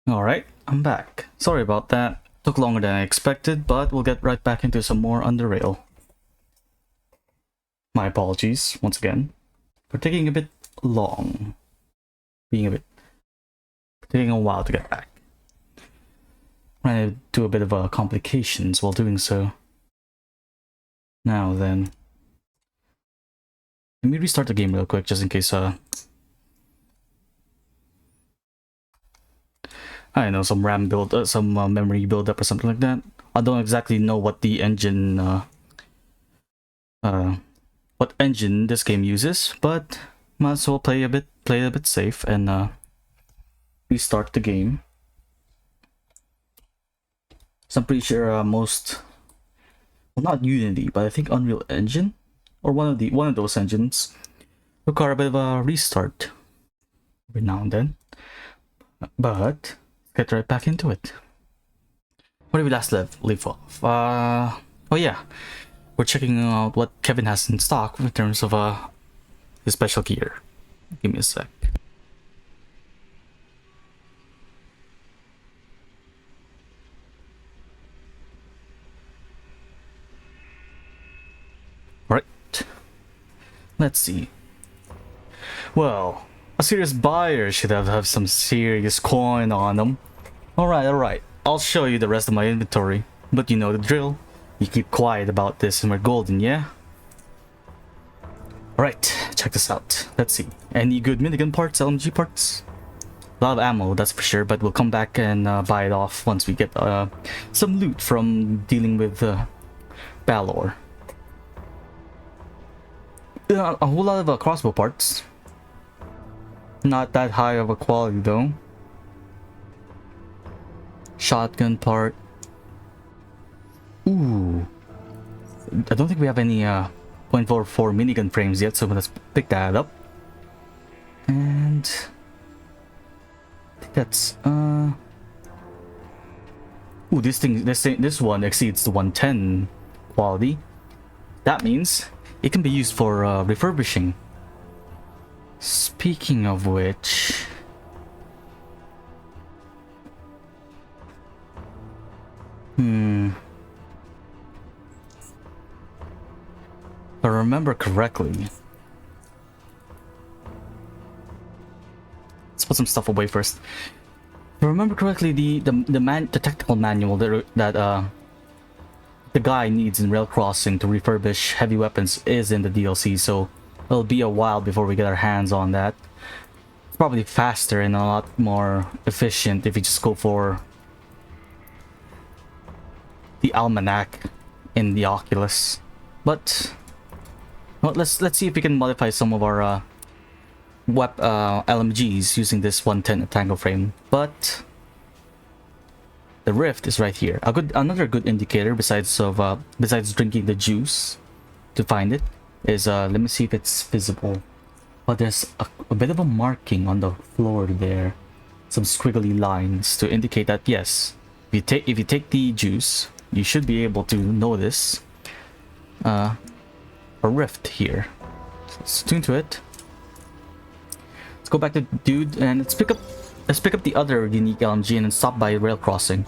Alright, I'm back. Sorry about that. Took longer than I expected, but we'll get right back into some more Underrail. My apologies, once again, for taking a bit long. Taking a while to get back. Ran into a bit of complications while doing so. Now then. Let me restart the game real quick, just in case, I don't know, some RAM build, some memory build up or something like that. I don't exactly know what the engine, what engine this game uses, but might as well play a bit safe and restart the game. So I'm pretty sure well, not Unity, but I think Unreal Engine or one of those engines require a bit of a restart every now and then. But get right back into it. Where did we last leave off? Oh yeah, we're checking out what Kevin has in stock in terms of his special gear. Give me a sec. Right. Let's see. Well, a serious buyer should have some serious coin on them. Alright. I'll show you the rest of my inventory. But you know the drill. You keep quiet about this and we're golden, yeah? Alright, check this out. Let's see. Any good minigun parts, LMG parts? A lot of ammo, that's for sure, but we'll come back and buy it off once we get some loot from dealing with Balor. A whole lot of crossbow parts. Not that high of a quality though. Shotgun part. Ooh. I don't think we have any .44 minigun frames yet, so let's pick that up. And I think that's ooh, this one exceeds the 110 quality. That means it can be used for refurbishing. Speaking of which, if I remember correctly, let's put some stuff away first. If I remember correctly, the technical manual that the guy needs in rail crossing to refurbish heavy weapons is in the DLC, so it'll be a while before we get our hands on that. It's probably faster and a lot more efficient if you just go for the almanac in the Oculus. But well, let's see if we can modify some of our LMGs using this 110 tango frame. But the rift is right here. Another good indicator besides drinking the juice to find it is let me see if it's visible. But there's a bit of a marking on the floor there, some squiggly lines to indicate that yes, if you take the juice, you should be able to notice a rift here. So let's tune to it. Let's go back to dude and let's pick up the other unique LMG and then stop by rail crossing.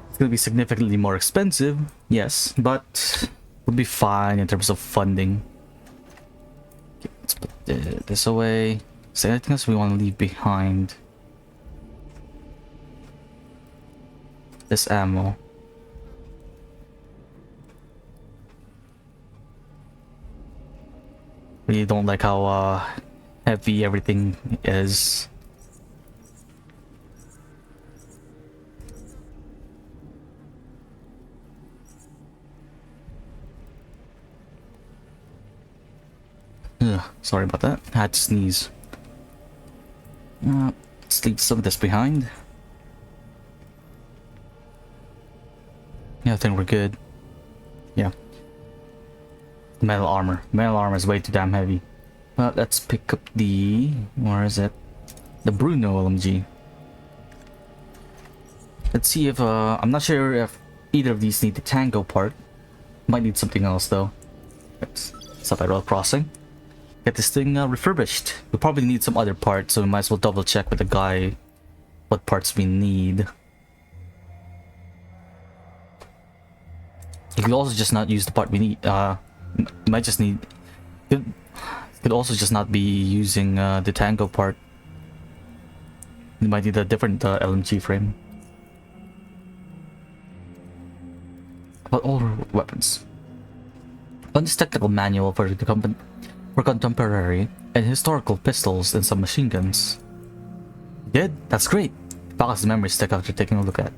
It's gonna be significantly more expensive, yes, but we'll be fine in terms of funding. Okay, let's put this away. Is there anything else we want to leave behind? This ammo. Really don't like how heavy everything is. Ugh, sorry about that. I had to sneeze. Let's leave some of this behind. Yeah, I think we're good. Yeah. Metal armor. Metal armor is way too damn heavy. Well, let's pick up the... where is it? The Bruno LMG. Let's see if... I'm not sure if either of these need the tango part. Might need something else though. Let's stop at rail crossing. Get this thing refurbished. We'll probably need some other parts, so we might as well double check with the guy what parts we need. You could also just not use the part we need. Might just need. Could also just not be using the Tango part. You might need a different LMG frame. About all weapons. On this technical manual for contemporary and historical pistols and some machine guns. Good? That's great. Back's memory stick after taking a look at.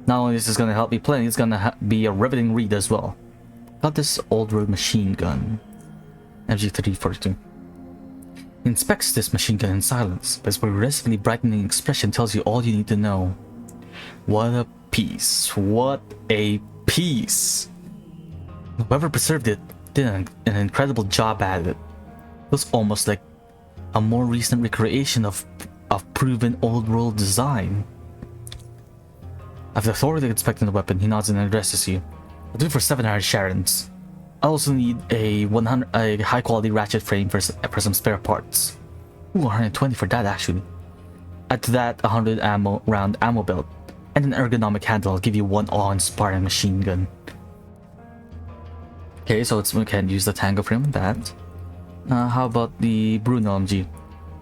Not only is this gonna help me play, it's gonna be a riveting read as well. Got this old road machine gun. MG342. He inspects this machine gun in silence, but his progressively brightening expression tells you all you need to know. What a piece. What a piece. Whoever preserved it did an incredible job at it. It was almost like a more recent recreation of proven old world design. After thoroughly inspecting the weapon, he nods and addresses you. I'll do it for 700 Sharons. I also need a high quality ratchet frame for some spare parts. Ooh, 120 for that actually. Add to that 100 round ammo belt and an ergonomic handle. I'll give you one awe-inspiring machine gun. Okay, so we can use the Tango frame on that. How about the Bruno LMG?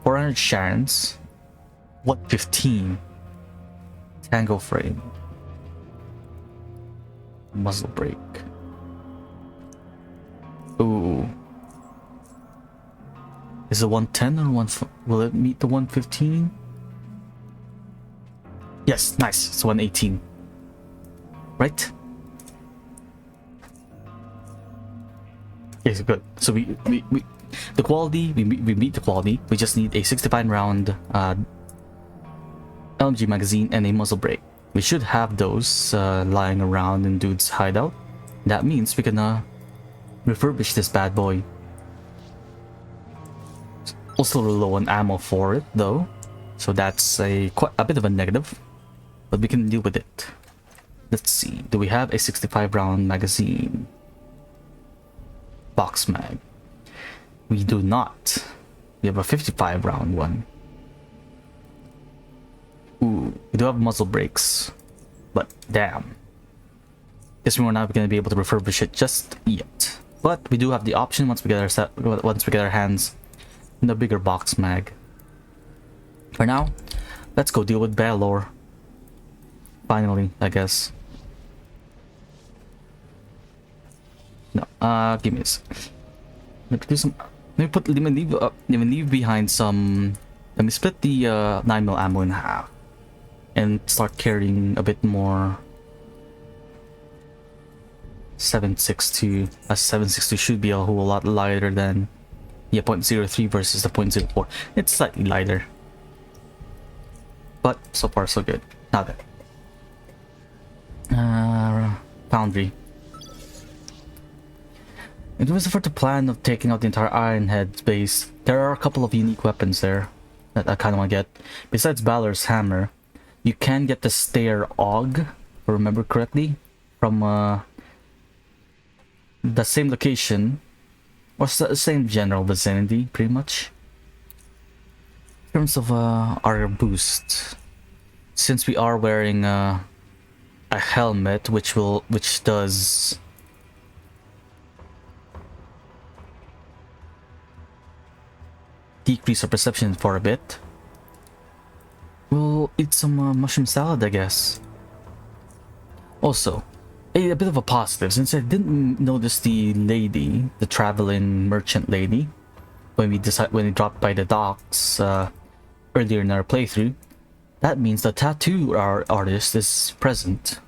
400 Sharons. 115. Tango frame. Muzzle brake. Ooh. Is it 110 or 1? Will it meet the 115? Yes, nice. It's 118. Right? Okay, so good. So we the quality, we meet the quality. We just need a 65 round LMG magazine and a muzzle brake. We should have those lying around in dude's hideout. That means we can refurbish this bad boy. Also low on ammo for it though, so that's quite a bit of a negative, but we can deal with it. Let's see, do we have a 65 round magazine? Box mag. We do not. We have a 55 round one. Ooh, we do have muzzle brakes, but damn. Guess we're not going to be able to refurbish it just yet. But we do have the option once we get our hands in the bigger box mag. For now, let's go deal with Balor. Finally, I guess. No, give me this. Let me leave behind some. Let me split the 9mm ammo in half and start carrying a bit more. 7.62. A 7.62 should be a whole lot lighter than the 0.03 versus the 0.04. It's slightly lighter, but so far so good. Now then, Foundry. It was for the plan of taking out the entire Ironhead base. There are a couple of unique weapons there that I kind of want to get. Besides Balor's hammer, you can get the Stair Aug, if I remember correctly, from the same location, or the same general vicinity, pretty much. In terms of our boost, since we are wearing a helmet, which does decrease our perception for a bit, we'll eat some mushroom salad, I guess. Also, a bit of a positive, since I didn't notice the lady, the traveling merchant lady, when we dropped by the docks earlier in our playthrough. That means the tattoo artist is present.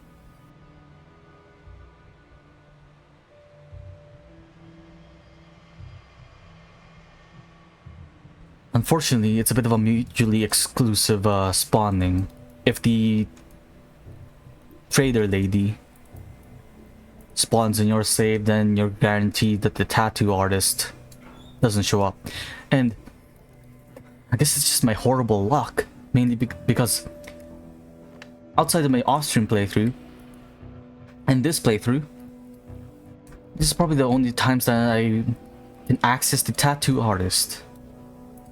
Unfortunately, it's a bit of a mutually exclusive spawning. If the trader lady spawns in your save, then you're guaranteed that the tattoo artist doesn't show up. And I guess it's just my horrible luck, mainly because outside of my off-stream playthrough and this playthrough, this is probably the only times that I can access the tattoo artist.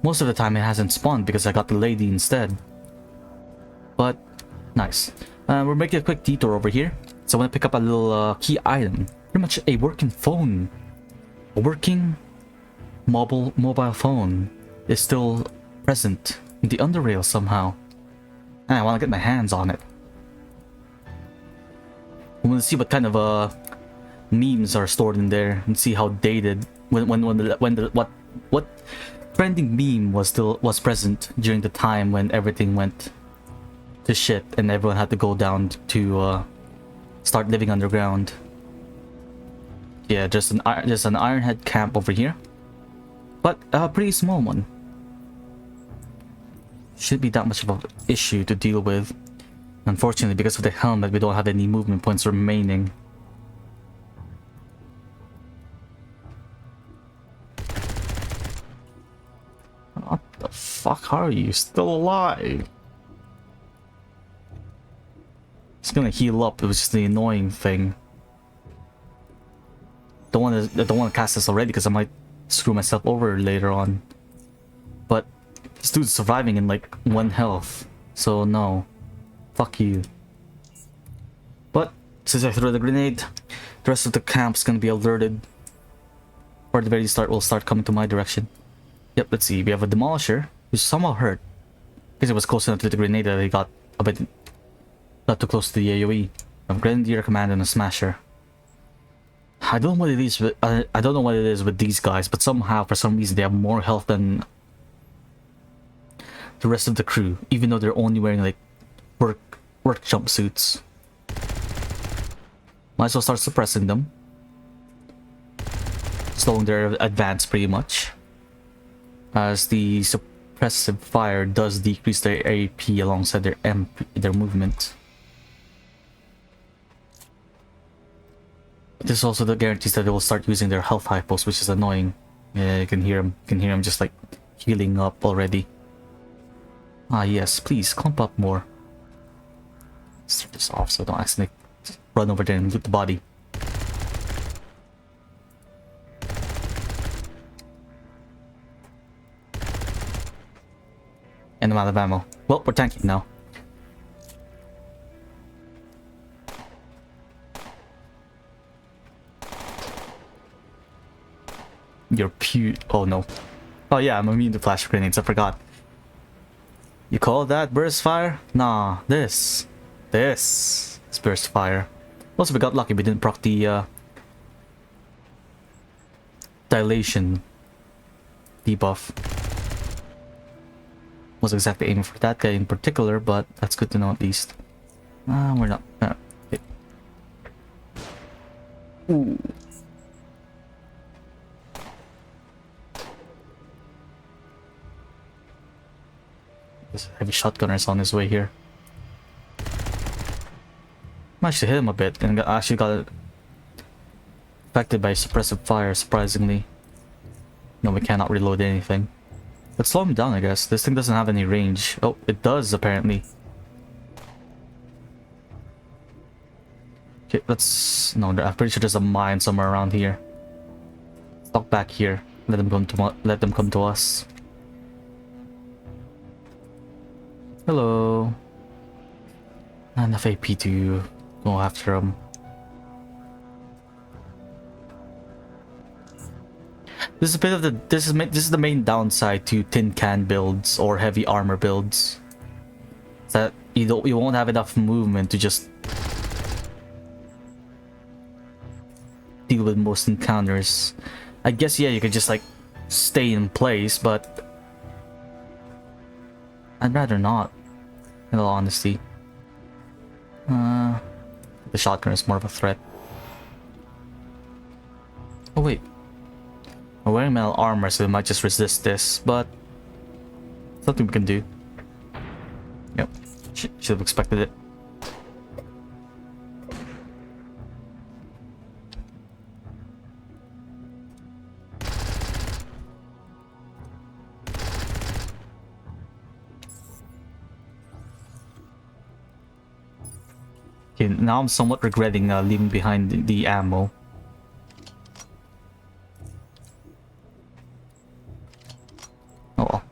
Most of the time it hasn't spawned because I got the lady instead. But nice. We're making a quick detour over here. So I want to pick up a little key item. Pretty much a working phone. A working mobile phone is still present in the Underrail somehow. And I want to get my hands on it. I want to see what kind of memes are stored in there and see how dated what trending meme was present during the time when everything went to shit and everyone had to go down to start living underground. Yeah, just an Ironhead camp over here, but a pretty small one. Shouldn't be that much of an issue to deal with. Unfortunately, because of the helmet, we don't have any movement points remaining. What the fuck are you? Still alive? It's gonna heal up, it was just the annoying thing. I don't want to cast this already because I might screw myself over later on. But this dude's surviving in like 1 health, so no. Fuck you. But since I threw the grenade, the rest of the camp's gonna be alerted. Or at the very start will start coming to my direction. Yep, let's see. We have a demolisher who's somehow hurt because it was close enough to the grenade that he got a bit not too close to the AoE. A grenadier command and a smasher. I don't know what it is. I don't know what it is with these guys, but somehow, for some reason, they have more health than the rest of the crew, even though they're only wearing like work jumpsuits. Might as well start suppressing them, slowing their advance pretty much, as the suppressive fire does decrease their AP alongside their movement. This also guarantees that they will start using their health hypos, which is annoying. Yeah, you can hear him. You can hear him just like healing up already. Ah yes, please clump up more. Let's turn this off so I don't accidentally run over there and loot the body. And I'm out of ammo. Well, we're tanking now. You're oh no. Oh yeah, I'm immune to flash grenades, I forgot. You call that burst fire? Nah, this is burst fire. Also, we got lucky, we didn't proc the dilation debuff. Wasn't exactly aiming for that guy in particular, but that's good to know at least. We're not. Okay. Ooh. This heavy shotgunner is on his way here. I actually hit him a bit and actually got affected by suppressive fire, surprisingly. No, we cannot reload anything. Let's slow him down, I guess. This thing doesn't have any range. Oh, it does, apparently. Okay, let's... No, I'm pretty sure there's a mine somewhere around here. Stop back here. Let them come to us. Hello. Not enough AP to go after him. This is a bit of the this is the main downside to tin can builds or heavy armor builds. That you won't have enough movement to just deal with most encounters. I guess yeah, you could just like stay in place, but I'd rather not, in all honesty. The shotgun is more of a threat. Oh wait. I'm wearing metal armor, so it might just resist this, but something we can do. Yep, should have expected it. Okay, now I'm somewhat regretting leaving behind the ammo. Oh well.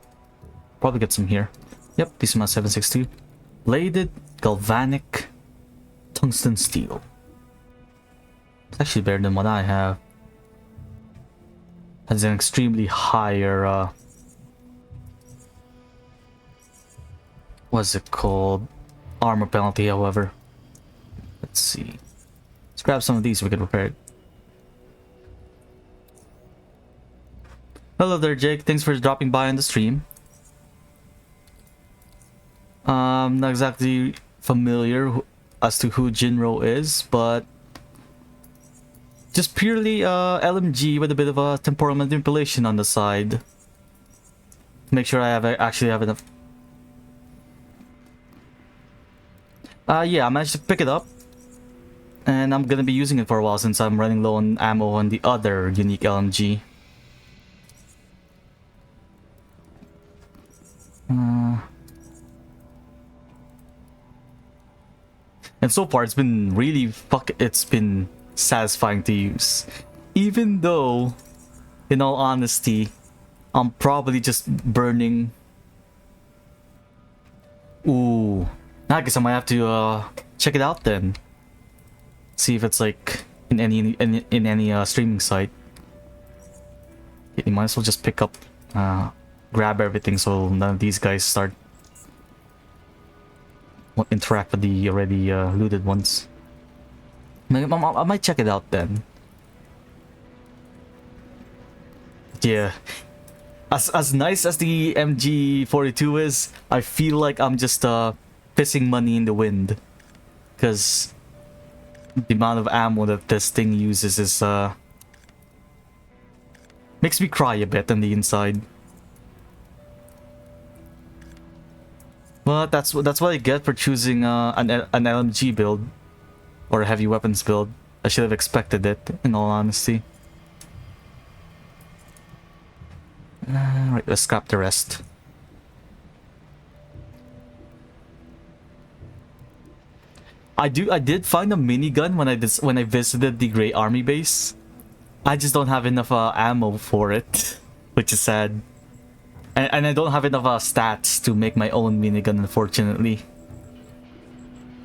Probably get some here. Yep, decent amount 762. Bladed galvanic tungsten steel. It's actually better than what I have. Has an extremely higher what's it called? Armor penalty, however. Let's see. Let's grab some of these so we can repair it. Hello there, Jake. Thanks for dropping by on the stream. Not exactly familiar as to who Jinro is, but just purely LMG with a bit of a temporal manipulation on the side. Make sure I actually have enough. Yeah, I managed to pick it up, and I'm gonna be using it for a while since I'm running low on ammo on the other unique LMG. And so far, it's been really it's been satisfying to use. Even though, in all honesty, I'm probably just burning. Ooh. I guess I might have to check it out then. See if it's like in any streaming site. You might as well just pick up, grab everything so none of these guys start interact with the already looted ones. I might check it out then. Yeah. As nice as the MG42 is, I feel like I'm just pissing money in the wind. Because the amount of ammo that this thing uses is makes me cry a bit on the inside. But that's what I get for choosing an LMG build or a heavy weapons build. I should have expected it, in all honesty. Right, let's scrap the rest. I did find a minigun when I visited the Grey Army base. I just don't have enough ammo for it, which is sad. And I don't have enough stats to make my own minigun, unfortunately.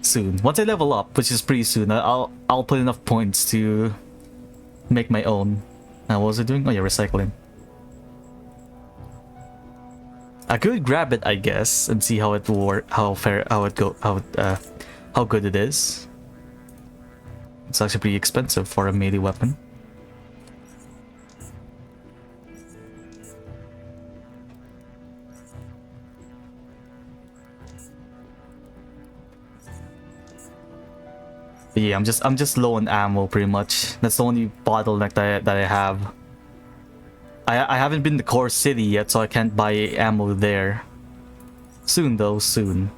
Soon, once I level up, which is pretty soon, I'll put enough points to make my own. What was I doing? Oh yeah, recycling. I could grab it, I guess, and see how it work, how good it is. It's actually pretty expensive for a melee weapon. But yeah, I'm just low on ammo pretty much. That's the only bottleneck that I have. I haven't been to Core City yet, so I can't buy ammo there. Soon though, soon.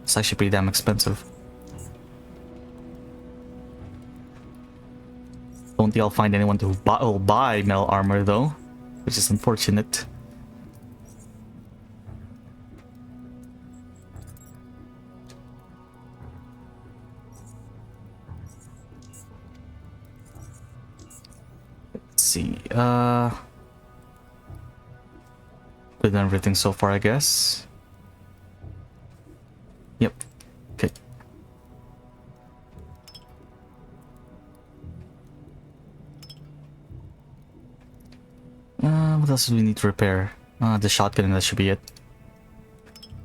It's actually pretty damn expensive. Don't think I'll find anyone who will buy metal armor though, which is unfortunate. Let's see. With everything so far, I guess. Yep. Okay. What else do we need to repair? The shotgun, and that should be it.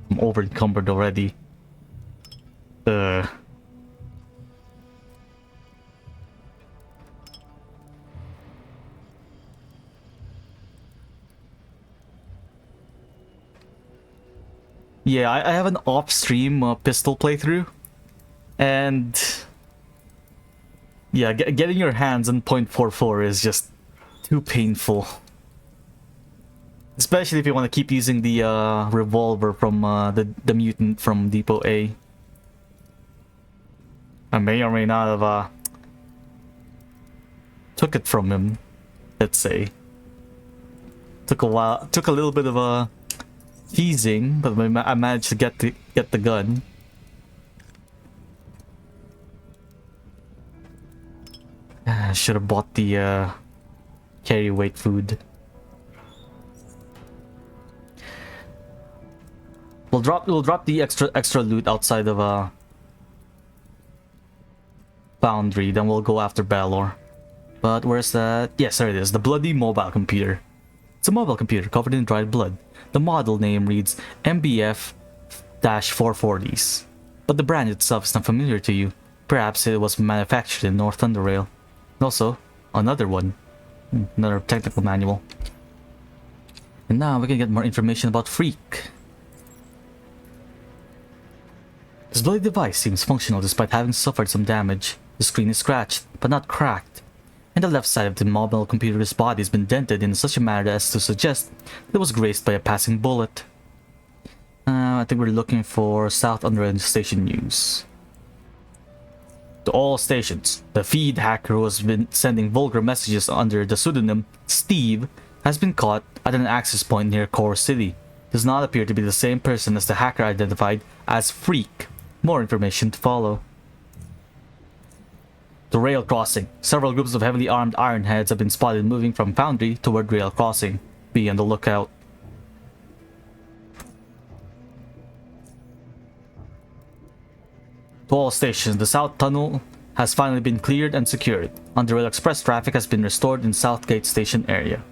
I'm over encumbered already. Yeah, I have an off-stream pistol playthrough, and yeah, getting your hands on .44 is just too painful. Especially if you want to keep using the revolver from the mutant from Depot A. I may or may not have took it from him, let's say. Took a while, took a little bit of a teasing, but I managed to get the gun. I should have bought the carry weight food. We'll drop the extra loot outside of Foundry, then we'll go after Balor. But where's that? Yes, there it is. The bloody mobile computer. It's a mobile computer covered in dried blood. The model name reads MBF-440s. But the brand itself is not familiar to you. Perhaps it was manufactured in North Underrail. Also, another one. Another technical manual. And now we can get more information about Freak. This bloody device seems functional despite having suffered some damage. The screen is scratched, but not cracked. And the left side of the mobile computer's body has been dented in such a manner as to suggest that it was grazed by a passing bullet. I think we're looking for South Underrail Station news. To all stations, the feed hacker who has been sending vulgar messages under the pseudonym Steve has been caught at an access point near Core City. Does not appear to be the same person as the hacker identified as Freak. More information to follow. The rail crossing. Several groups of heavily armed ironheads have been spotted moving from Foundry toward rail crossing. Be on the lookout. To all stations, the South Tunnel has finally been cleared and secured. Underrail Express traffic has been restored in Southgate Station area.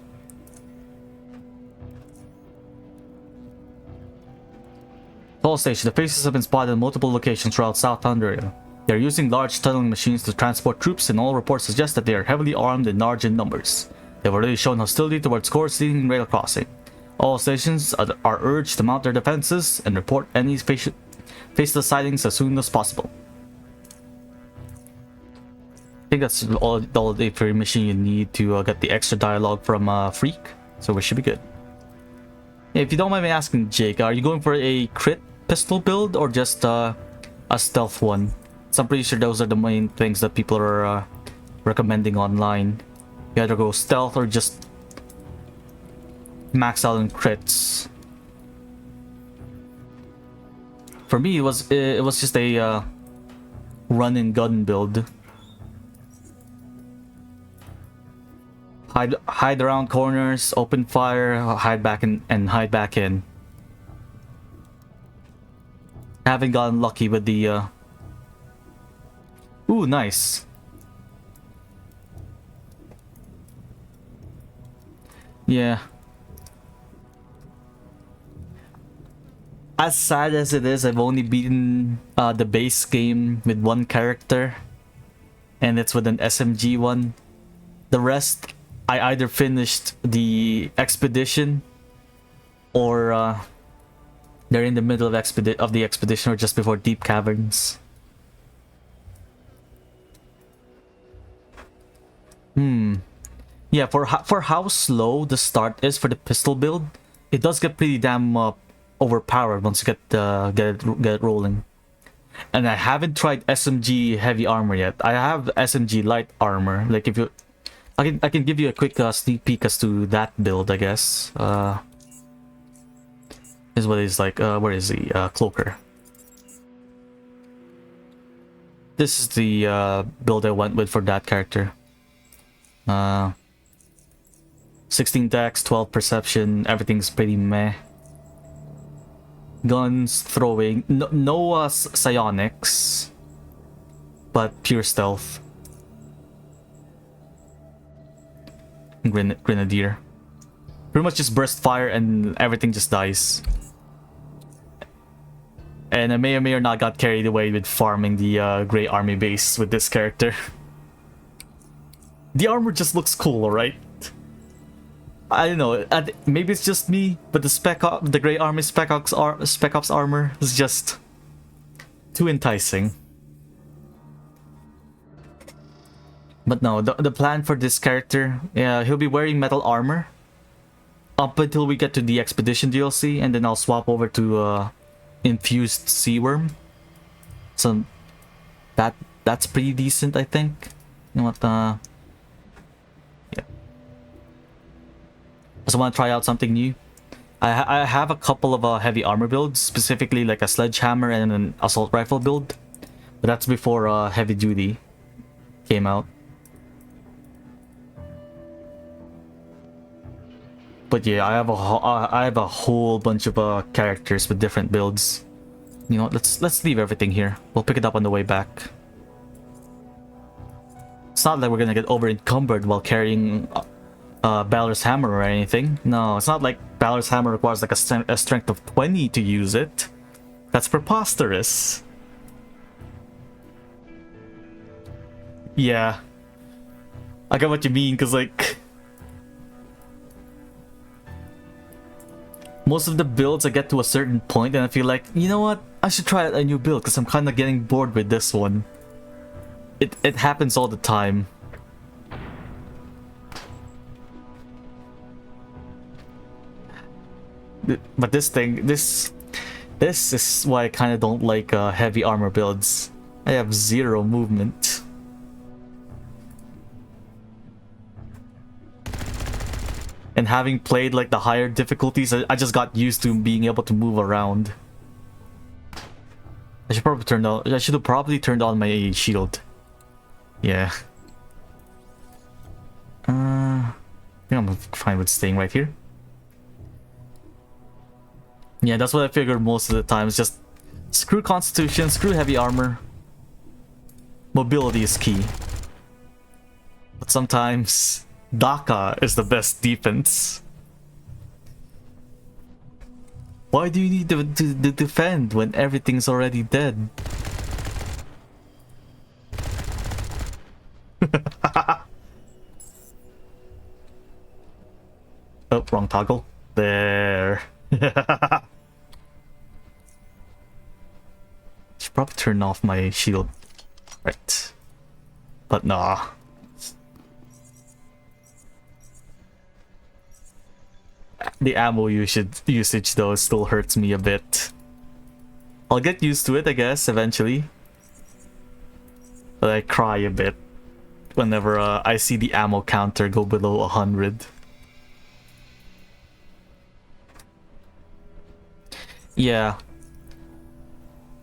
To all stations, the faces have been spotted in multiple locations throughout South Underrail. They are using large tunneling machines to transport troops, and all reports suggest that they are heavily armed and large in numbers. They have already shown hostility towards Core City and rail crossing. All stations are urged to mount their defenses and report any faceless sightings as soon as possible. I think that's all the information you need to get the extra dialogue from Freak, so we should be good. If you don't mind me asking, Jake, are you going for a crit pistol build or just a stealth one? So I'm pretty sure those are the main things that people are recommending online. You either go stealth or just max out on crits. For me, it was just a run and gun build. Hide around corners, open fire, hide back and hide back in. Haven't gotten lucky with the Ooh, nice. Yeah. As sad as it is, I've only beaten the base game with one character, and it's with an SMG one. The rest, I either finished the expedition, or they're in the middle of the expedition or just before Deep Caverns. Yeah, for how slow the start is for the pistol build, it does get pretty damn overpowered once you get it rolling. And I haven't tried SMG heavy armor yet. I have SMG light armor. Like if you, I can give you a quick sneak peek as to that build, I guess. Is what it's like. Where is the cloaker? This is the build I went with for that character. 16 dex, 12 perception, everything's pretty meh. Guns, throwing, no psionics, but pure stealth. Grenadier. Pretty much just burst fire and everything just dies. And I may or may not got carried away with farming the Grey Army base with this character. The armor just looks cool, right? I don't know. Maybe it's just me, but the Grey Army Spec Ops armor is just too enticing. But no, the plan for this character, he'll be wearing metal armor up until we get to the Expedition DLC, and then I'll swap over to Infused Seaworm. So that's pretty decent, I think. You know what? Yeah. I just want to try out something new. I have a couple of heavy armor builds, specifically like a sledgehammer and an assault rifle build, but that's before heavy duty came out. But yeah, I have a whole bunch of characters with different builds. You know, let's leave everything here. We'll pick it up on the way back. It's not like we're gonna get over encumbered while carrying Balor's hammer or anything. No, it's not like Balor's hammer requires like a strength of 20 to use it. That's preposterous. Yeah, I get what you mean, because like most of the builds I get to a certain point and I feel like, you know what, I should try a new build because I'm kind of getting bored with this one. It happens all the time. But this is why I kind of don't like heavy armor builds. I have 0 movement. And having played like the higher difficulties, I just got used to being able to move around. I should have probably turned on my shield. Yeah. I think I'm fine with staying right here. Yeah, that's what I figured most of the time. It's just screw constitution, screw heavy armor. Mobility is key. But sometimes Daka is the best defense. Why do you need to defend when everything's already dead? Oh, wrong toggle. There. Should probably turn off my shield. Right. But nah. The ammo usage though still hurts me a bit. I'll get used to it, I guess, eventually. But I cry a bit whenever I see the ammo counter go below 100. Yeah.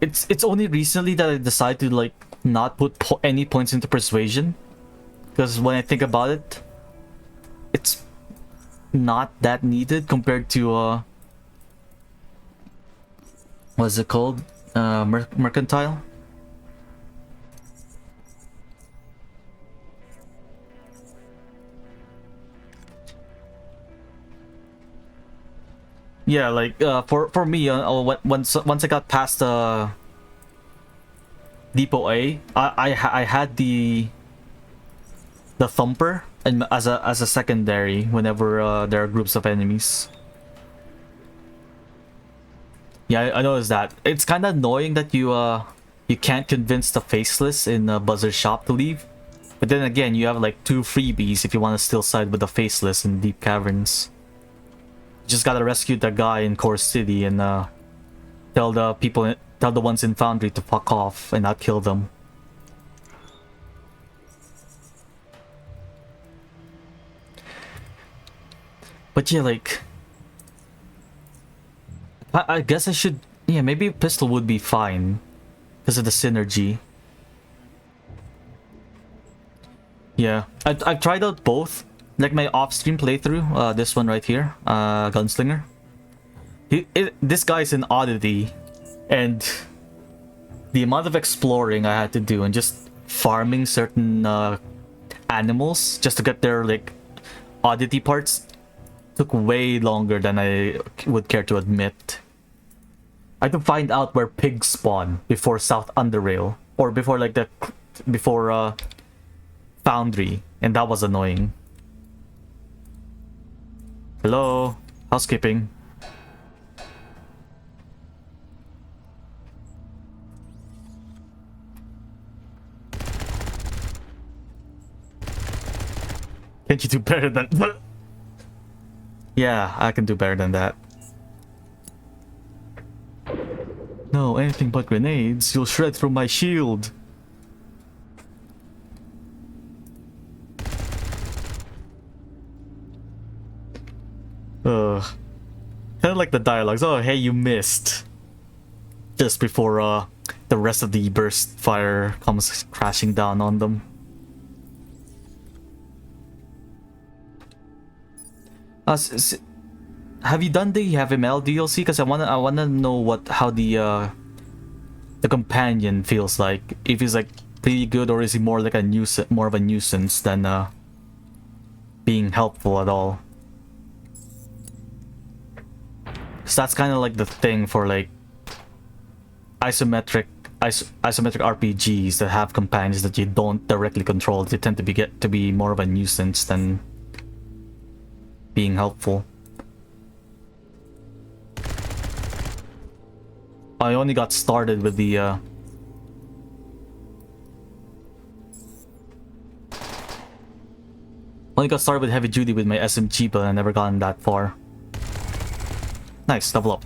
It's only recently that I decided to like not put any points into persuasion. Because when I think about it, it's not that needed compared to what's it called? Mercantile? Yeah, like for me, once I got past Depot A, I had the thumper and as a secondary whenever there are groups of enemies. Yeah, I noticed that. It's kind of annoying that you can't convince the faceless in Buzzer's shop to leave. But then again, you have like 2 freebies if you want to still side with the faceless in Deep Caverns. You just gotta rescue the guy in Core City and tell the ones in Foundry to fuck off and not kill them. But yeah, like I guess I should, yeah, maybe pistol would be fine because of the synergy. Yeah, I've tried out both. Like my off-stream playthrough, this one right here, Gunslinger. This guy's an oddity, and the amount of exploring I had to do and just farming certain animals just to get their like oddity parts took way longer than I would care to admit. I had to find out where pigs spawn before South Underrail, or before like before Foundry, and that was annoying. Hello, housekeeping. Can't you do better than... Yeah, I can do better than that. No, anything but grenades. You'll shred through my shield. Kind of like the dialogues. Oh, hey, you missed. Just before the rest of the burst fire comes crashing down on them. have you done the Heavy Metal DLC? Because I wanna know how the companion feels like. If he's like pretty good, or is he more like more of a nuisance than being helpful at all? So that's kind of like the thing for like isometric RPGs that have companions that you don't directly control. They tend to be more of a nuisance than being helpful. I only got started with the heavy duty with my SMG, but I never gotten that far. Nice, level up.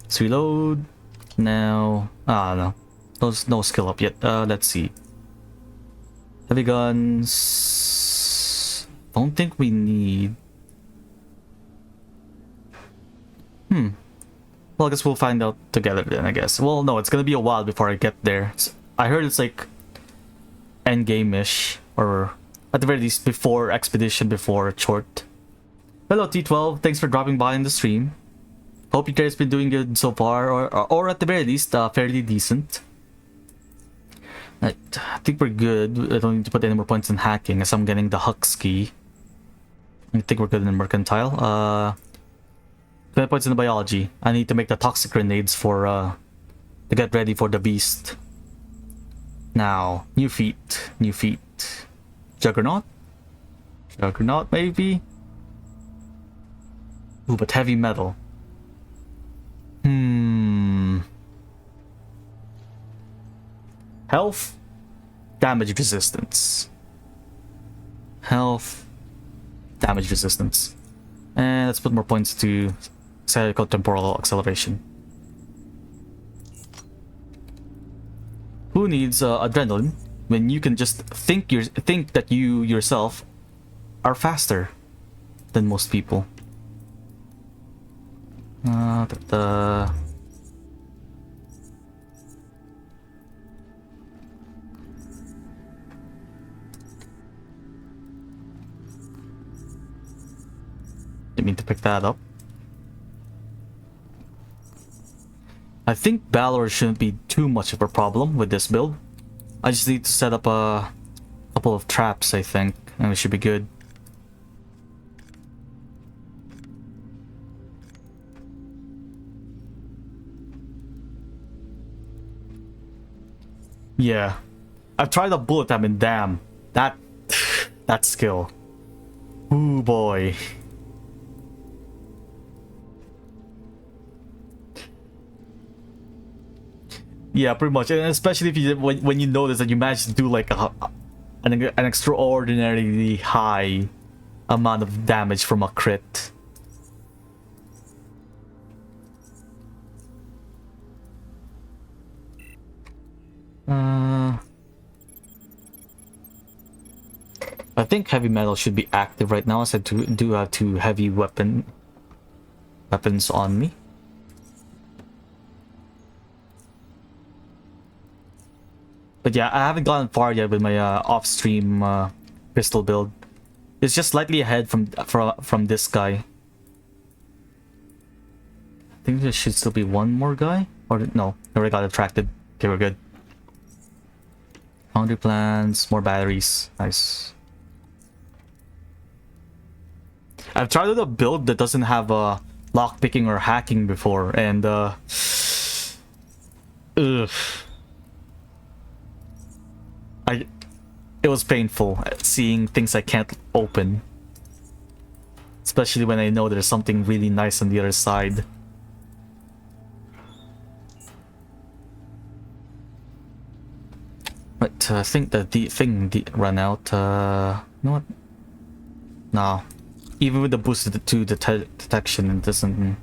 Let's reload. Now, no. No skill up yet. Let's see. Heavy guns. Don't think we need. Well, I guess we'll find out together then, I guess. Well, no, it's gonna be a while before I get there. I heard it's like endgame-ish, or at the very least before Expedition, before Chort. Hello T12, thanks for dropping by in the stream. Hope you guys been doing good so far, or at the very least fairly decent. I think we're good. I don't need to put any more points in hacking as I'm getting the Hux key. I think we're good in Mercantile. 20 points in the biology. I need to make the toxic grenades to get ready for the beast. Now, new feat. Juggernaut maybe? Ooh, but heavy metal. Health, damage resistance. Health, damage resistance. And let's put more points to temporal acceleration. Who needs adrenaline when you can just think that you yourself are faster than most people? Didn't mean to pick that up. I think Valor shouldn't be too much of a problem with this build. I just need to set up a couple of traps, I think, and we should be good. Yeah. I've tried a bullet time and damn, that skill. Ooh boy. Yeah, pretty much, and especially if when you notice that you manage to do like an extraordinarily high amount of damage from a crit. I think heavy metal should be active right now, as I do have two heavy weapons on me. But yeah, I haven't gotten far yet with my off-stream pistol build. It's just slightly ahead from this guy. I think there should still be one more guy, or no, I already got attracted. Okay, we're good. Foundry plans, more batteries, nice. I've tried a build that doesn't have lockpicking or hacking before, and ugh. It was painful seeing things I can't open, especially when I know there's something really nice on the other side. But I think that the thing ran out. You know what? No. Even with the boosted to detection, it doesn't.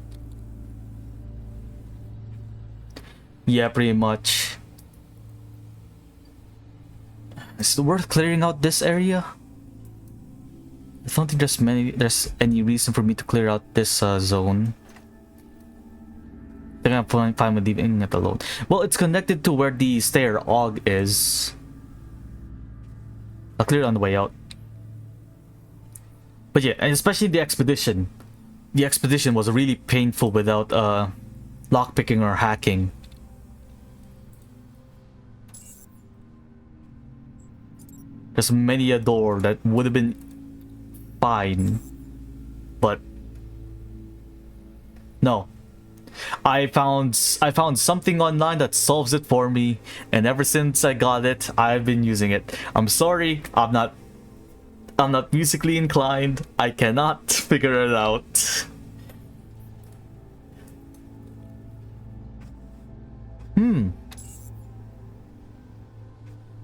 Yeah, pretty much. Is it worth clearing out this area? I don't think there's any reason for me to clear out this zone. I think I'm fine with leaving it alone. Well, it's connected to where the stair AUG is. I'll clear it on the way out. But yeah, and especially the expedition. The expedition was really painful without lockpicking or hacking. There's many a door that would have been fine, but no. I found something online that solves it for me, and ever since I got it, I've been using it. I'm sorry, I'm not musically inclined. I cannot figure it out.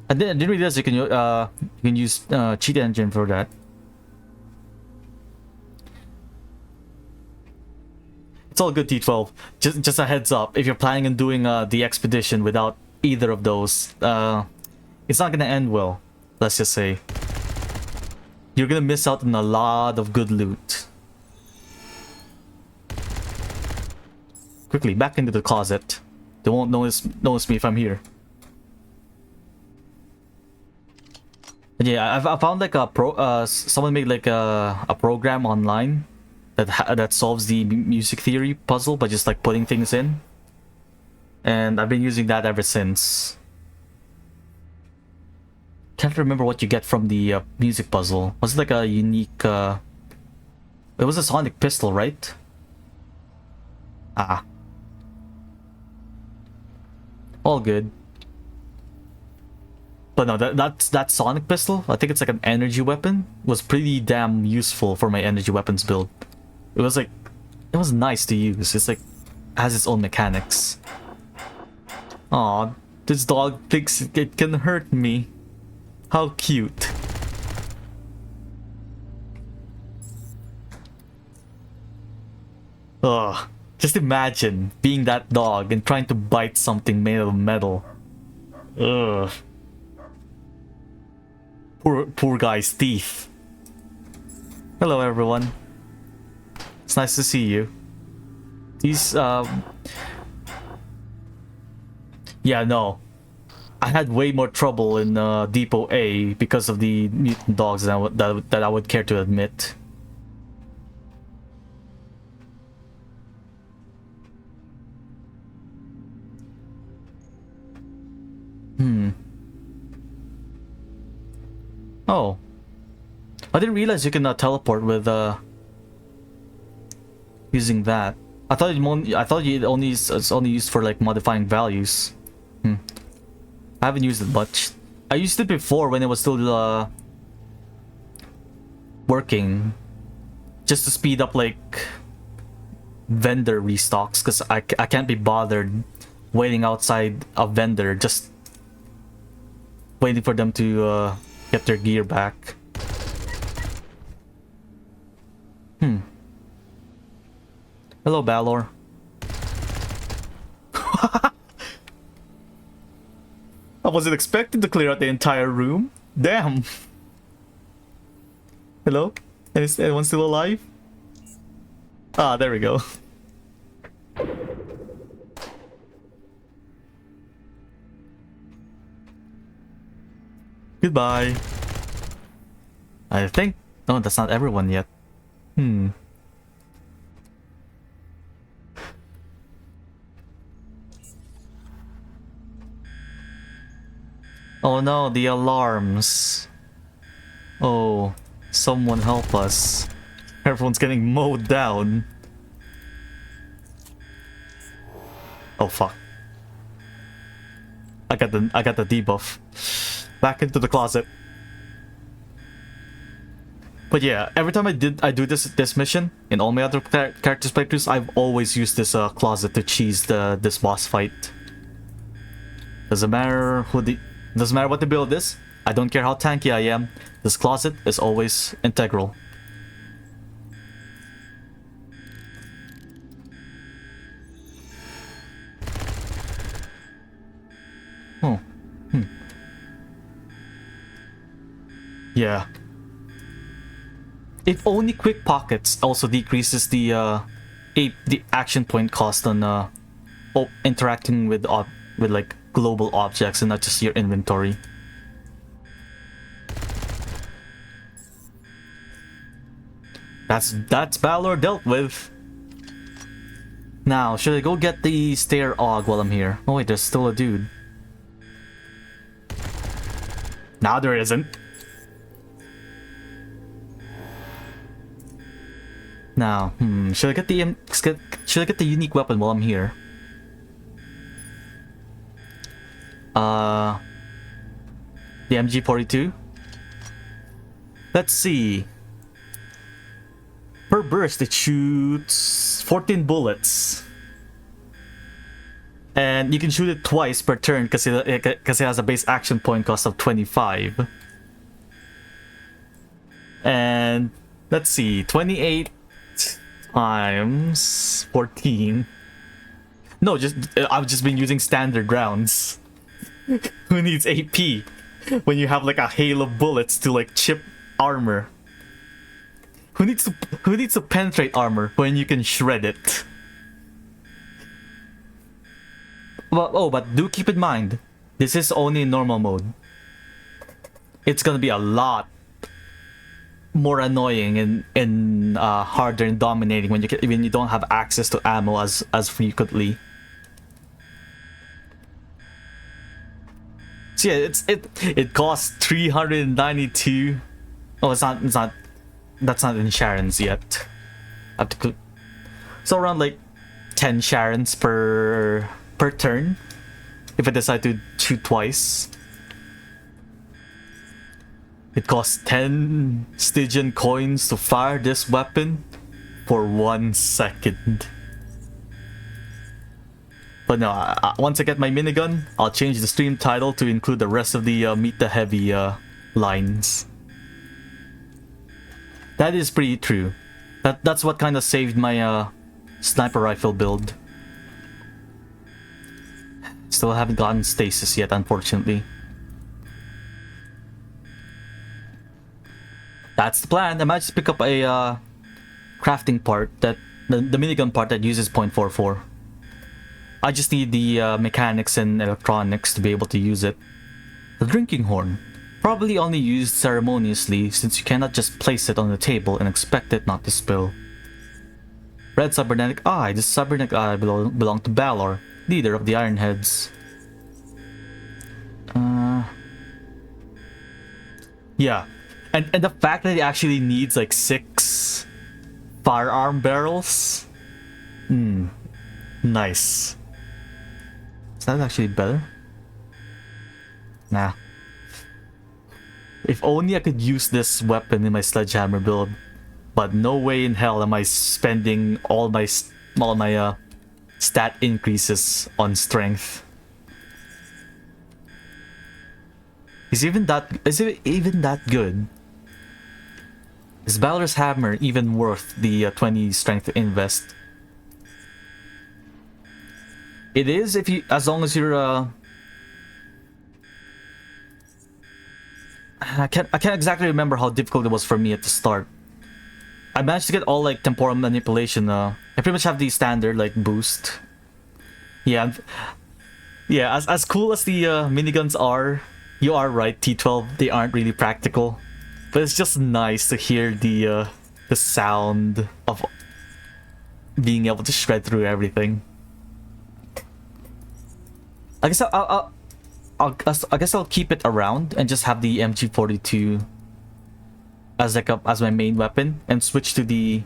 I didn't realize you can use cheat engine for that. It's all good, T12. Just a heads up, if you're planning on doing the expedition without either of those, it's not gonna end well. Let's just say you're gonna miss out on a lot of good loot. Quickly back into the closet. They won't notice me if I'm here. And yeah, I found like a someone made like a program online that solves the music theory puzzle by just like putting things in, and I've been using that ever since. Can't remember what you get from the music puzzle. Was it like a unique it was a sonic pistol, right? Ah, all good. But no, that sonic pistol, I think it's like an energy weapon, was pretty damn useful for my energy weapons build. It was nice to use. It's like has its own mechanics. Aw, this dog thinks it can hurt me. How cute. Ugh, just imagine being that dog and trying to bite something made of metal. Ugh. Poor guy's teeth. Hello everyone. It's nice to see you. These yeah, no. I had way more trouble in Depot A because of the mutant dogs that I would care to admit. Oh, I didn't realize you can teleport with using that. I thought it's only used for like modifying values. I haven't used it much. I used it before when it was still working, just to speed up like vendor restocks, because I can't be bothered waiting outside a vendor just waiting for them to get their gear back. Hello, Balor. I wasn't expecting to clear out the entire room. Damn. Hello? Is anyone still alive? Ah, there we go. Goodbye. I think... No, that's not everyone yet. Oh no, the alarms. Oh, someone help us. Everyone's getting mowed down. Oh fuck. I got the debuff. Back into the closet. But yeah, every time I do this mission in all my other characters playthroughs, I've always used this closet to cheese this boss fight. Doesn't matter what the build is. I don't care how tanky I am. This closet is always integral. Oh. Yeah. If only quick pockets also decreases the action point cost on interacting with like global objects and not just your inventory. That's Balor dealt with. Now, should I go get the stair og while I'm here? Oh wait, there's still a dude. Now there isn't. Now, should I get the unique weapon while I'm here? The MG42. Let's see. Per burst, it shoots 14 bullets. And you can shoot it twice per turn because it has a base action point cost of 25. And let's see, 28 times 14. No, I've just been using standard rounds. Who needs AP when you have like a hail of bullets to like chip armor? Who needs to penetrate armor when you can shred it? Well, but do keep in mind, this is only in normal mode. It's gonna be a lot more annoying and harder and dominating when you don't have access to ammo as frequently. So yeah, it costs 392. Oh, it's not. That's not in Sharons yet. I have to. So around like 10 Sharons per turn, if I decide to shoot twice. It costs 10 Stygian coins to fire this weapon for 1 second. But no, once I get my minigun, I'll change the stream title to include the rest of the Meet the Heavy lines. That is pretty true. That's what kind of saved my sniper rifle build. Still haven't gotten stasis yet, unfortunately. That's the plan. I might just pick up a crafting part, the minigun part that uses 0.44. I just need the mechanics and electronics to be able to use it. The drinking horn. Probably only used ceremoniously, since you cannot just place it on the table and expect it not to spill. Red cybernetic eye. This cybernetic eye belong to Balor, leader of the Ironheads. Yeah. And the fact that it actually needs like 6 firearm barrels. Nice. Is that actually better? Nah. If only I could use this weapon in my sledgehammer build, but no way in hell am I spending all my stat increases on strength. Is it even that good? Is Balor's hammer even worth the 20 strength invest? It is as long as you're I can't exactly remember how difficult it was for me at the start. I managed to get all like temporal manipulation. I pretty much have the standard like boost. Yeah, as cool as the miniguns are, you are right, T12, they aren't really practical. But it's just nice to hear the sound of being able to shred through everything. I guess I'll keep it around and just have the MG42 as my main weapon and switch to the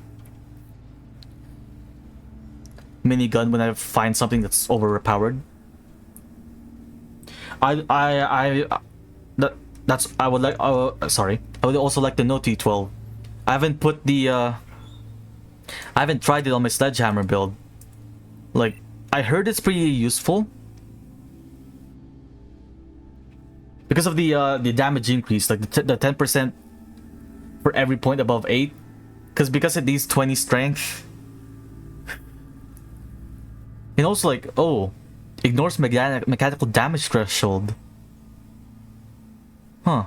minigun when I find something that's overpowered. I would also like to know T12. I haven't tried it on my sledgehammer build. Like, I heard it's pretty useful because of the damage increase, like the 10% for every point above 8. Because it needs 20 strength. And also like, ignores mechanical damage threshold. Huh.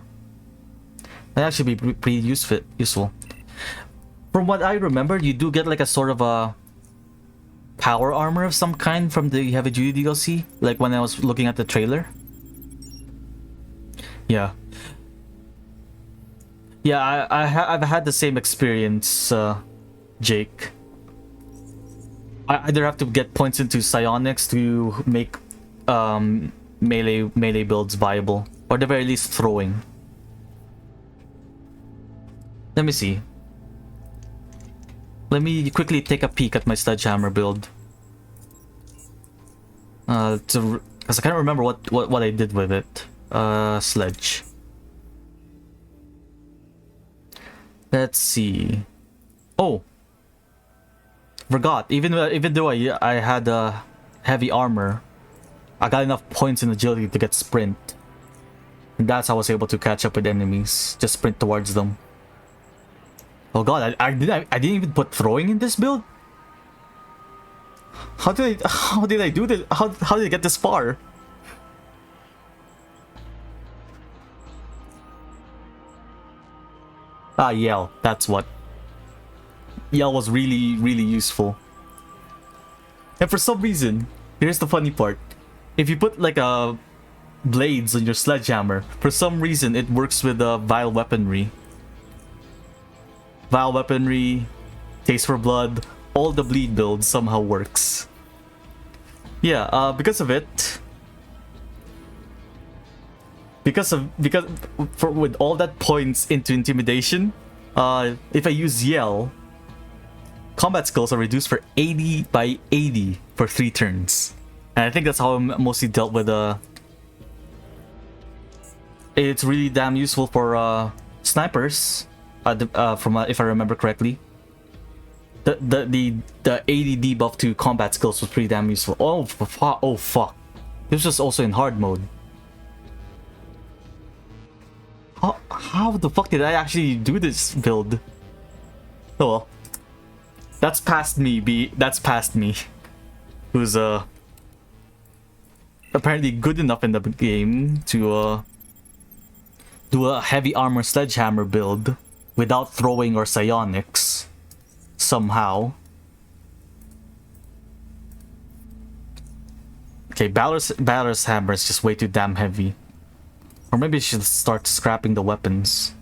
That'd actually be pretty useful. From what I remember, you do get like a sort of a power armor of some kind from the heavy duty DLC, like when I was looking at the trailer. Yeah, I've had the same experience Jake. I either have to get points into psionics to make melee builds viable, or at the very least throwing. Let me see. Let me quickly take a peek at my sledgehammer build. Because I can't remember what I did with it. Sledge. Let's see. Oh, forgot. Even though I had heavy armor, I got enough points in agility to get sprint. And that's how I was able to catch up with enemies. Just sprint towards them. Oh god, I didn't even put throwing in this build? How did I do this? How did I get this far? Ah, Yell, that's what. Yell was really useful. And for some reason, here's the funny part. If you put like blades on your sledgehammer, for some reason it works with vile weaponry. Vile weaponry, taste for blood, all the bleed builds somehow works. Yeah, because of it. Because with all that points into intimidation, if I use Yell, combat skills are reduced for 80 by 80 for 3 turns. And I think that's how I mostly dealt with it's really damn useful for snipers. From if I remember correctly, the 80 debuff to combat skills was pretty damn useful. Oh fuck! This was also in hard mode. How the fuck did I actually do this build? Oh well, that's past me. That's past me. Who's apparently good enough in the game to do a heavy armor sledgehammer build without throwing or psionics somehow. Okay, Balor's hammer is just way too damn heavy. Or maybe I should start scrapping the weapons.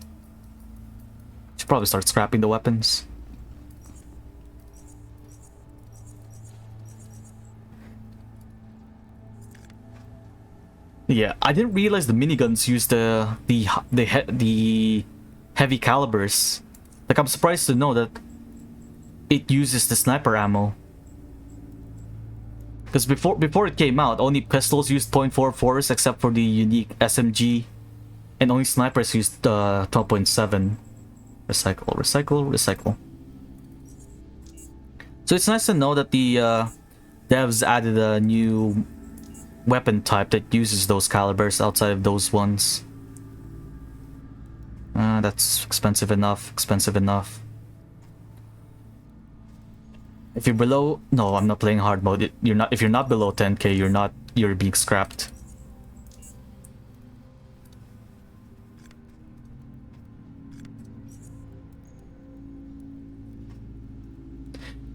Should probably start scrapping the weapons. Yeah, I didn't realize the miniguns use the heavy calibers. Like, I'm surprised to know that it uses the sniper ammo. Because before it came out, only pistols used .44s except for the unique SMG, and only snipers used 12.7. Recycle. So it's nice to know that the devs added a new weapon type that uses those calibers outside of those ones. That's expensive enough. If you're below, no, I'm not playing hard mode. You're not. If you're not below 10k, you're being scrapped.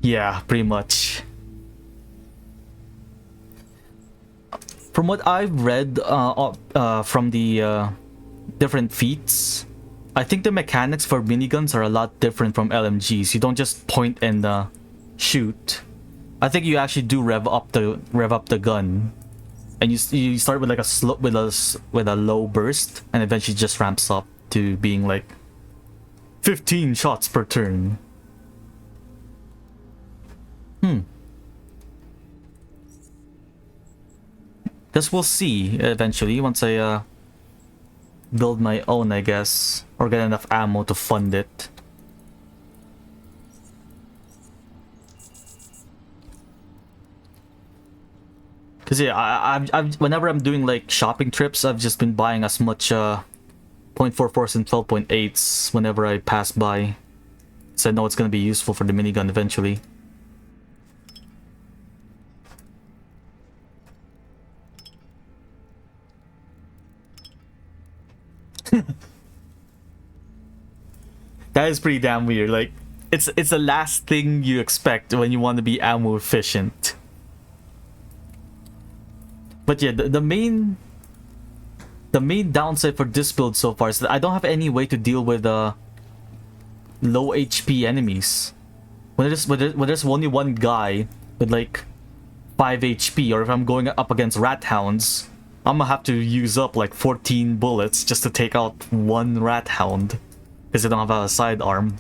Yeah, pretty much. From what I've read from the different feats, I think the mechanics for miniguns are a lot different from LMGs. You don't just point and shoot. I think you actually do rev up the gun, and you start with like with a low burst, and eventually just ramps up to being like 15 shots per turn. Guess we'll see eventually once I build my own, I guess, or get enough ammo to fund it. Cause yeah, I've whenever I'm doing like shopping trips, I've just been buying as much .44s and 12.8s whenever I pass by, so I know it's gonna be useful for the minigun eventually. That is pretty damn weird. Like, it's the last thing you expect when you want to be ammo efficient. But yeah, the main downside for this build so far is that I don't have any way to deal with low HP enemies. when there's only one guy with like 5 HP, or if I'm going up against rat hounds, I'm gonna have to use up like 14 bullets just to take out one rat hound because they don't have a sidearm.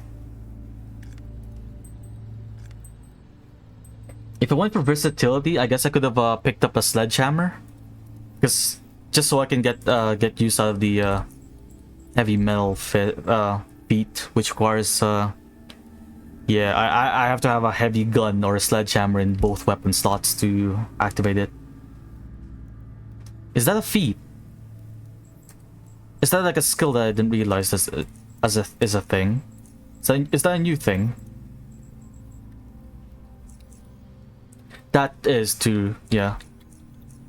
If I went for versatility, I guess I could have picked up a sledgehammer, because just so I can get use out of the heavy metal feat, which requires yeah, I have to have a heavy gun or a sledgehammer in both weapon slots to activate it. Is that a feat? Is that like a skill that I didn't realize is a thing? Is that a new thing? That is too, yeah.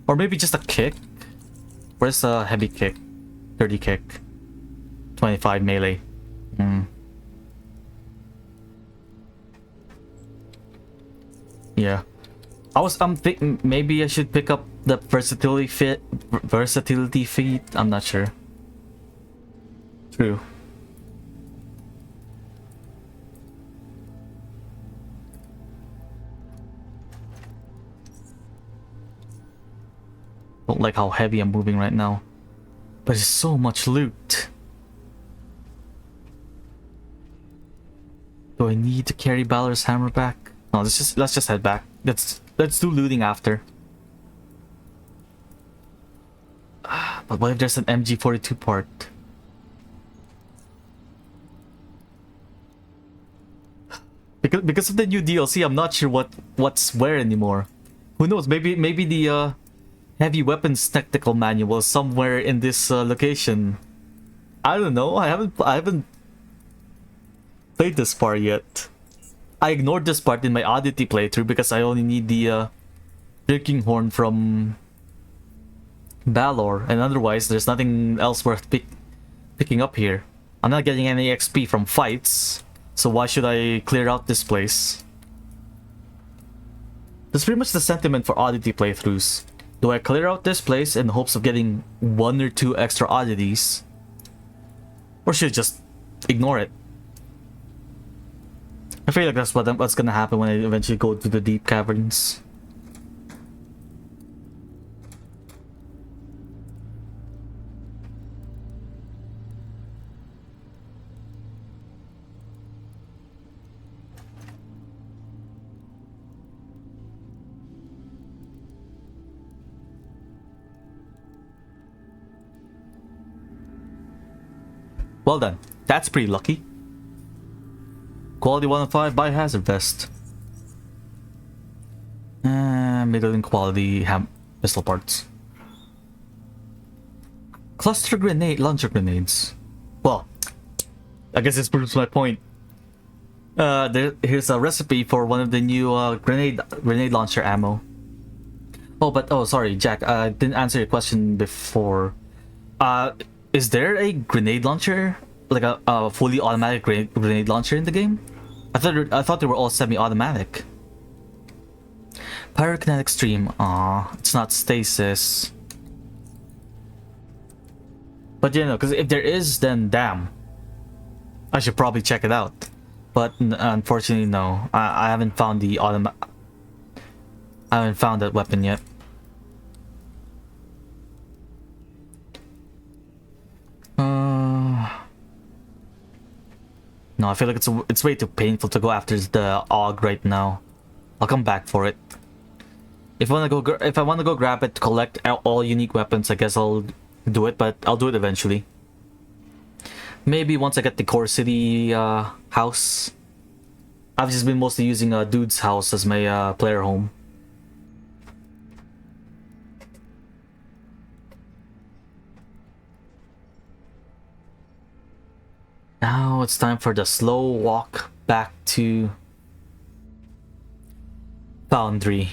Or maybe just a kick. Where's a heavy kick? 30 kick. 25 melee. Yeah. I'm thinking maybe I should pick up the versatility feat. I'm not sure. True. Don't like how heavy I'm moving right now. But it's so much loot. Do I need to carry Balor's hammer back? No, let's just head back. Let's do looting after. But what if there's an MG42 part? Because of the new DLC, I'm not sure what's where anymore. Who knows? Maybe the heavy weapons technical manual is somewhere in this location. I don't know. I haven't played this part yet. I ignored this part in my Oddity playthrough because I only need the drinking horn from Balor, and otherwise there's nothing else worth picking up here. I'm not getting any XP from fights, so why should I clear out this place? That's pretty much the sentiment for Oddity playthroughs. Do I clear out this place in hopes of getting 1 or 2 extra oddities? Or should I just ignore it? I feel like that's what's gonna happen when I eventually go to the deep caverns. Well done. That's pretty lucky. Quality 1 of 5 biohazard vest. Middling quality pistol parts. Cluster grenade launcher grenades. Well, I guess this proves my point. Here's a recipe for one of the new grenade launcher ammo. Oh, sorry, Jack. I didn't answer your question before. Is there a grenade launcher, like a fully automatic grenade launcher in the game? I thought they were all semi-automatic. Pyrokinetic stream. Aw, it's not stasis. But you know, because if there is, then damn. I should probably check it out. But unfortunately, no. I haven't found the I haven't found that weapon yet. No, I feel like it's way too painful to go after the AUG right now. I'll come back for it. If I want to go grab it to collect all unique weapons, I guess I'll do it, but I'll do it eventually. Maybe once I get the Core City house. I've just been mostly using Dude's house as my player home. Now it's time for the slow walk back to Foundry.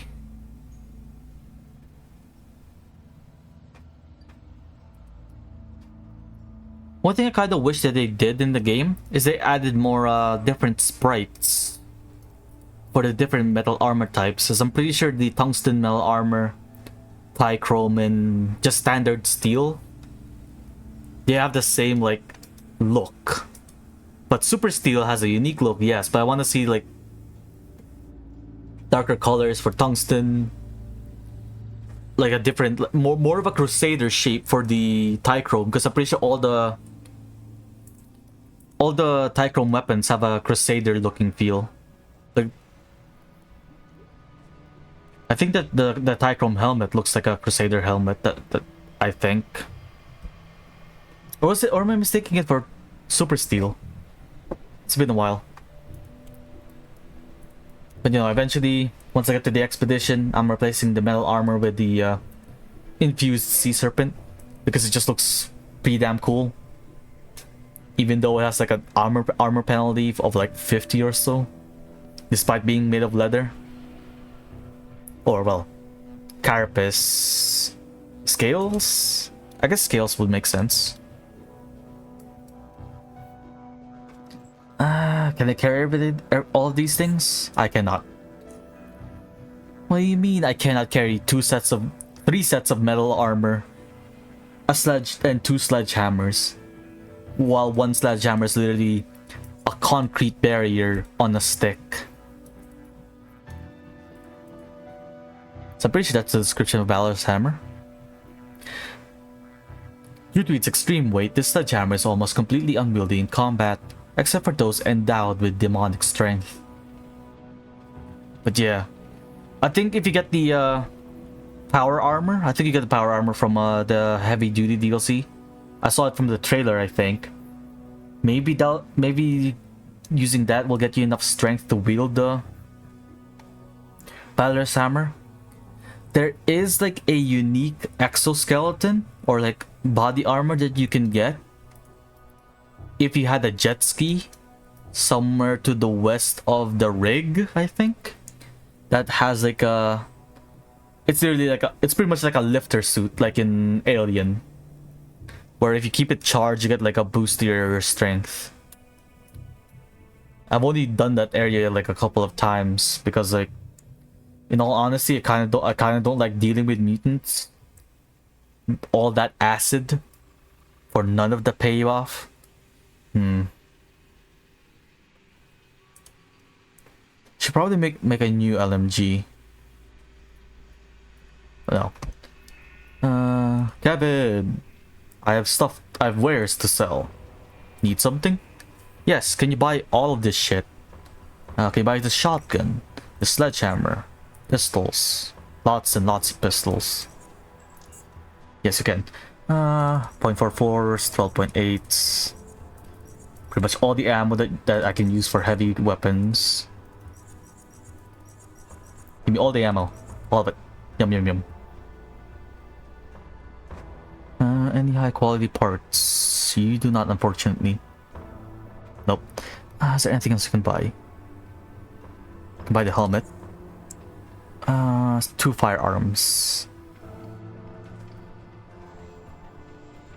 One thing I kind of wish that they did in the game is they added more different sprites for the different metal armor types. As I'm pretty sure the tungsten metal armor, Pychrome, and just standard steel, they have the same like look. But Super Steel has a unique look, yes, but I want to see like darker colors for tungsten, like a different, more of a crusader shape for the Tychrome, because I'm pretty sure all the Tychrome weapons have a crusader looking feel. Like, I think that the Tychrome helmet looks like a crusader helmet. That I think. Or was it? Or am I mistaking it for Super Steel? It's been a while. But you know, eventually, once I get to the expedition, I'm replacing the metal armor with the infused sea serpent, because it just looks pretty damn cool. Even though it has like an armor penalty of like 50 or so, despite being made of leather. Or well, carapace scales. I guess scales would make sense. Can I carry all of these things? I cannot. What do you mean I cannot carry 3 sets of metal armor, a sledge, and 2 sledgehammers, while 1 sledgehammer is literally a concrete barrier on a stick? So I'm pretty sure that's the description of Valor's hammer. Due to its extreme weight, this sledgehammer is almost completely unwieldy in combat, except for those endowed with demonic strength. But yeah, I think if you get the power armor, I think you get the power armor from the heavy duty DLC. I saw it from the trailer, I think. Maybe using that will get you enough strength to wield the Valor's hammer. There is like a unique exoskeleton or like body armor that you can get if you had a jet ski somewhere to the west of the rig, I think. That has like a... It's literally like it's pretty much like a lifter suit, like in Alien, where if you keep it charged, you get like a boost to your strength. I've only done that area like a couple of times because, like, in all honesty, I kind of don't like dealing with mutants. All that acid for none of the payoff. Should probably make a new LMG. No. Kevin, I have wares to sell. Need something? Yes, can you buy all of this shit? Can you buy the shotgun, the sledgehammer, pistols, lots and lots of pistols. Yes, you can. .44s, 12.8s. Pretty much all the ammo that I can use for heavy weapons. Give me all the ammo. All of it. Yum yum yum. Any high quality parts? You do not, unfortunately. Nope. Is there anything else you can buy? You can buy the helmet. 2 firearms.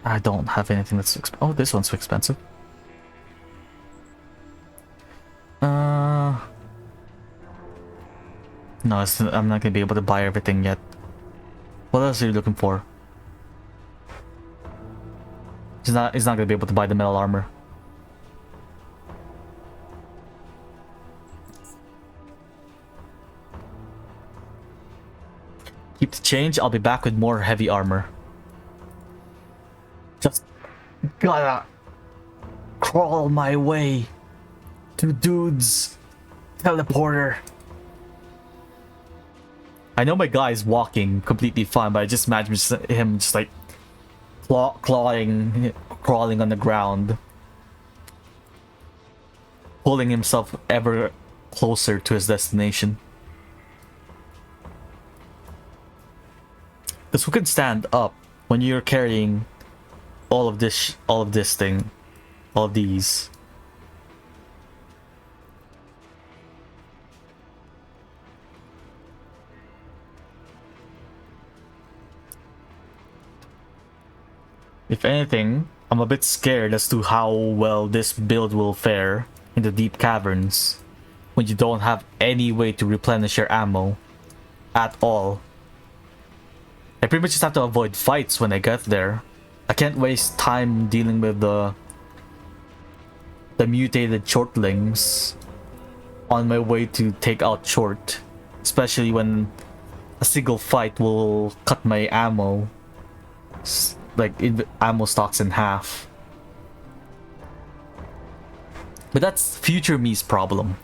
I don't have anything that's expensive. Oh, this one's expensive. No, I'm not gonna be able to buy everything yet. What else are you looking for? He's not gonna be able to buy the metal armor. Keep the change, I'll be back with more heavy armor. Just gotta crawl my way to dude's teleporter. I know my guy's walking completely fine, but I just imagine him just like crawling on the ground, pulling himself ever closer to his destination. Because who can stand up when you're carrying all of these? If anything, I'm a bit scared as to how well this build will fare in the deep caverns when you don't have any way to replenish your ammo at all. I pretty much just have to avoid fights when I get there. I can't waste time dealing with the mutated shortlings on my way to take out Short especially when a single fight will cut my ammo, like ammo stocks in half. But that's future me's problem.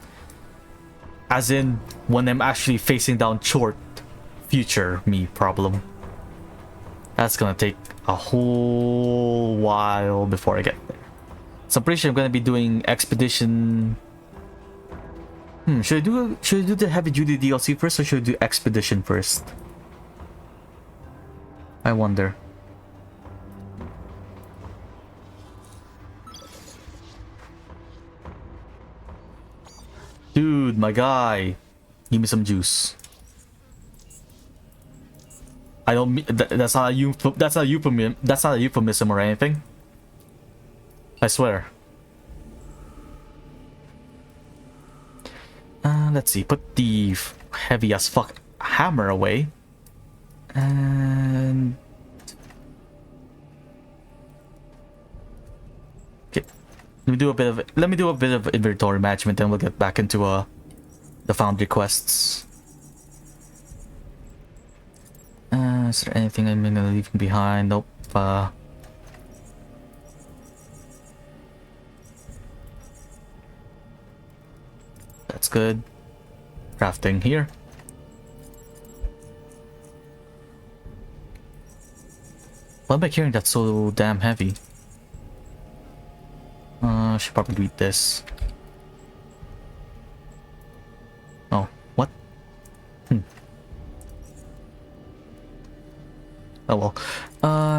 As in, when I'm actually facing down short, future me problem. That's gonna take a whole while before I get there. So I'm pretty sure I'm gonna be doing expedition. Should I do the heavy duty DLC first, or should I do expedition first? I wonder. Dude, my guy, give me some juice. I don't mean that's not a euphemism. That's not a euphemism or anything. I swear. Let's see. Put the heavy as fuck hammer away, and okay. Let me do a bit of inventory management, then we'll get back into the foundry quests. Is there anything I'm gonna leave behind? Nope. That's good. Crafting here. Why am I carrying that so damn heavy? I should probably read this. Oh, what? Oh well.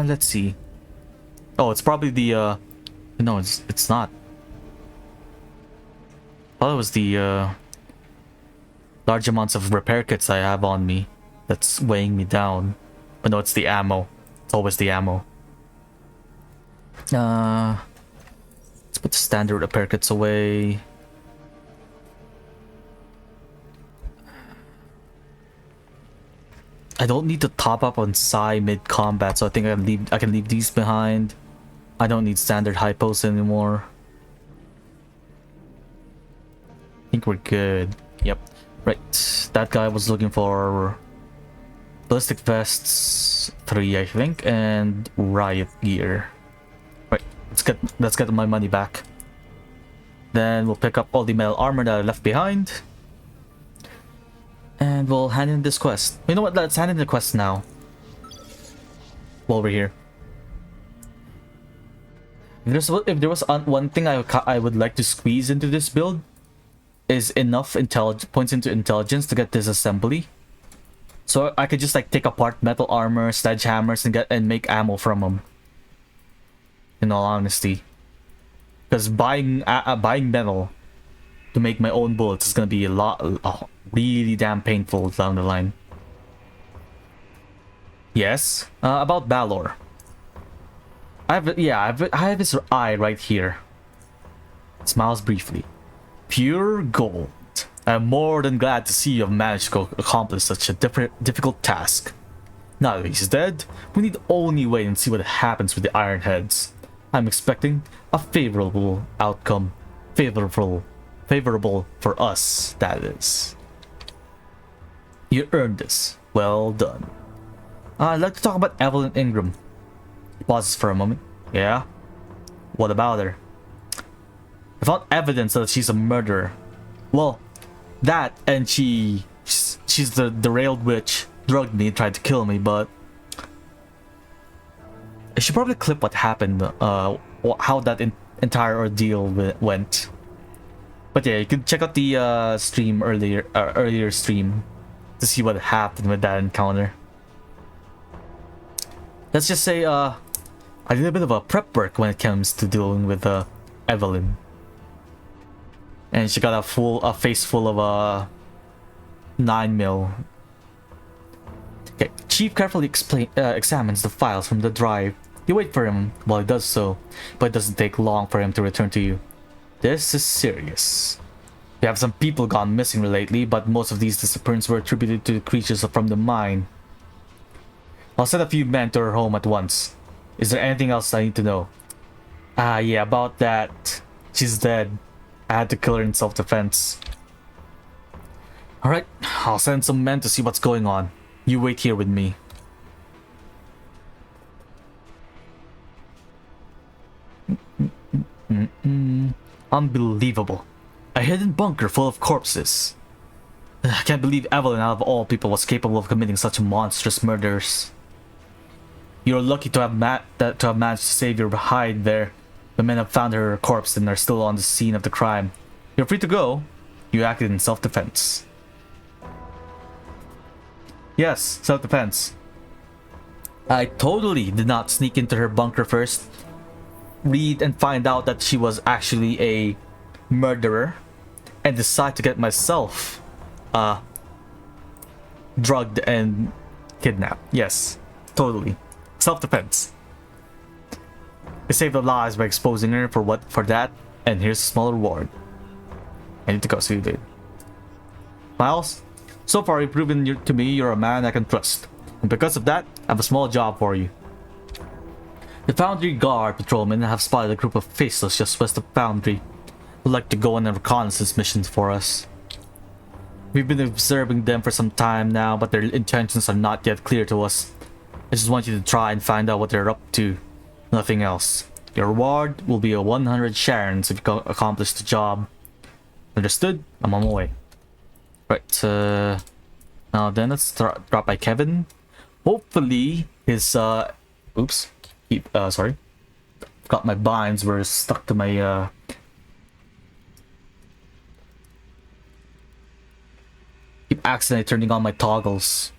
Let's see. Oh, it's probably the no, it's not. Well, it was the large amounts of repair kits I have on me that's weighing me down. But no, it's the ammo. It's always the ammo. Let's put the standard repair kits away. I don't need to top up on Psi mid-combat, so I think I can leave these behind. I don't need standard hypos anymore. I think we're good. Yep. Right. That guy was looking for ballistic vests 3, I think, and riot gear. Right. Let's get my money back. Then we'll pick up all the metal armor that I left behind. And we'll hand in this quest. You know what? Let's hand in the quest now. While we're here. If there was one thing I would like to squeeze into this build, is enough points into intelligence to get this assembly. So I could just like take apart metal armor, sledgehammers, and make ammo from them. In all honesty, because buying metal to make my own bullets is gonna be really damn painful down the line. Yes, about Balor. I have his eye right here. It smiles briefly. Pure gold. I'm more than glad to see you have managed to accomplish such a difficult task. Now that he's dead, we need only wait and see what happens with the Ironheads. I'm expecting a favorable outcome. Favorable for us, that is. You earned this. Well done. I'd like to talk about Evelyn Ingram. He pauses for a moment. Yeah? What about her? I found evidence that she's a murderer. Well, that and she's the derailed witch, drugged me and tried to kill me, but I should probably clip what happened, how that entire ordeal went. But yeah, you can check out the stream earlier stream to see what happened with that encounter. Let's just say I did a bit of a prep work when it comes to dealing with Evelyn. And she got a face full of 9mm. Okay, Chief carefully examines the files from the drive. You wait for him while he does so, but it doesn't take long for him to return to you. This is serious. We have some people gone missing lately, but most of these disappearances were attributed to the creatures from the mine. I'll send a few men to her home at once. Is there anything else I need to know? Yeah, about that. She's dead. I had to kill her in self-defense. Alright, I'll send some men to see what's going on. You wait here with me. Unbelievable. A hidden bunker full of corpses. I can't believe Evelyn, out of all people, was capable of committing such monstrous murders. You're lucky to have managed to save your hide there. The men have found her corpse and are still on the scene of the crime. You're free to go. You acted in self-defense. Yes, self-defense. I totally did not sneak into her bunker first, read and find out that she was actually a murderer, and decide to get myself drugged and kidnapped. Yes, totally. Self-defense. I saved her lives by exposing her for that, and here's a small reward. I need to go, see you, dude. Miles, so far you've proven to me you're a man I can trust, and because of that, I have a small job for you. The Foundry Guard patrolmen have spotted a group of faceless just west of Foundry who like to go on a reconnaissance mission for us. We've been observing them for some time now, but their intentions are not yet clear to us. I just want you to try and find out what they're up to. Nothing else. Your reward will be a 100 Sharons if you accomplish the job. Understood? I'm on my way. Right, now then let's drop by Kevin. Hopefully his, oops. Sorry. Got my binds were stuck to my, keep accidentally turning on my toggles.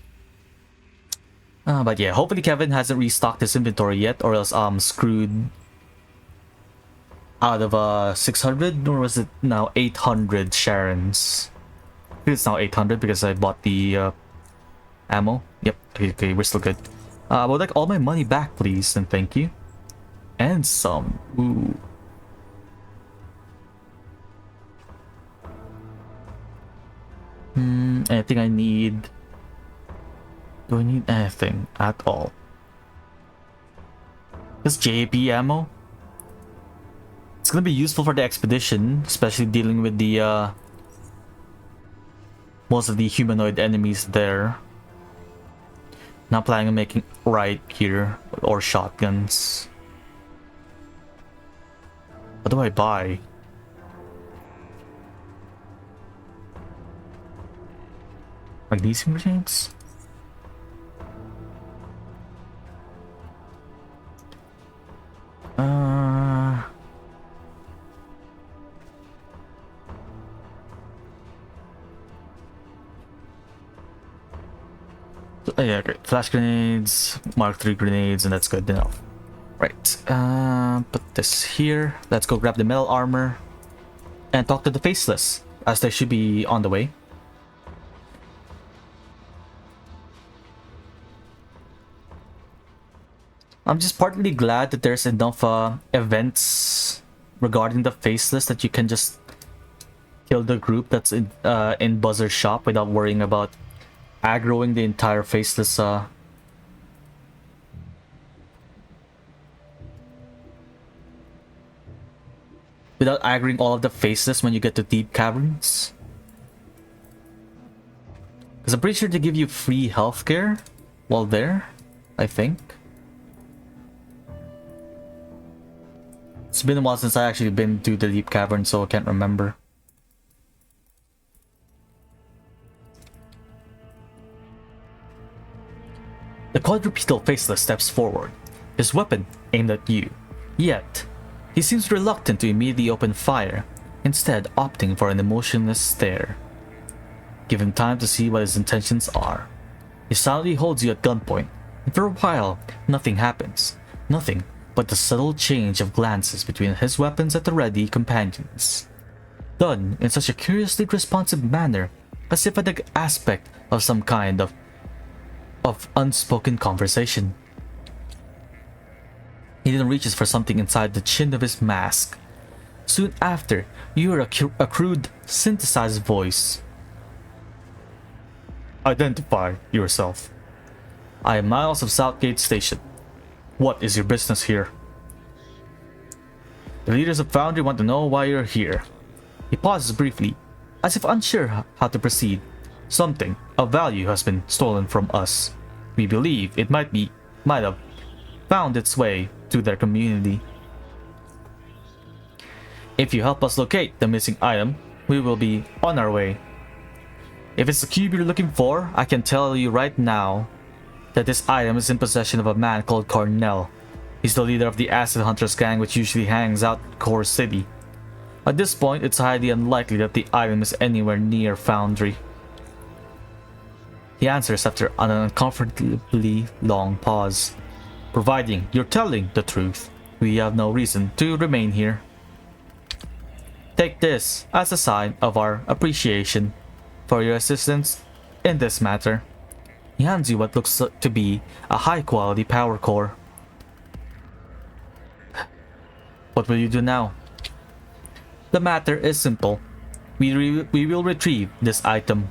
But yeah, hopefully Kevin hasn't restocked his inventory yet, or else I'm screwed out of 600, or was it now 800 Sharons? I think it's now 800 because I bought the ammo. Yep, okay, we're still good. I would like all my money back, please, and thank you. And some. Ooh. Anything I need? Do I need anything at all? This JP ammo? It's gonna be useful for the expedition, especially dealing with the most of the humanoid enemies there. Not planning on making right here or shotguns. What do I buy? Magnesium grenades? Yeah, great. Flash grenades, Mark III grenades, and that's good enough. Right, put this here. Let's go grab the metal armor and talk to the faceless, as they should be on the way. I'm just partly glad that there's enough events regarding the faceless that you can just kill the group that's in Buzzer's shop without worrying about aggroing the entire faceless without aggroing all of the faceless when you get to deep caverns. Because I'm pretty sure they give you free healthcare while there, I think. It's been a while since I actually been to the deep cavern, so I can't remember. The quadrupedal faceless steps forward, his weapon aimed at you. Yet, he seems reluctant to immediately open fire, instead opting for an emotionless stare. Give him time to see what his intentions are. He silently holds you at gunpoint, and for a while, nothing happens. Nothing but the subtle change of glances between his weapons at the ready companions. Done in such a curiously responsive manner, as if at the aspect of some kind of unspoken conversation. He then reaches for something inside the chin of his mask. Soon after, you hear a crude, synthesized voice. Identify yourself. I am Miles of Southgate Station. What is your business here? The leaders of Foundry want to know why you're here. He pauses briefly, as if unsure how to proceed, Something of value has been stolen from us. We believe it might have found its way to their community. If you help us locate the missing item, we will be on our way. If it's the cube you're looking for, I can tell you right now that this item is in possession of a man called Cornell. He's the leader of the Acid Hunters gang, which usually hangs out in Core City. At this point, it's highly unlikely that the item is anywhere near Foundry. He answers after an uncomfortably long pause. Providing you're telling the truth, we have no reason to remain here. Take this as a sign of our appreciation for your assistance in this matter. He hands you what looks to be a high-quality power core. What will you do now? The matter is simple. We will retrieve this item.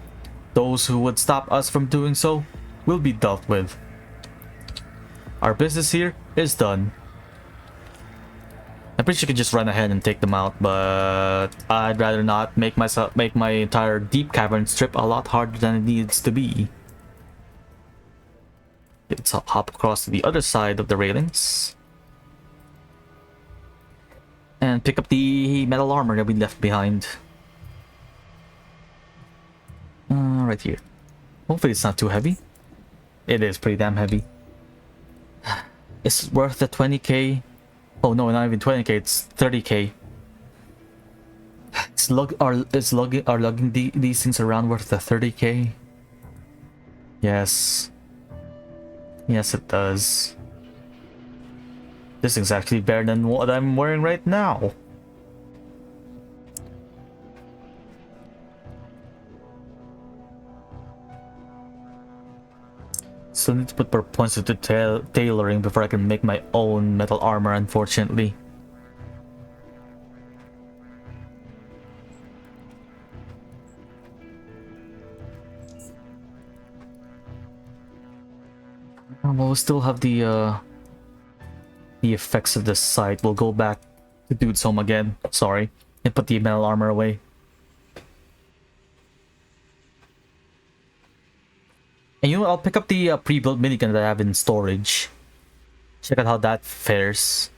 Those who would stop us from doing so will be dealt with. Our business here is done. I'm pretty sure you could just run ahead and take them out, but I'd rather not make my entire deep cavern strip a lot harder than it needs to be. Let's hop across to the other side of the railings and pick up the metal armor that we left behind. Right here. Hopefully it's not too heavy. It is pretty damn heavy. It's worth the 20k. Oh no, not even 20k, it's 30k. Are lugging these things around worth the 30k? Yes. Yes, it does. This thing's actually better than what I'm wearing right now. Still need to put more points into tailoring before I can make my own metal armor, unfortunately. Well, we'll still have the effects of this site. We'll go back to Dude's home again, sorry, and put the metal armor away. And you know what, I'll pick up the pre-built minigun that I have in storage. Check out how that fares.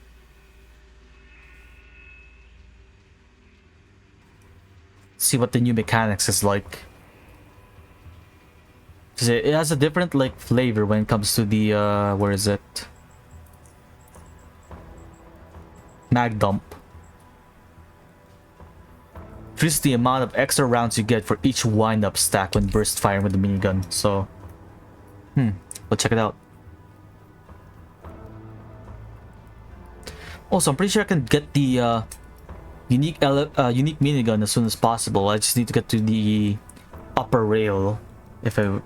See what the new mechanics is like. It has a different like flavor when it comes to the where is it? Mag dump. Increase the amount of extra rounds you get for each wind-up stack when burst firing with the minigun. So we'll check it out. Also, I'm pretty sure I can get the unique minigun as soon as possible. I just need to get to the upper rail if I...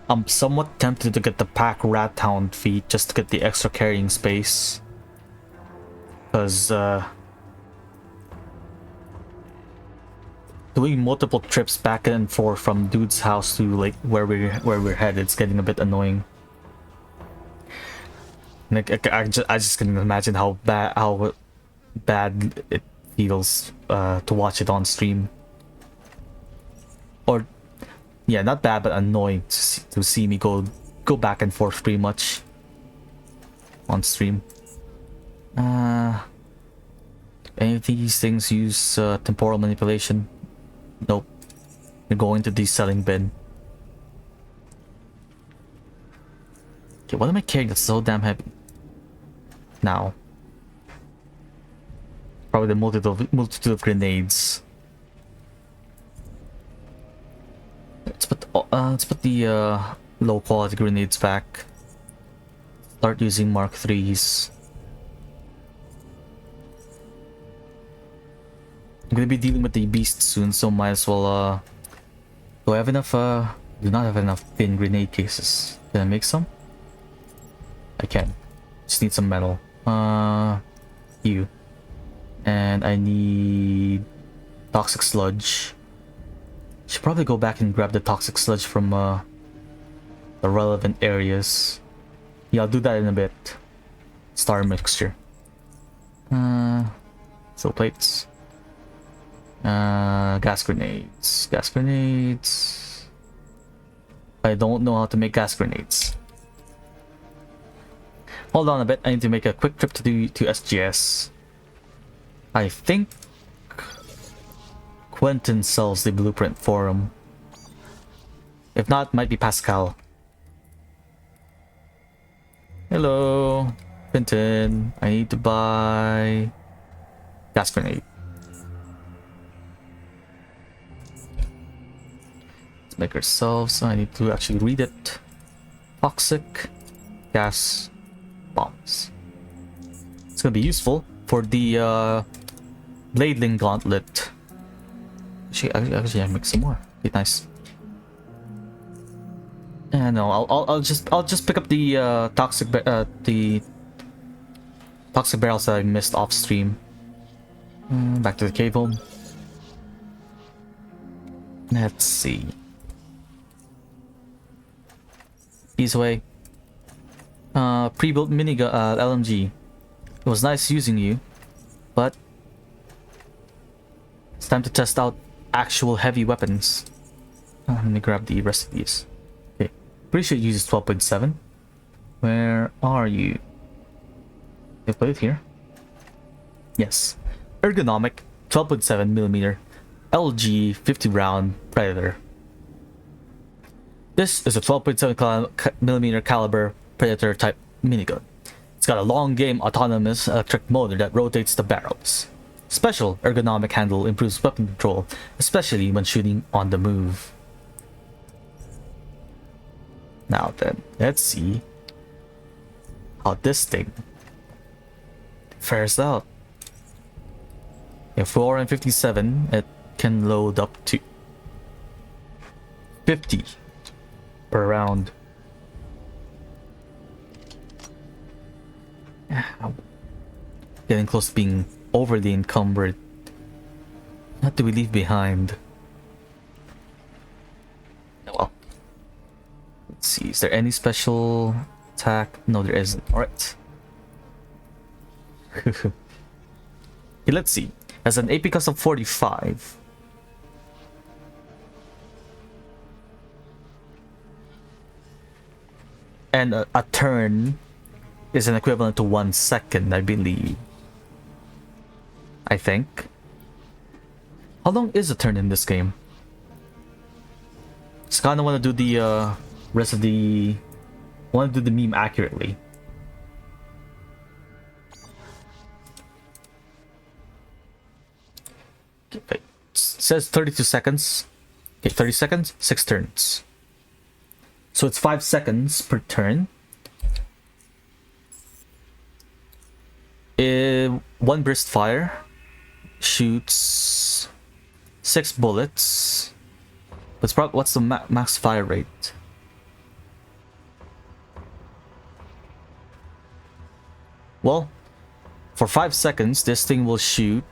I'm somewhat tempted to get the pack rat hound feat just to get the extra carrying space. Because doing multiple trips back and forth from Dude's house to like where we're headed is getting a bit annoying. Like I just can imagine how bad it feels to watch it on stream. Or yeah, not bad, but annoying to see me go back and forth pretty much on stream. Any of these things use temporal manipulation? Nope. They're going to the selling bin. Okay, what am I carrying that's so damn heavy now? Probably the multitude of grenades. Let's put the low quality grenades back. Start using Mark 3s. I'm gonna be dealing with the beast soon, so might as well do I have enough do not have enough thin grenade cases. Can I make some? I can. Just need some metal. You. And I need toxic sludge. Should probably go back and grab the toxic sludge from the relevant areas. Yeah, I'll do that in a bit. Star mixture. So plates. Gas grenades. Gas grenades. I don't know how to make gas grenades. Hold on a bit. I need to make a quick trip to SGS. I think Quentin sells the blueprint for him. If not, might be Pascal. Hello, Quentin. I need to buy gas grenade. Let's make ourselves. I need to actually read it. Toxic gas bombs. It's gonna be useful for the Bladeling Gauntlet. Actually, I make some more. Be nice. Yeah, no, I'll just pick up the toxic barrels that I missed off stream. Back to the cave home. Let's see. Ease away. Pre-built minigun LMG. It was nice using you, but it's time to test out actual heavy weapons. Let me grab the rest of these. Okay, pretty sure it uses 12.7. Where are you? They put it here. Yes, ergonomic 12.7mm LG 50 round Predator. This is a 12.7mm caliber Predator type minigun. It's got a long game autonomous electric motor that rotates the barrels. Special ergonomic handle improves weapon control, especially when shooting on the move. Now then, let's see how this thing fares out. In 457, it can load up to 50 per round. Getting close to being overly encumbered. What do we leave behind? Well, let's see. Is there any special attack? No, there isn't. Alright. Okay, let's see. As an AP cost of 45. And a turn is an equivalent to 1 second, I believe. I think. How long is a turn in this game? Just kinda wanna do the rest of the... wanna do the meme accurately. Okay, it says 32 seconds. Okay, 30 seconds, 6 turns. So it's 5 seconds per turn. One burst fire shoots 6 bullets. What's the max fire rate? Well, for 5 seconds, this thing will shoot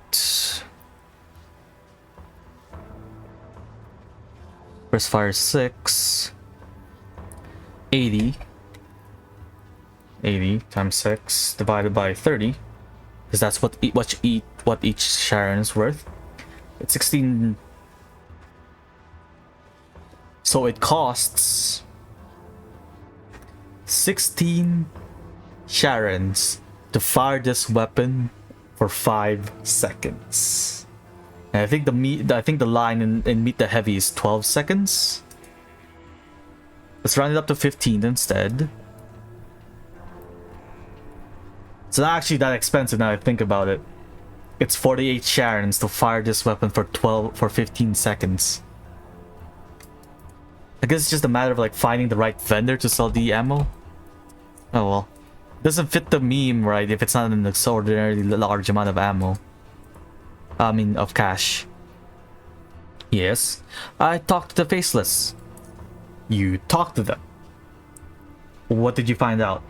burst fire 6, 80 times 6 divided by 30, because that's what each Sharon is worth. It's 16. So it costs 16 Sharons to fire this weapon for 5 seconds. And I think the line in Meet the Heavy is 12 seconds. Let's round it up to 15 instead. It's not actually that expensive now I think about it. It's 48 Sharons to fire this weapon for 15 seconds. I guess it's just a matter of like finding the right vendor to sell the ammo. Oh well. Doesn't fit the meme right if it's not an extraordinarily large amount of ammo. I mean, of cash. Yes, I talked to the Faceless. You talked to them. What did you find out?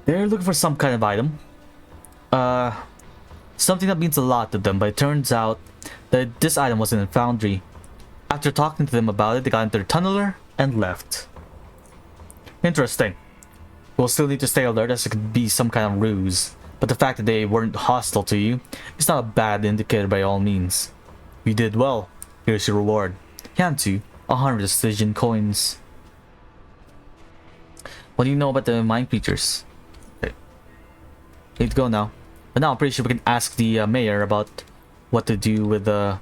They're looking for some kind of item. Something that means a lot to them, but it turns out that this item was in a foundry. After talking to them about it, they got into their tunneler and left. Interesting. We'll still need to stay alert as it could be some kind of ruse, but the fact that they weren't hostile to you is not a bad indicator by all means. You did well. Here's your reward. Hands you 100 Stygian coins. What do you know about the mine creatures? Okay. Need to go now. But now I'm pretty sure we can ask the mayor about what to do with the...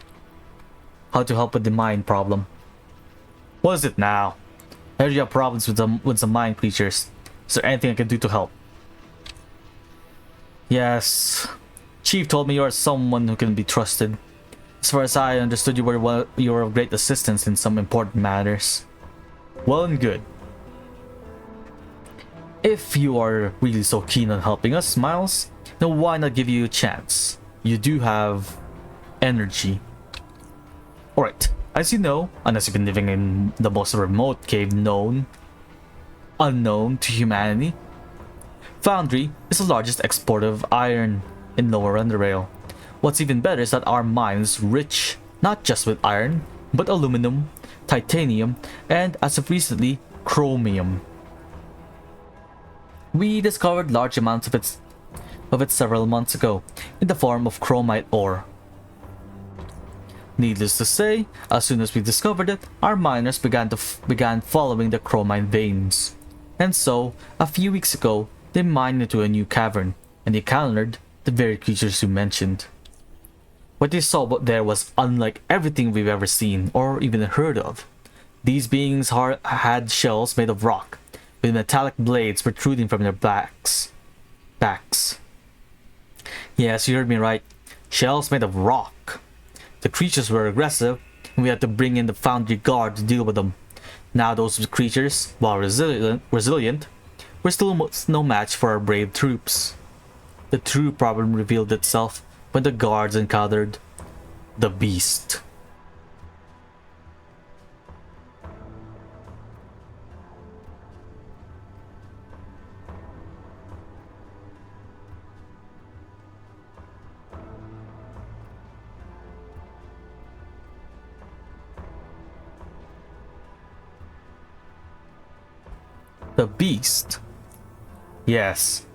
how to help with the mine problem. What is it now? I heard you have problems with some mine creatures. Is there anything I can do to help? Yes. Chief told me you are someone who can be trusted. As far as I understood, you were of great assistance in some important matters. Well and good. If you are really so keen on helping us, Miles, then why not give you a chance? You do have energy. Alright, as you know, unless you've been living in the most remote cave unknown to humanity, Foundry is the largest exporter of iron in Lower Underrail. What's even better is that our mine is rich, not just with iron, but aluminum, titanium, and as of recently, chromium. We discovered large amounts of it several months ago, in the form of chromite ore. Needless to say, as soon as we discovered it, our miners began following the chromite veins. And so, a few weeks ago, they mined into a new cavern, and encountered the very creatures you mentioned. What they saw there was unlike everything we've ever seen, or even heard of. These beings had shells made of rock, with metallic blades protruding from their backs. Yes, you heard me right. Shells made of rock. The creatures were aggressive, and we had to bring in the Foundry Guard to deal with them. Now those creatures, while resilient, were still no match for our brave troops. The true problem revealed itself when the guards encountered the beast. The beast? Yes,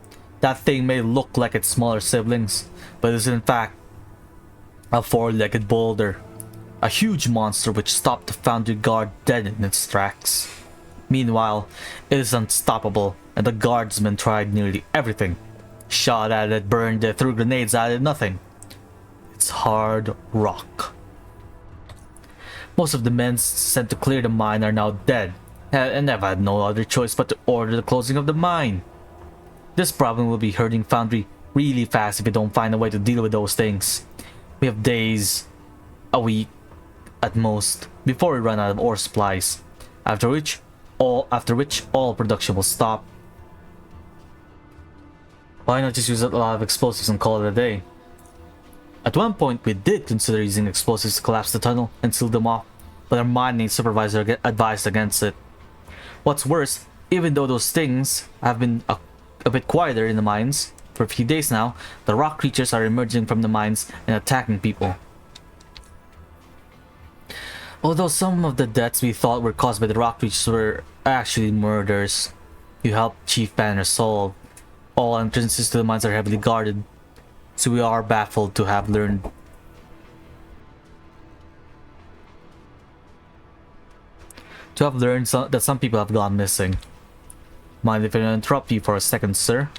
that thing may look like its smaller siblings, but is in fact a four-legged boulder. A huge monster which stopped the Foundry Guard dead in its tracks. Meanwhile, it is unstoppable, and the guardsmen tried nearly everything. Shot at it, burned it, threw grenades at it, nothing. It's hard rock. Most of the men sent to clear the mine are now dead, and have had no other choice but to order the closing of the mine. This problem will be hurting Foundry really fast if we don't find a way to deal with those things. We have days, a week, at most, before we run out of ore supplies. After which all production will stop. Why not just use a lot of explosives and call it a day? At one point, we did consider using explosives to collapse the tunnel and seal them off, but our mining supervisor advised against it. What's worse, even though those things have been a bit quieter in the mines for a few days now, the rock creatures are emerging from the mines and attacking people. Although some of the deaths we thought were caused by the rock creatures were actually murders you helped Chief Banner solve, all entrances to the mines are heavily guarded, so we are baffled to have learned that some people have gone missing. Mind if I interrupt you for a second, sir?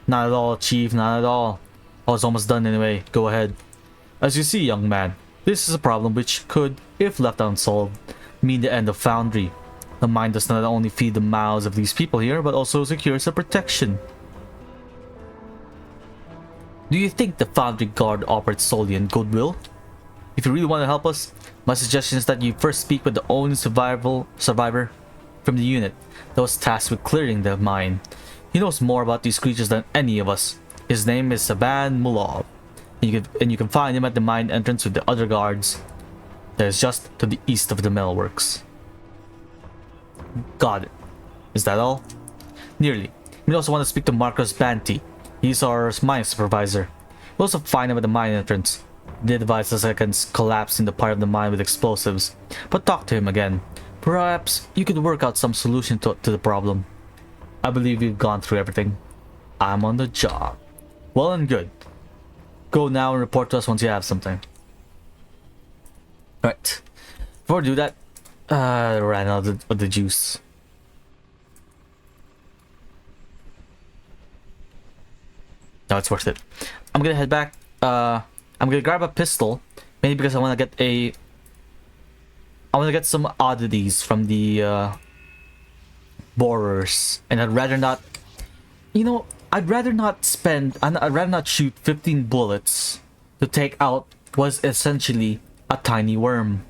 Not at all, Chief, not at all. I was almost done anyway, go ahead. As you see, young man, this is a problem which could, if left unsolved, mean the end of Foundry. The mine does not only feed the mouths of these people here, but also secures their protection. Do you think the Foundry Guard operates solely in goodwill? If you really want to help us, my suggestion is that you first speak with the only survivor from the unit that was tasked with clearing the mine. He knows more about these creatures than any of us. His name is Saban Mulov, and you can find him at the mine entrance with the other guards. That is just to the east of the millworks. Got it. Is that all? Nearly. We also want to speak to Marcus Banti. He's our mine supervisor. We'll also find him at the mine entrance. They advised us against collapsing the part of the mine with explosives, but talk to him again. Perhaps you could work out some solution to the problem. I believe we've gone through everything. I'm on the job. Well and good. Go now and report to us once you have something. Right. Before I do that, I ran out of the juice. No, it's worth it. I'm gonna head back. I'm gonna grab a pistol, mainly because I want to get I want to get some oddities from the borers, and I'd rather not. You know, I'd rather not spend. I'd rather not shoot 15 bullets to take out what's essentially a tiny worm.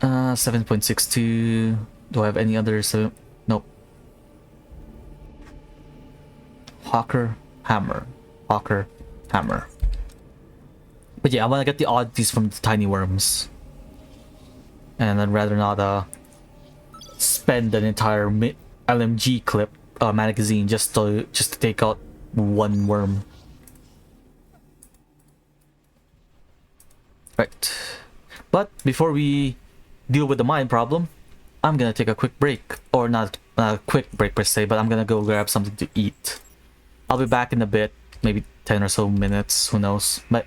7.62. Do I have any other? Nope. Hawker hammer. Hawker hammer. But yeah, I want to get the oddities from the tiny worms. And I'd rather not spend an entire LMG clip magazine just to take out one worm. Right. But before we deal with the mine problem, I'm gonna take a quick break. Or not a quick break per se, but I'm gonna go grab something to eat. I'll be back in a bit, maybe 10 or so minutes, who knows. But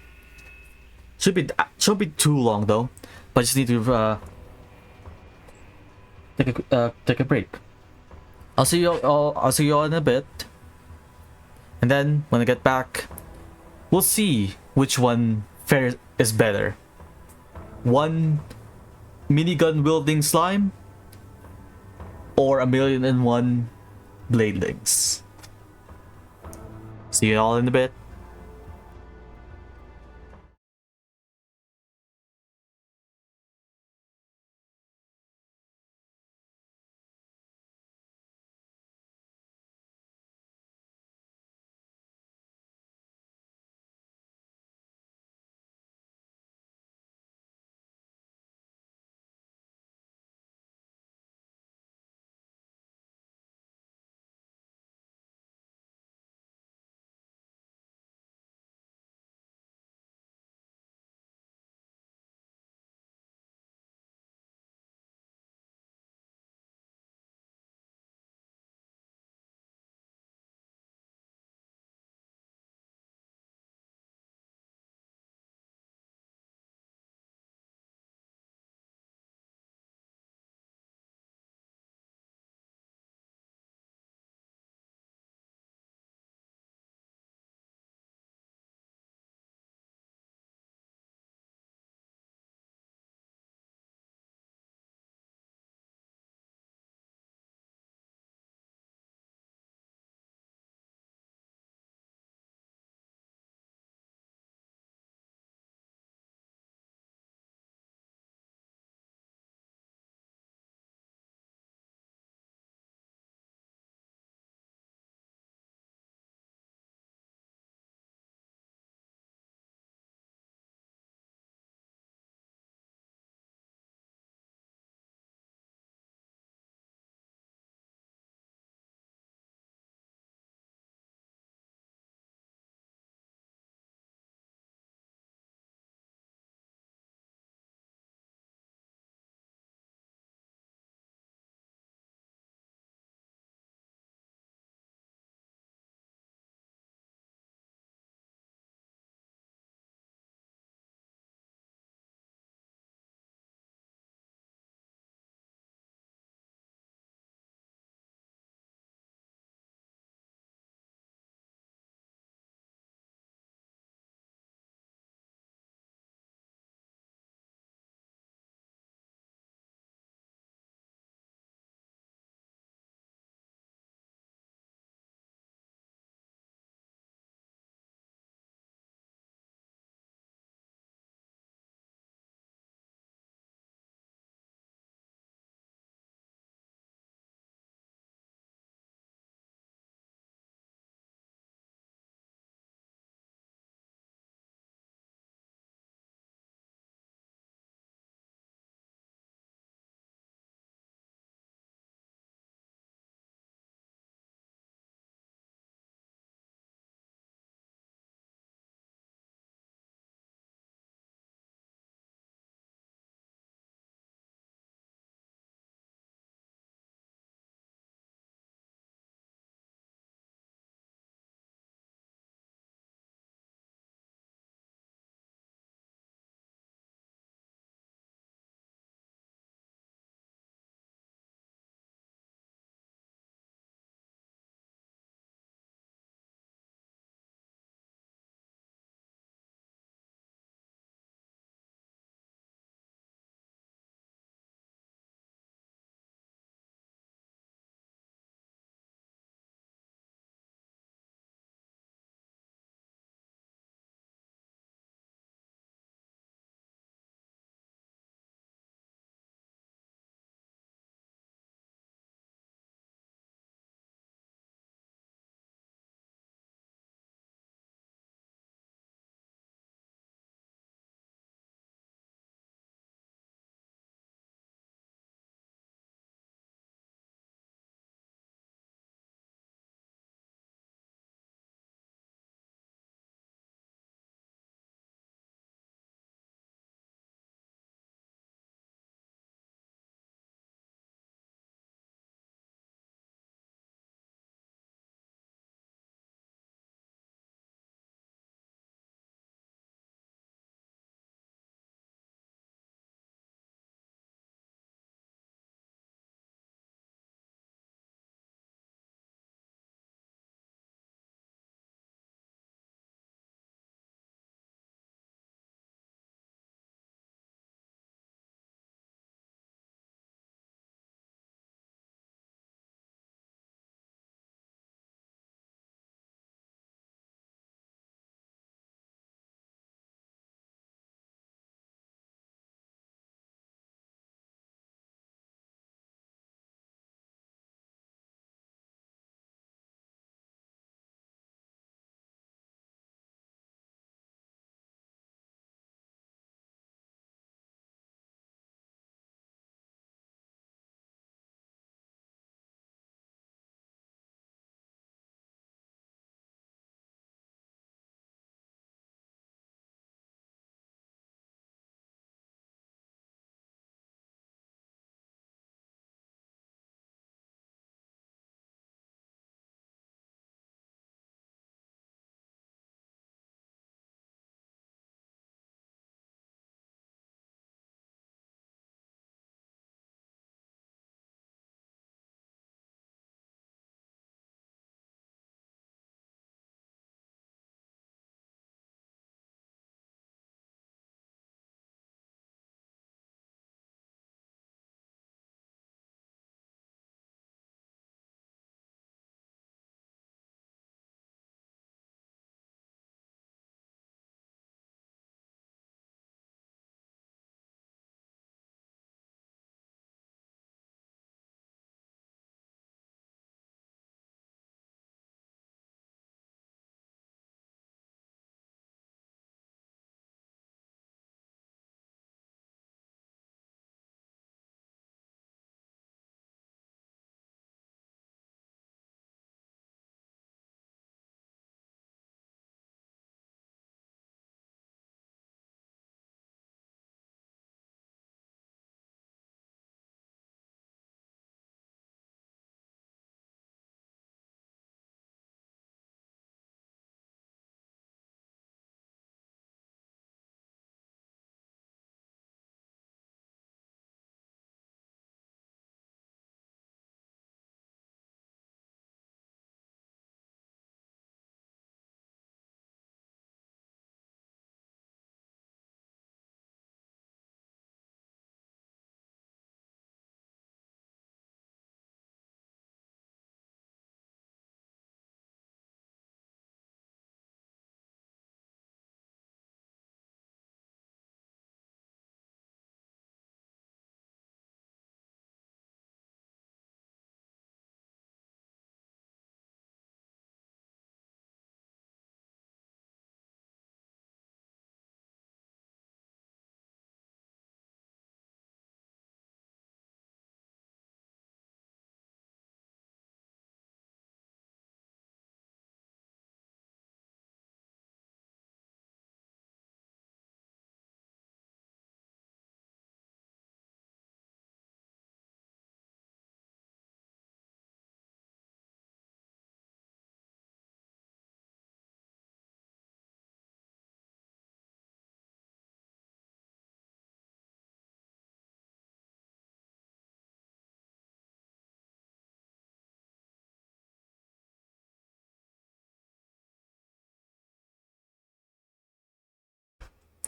should be too long though. But I just need to take a break. I'll see you all in a bit. And then when I get back, we'll see which one fares is better. One minigun wielding slime or 1,000,001 bladelings. See you all in a bit.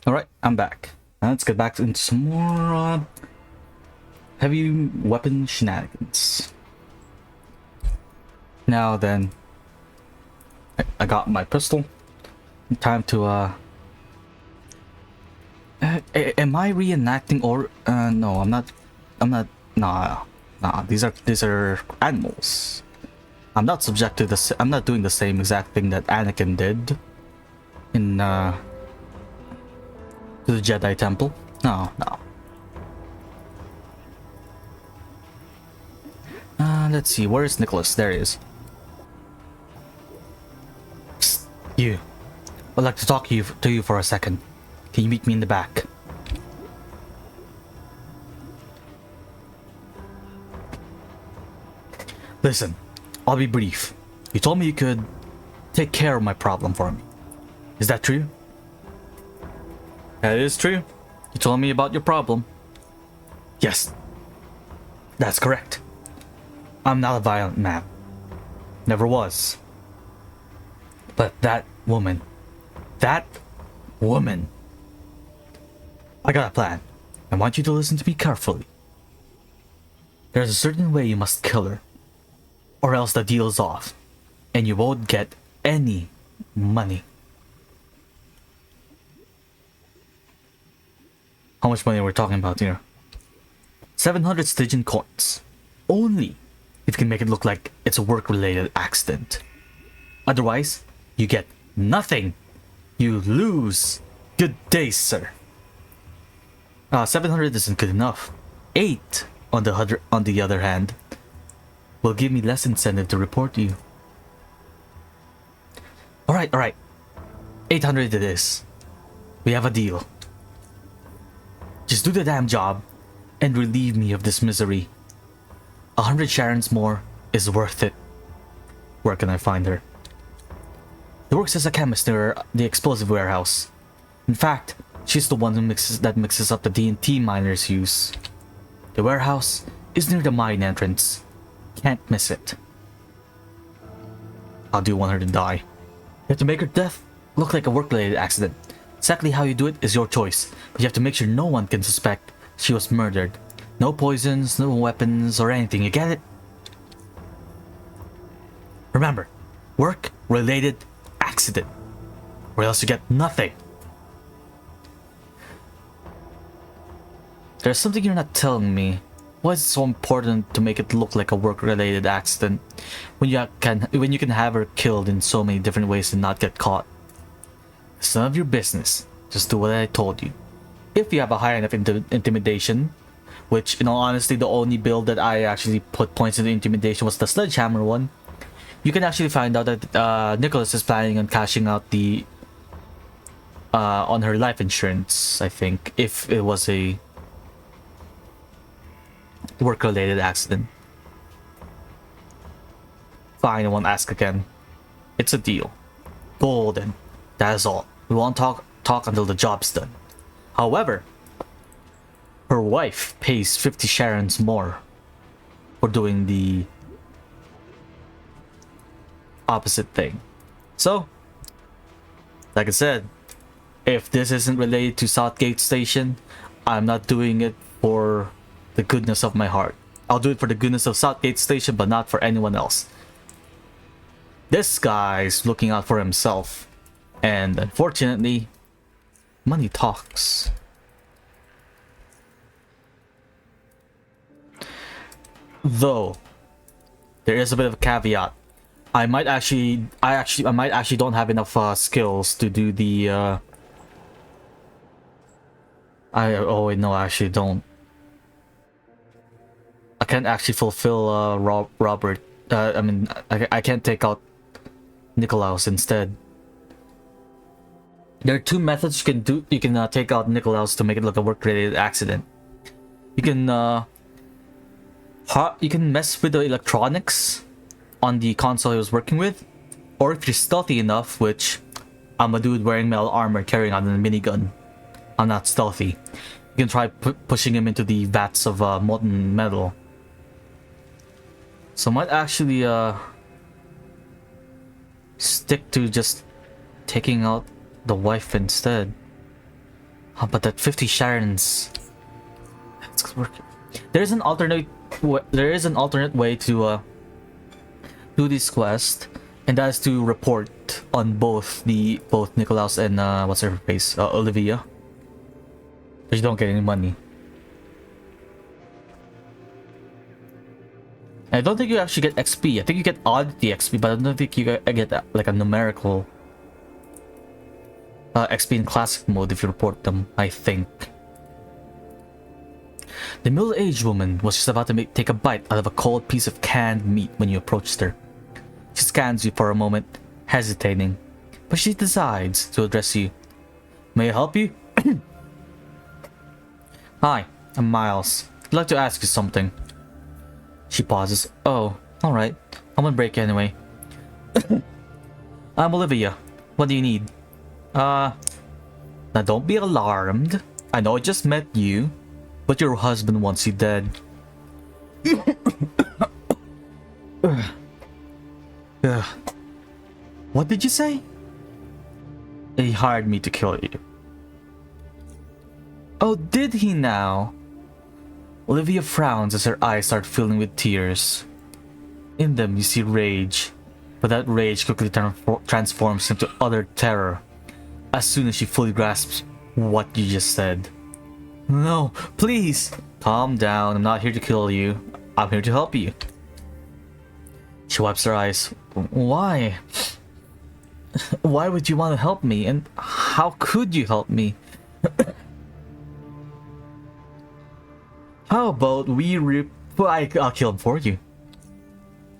Alright, I'm back. Now let's get back into some more heavy weapon shenanigans. Now then, I got my pistol. Time to am I reenacting or no, I'm not. Nah. These are animals. I'm not subject to this. I'm not doing the same exact thing that Anakin did in to the Jedi Temple. No. Let's see. Where is Nicholas? There he is. Psst, you. I'd like to talk to you for a second. Can you meet me in the back? Listen, I'll be brief. You told me you could take care of my problem for me. Is that true? That is true. You told me about your problem. Yes. That's correct. I'm not a violent man. Never was. But that woman. I got a plan. I want you to listen to me carefully. There's a certain way you must kill her, or else the deal's off, and you won't get any money. How much money are we talking about here? 700 Stygian coins. Only if you can make it look like it's a work-related accident. Otherwise, you get nothing. You lose. Good day, sir. 700 isn't good enough. 8, on the other hand, will give me less incentive to report you. Alright. 800 it is. We have a deal. Just do the damn job and relieve me of this misery. 100 Sharons more is worth it. Where can I find her? She works as a chemist near the explosive warehouse. In fact, she's the one who mixes up the D&T miners use. The warehouse is near the mine entrance. Can't miss it. I'll do want her to die. You have to make her death look like a work-related accident. Exactly how you do it is your choice, but you have to make sure no one can suspect she was murdered. No poisons, no weapons, or anything, you get it? Remember, work-related accident, or else you get nothing. There's something you're not telling me. Why is it so important to make it look like a work-related accident when you can have her killed in so many different ways and not get caught? It's none of your business. Just do what I told you. If you have a high enough intimidation, which in all honesty the only build that I actually put points into intimidation was the sledgehammer one, you can actually find out that Nicholas is planning on cashing out the on her life insurance, I think, if it was a work-related accident. Fine, I won't ask again. It's a deal. Golden. That is all. We won't talk until the job's done. However, her wife pays 50 Sharons more for doing the opposite thing. So, like I said, if this isn't related to Southgate Station, I'm not doing it for the goodness of my heart. I'll do it for the goodness of Southgate Station, but not for anyone else. This guy's looking out for himself, and unfortunately, money talks. Though there is a bit of a caveat. I might actually don't have enough skills to do the oh wait, no, I actually don't. I can't actually fulfill Robert. I can't take out Nikolaus instead. There are two methods you can do. You can take out Nikolaus to make it look a work-related accident. You can mess with the electronics on the console he was working with, or if you're stealthy enough, which I'm a dude wearing metal armor carrying on a minigun, I'm not stealthy. You can try pushing him into the vats of molten metal. So I might actually stick to just taking out the wife instead. Oh, but that 50 Sharons. It's working. There is an alternate way to do this quest, and that is to report on both Nikolaus and what's her face, Olivia. But you don't get any money. I don't think you actually get XP. I think you get oddity XP, but I don't think you get like a numerical XP in classic mode if you report them, I think. The middle-aged woman was just about to take a bite out of a cold piece of canned meat when you approached her. She scans you for a moment, hesitating, but she decides to address you. May I help you? Hi, I'm Miles. I'd like to ask you something. She pauses. Oh, alright. I'm on break anyway. I'm Olivia. What do you need? Now don't be alarmed. I know I just met you, but your husband wants you dead. What did you say? He hired me to kill you. Oh, did he now? Olivia frowns as her eyes start filling with tears. In them you see rage, but that rage quickly transforms into utter terror as soon as she fully grasps what you just said. No, please! Calm down, I'm not here to kill you. I'm here to help you. She wipes her eyes. Why? Why would you want to help me? And how could you help me? How about I'll kill him for you.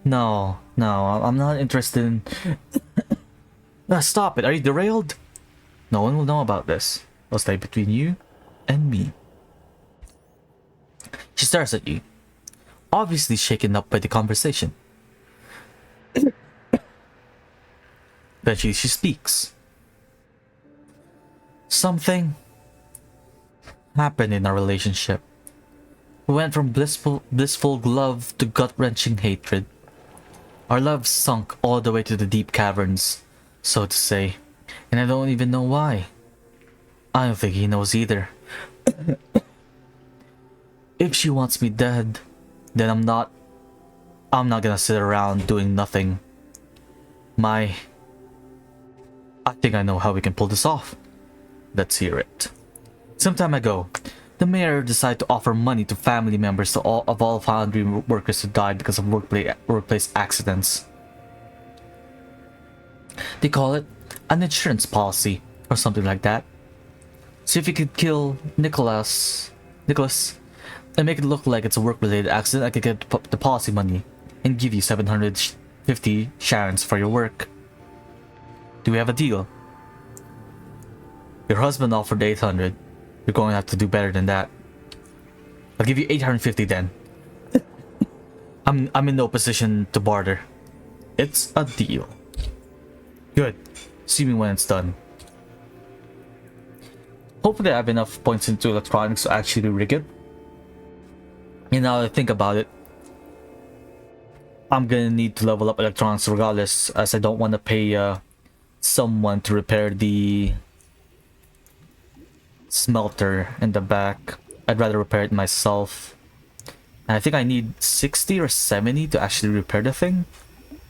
No, I'm not interested in... Stop it, are you derailed? No one will know about this. It'll stay between you and me. She stares at you, obviously shaken up by the conversation. Eventually she speaks. Something happened in our relationship. We went from blissful love to gut-wrenching hatred. Our love sunk all the way to the deep caverns, so to say, and I don't even know why. I don't think he knows either. If she wants me dead, then I'm not gonna sit around doing nothing. I think I know how we can pull this off. Let's hear it. Some time ago, the mayor decided to offer money to family members of all foundry workers who died because of workplace accidents. They call it an insurance policy or something like that. So if you could kill Nicholas, and make it look like it's a work-related accident, I could get the policy money and give you 750 Sharons for your work. Do we have a deal? Your husband offered 800. You're going to have to do better than that. I'll give you 850 then. I'm in no position to barter. It's a deal. Good. See me when it's done. Hopefully I have enough points into electronics to actually rig it. And now that I think about it, I'm gonna need to level up electronics regardless, as I don't want to pay someone to repair the smelter in the back. I'd rather repair it myself. And I think I need 60 or 70 to actually repair the thing.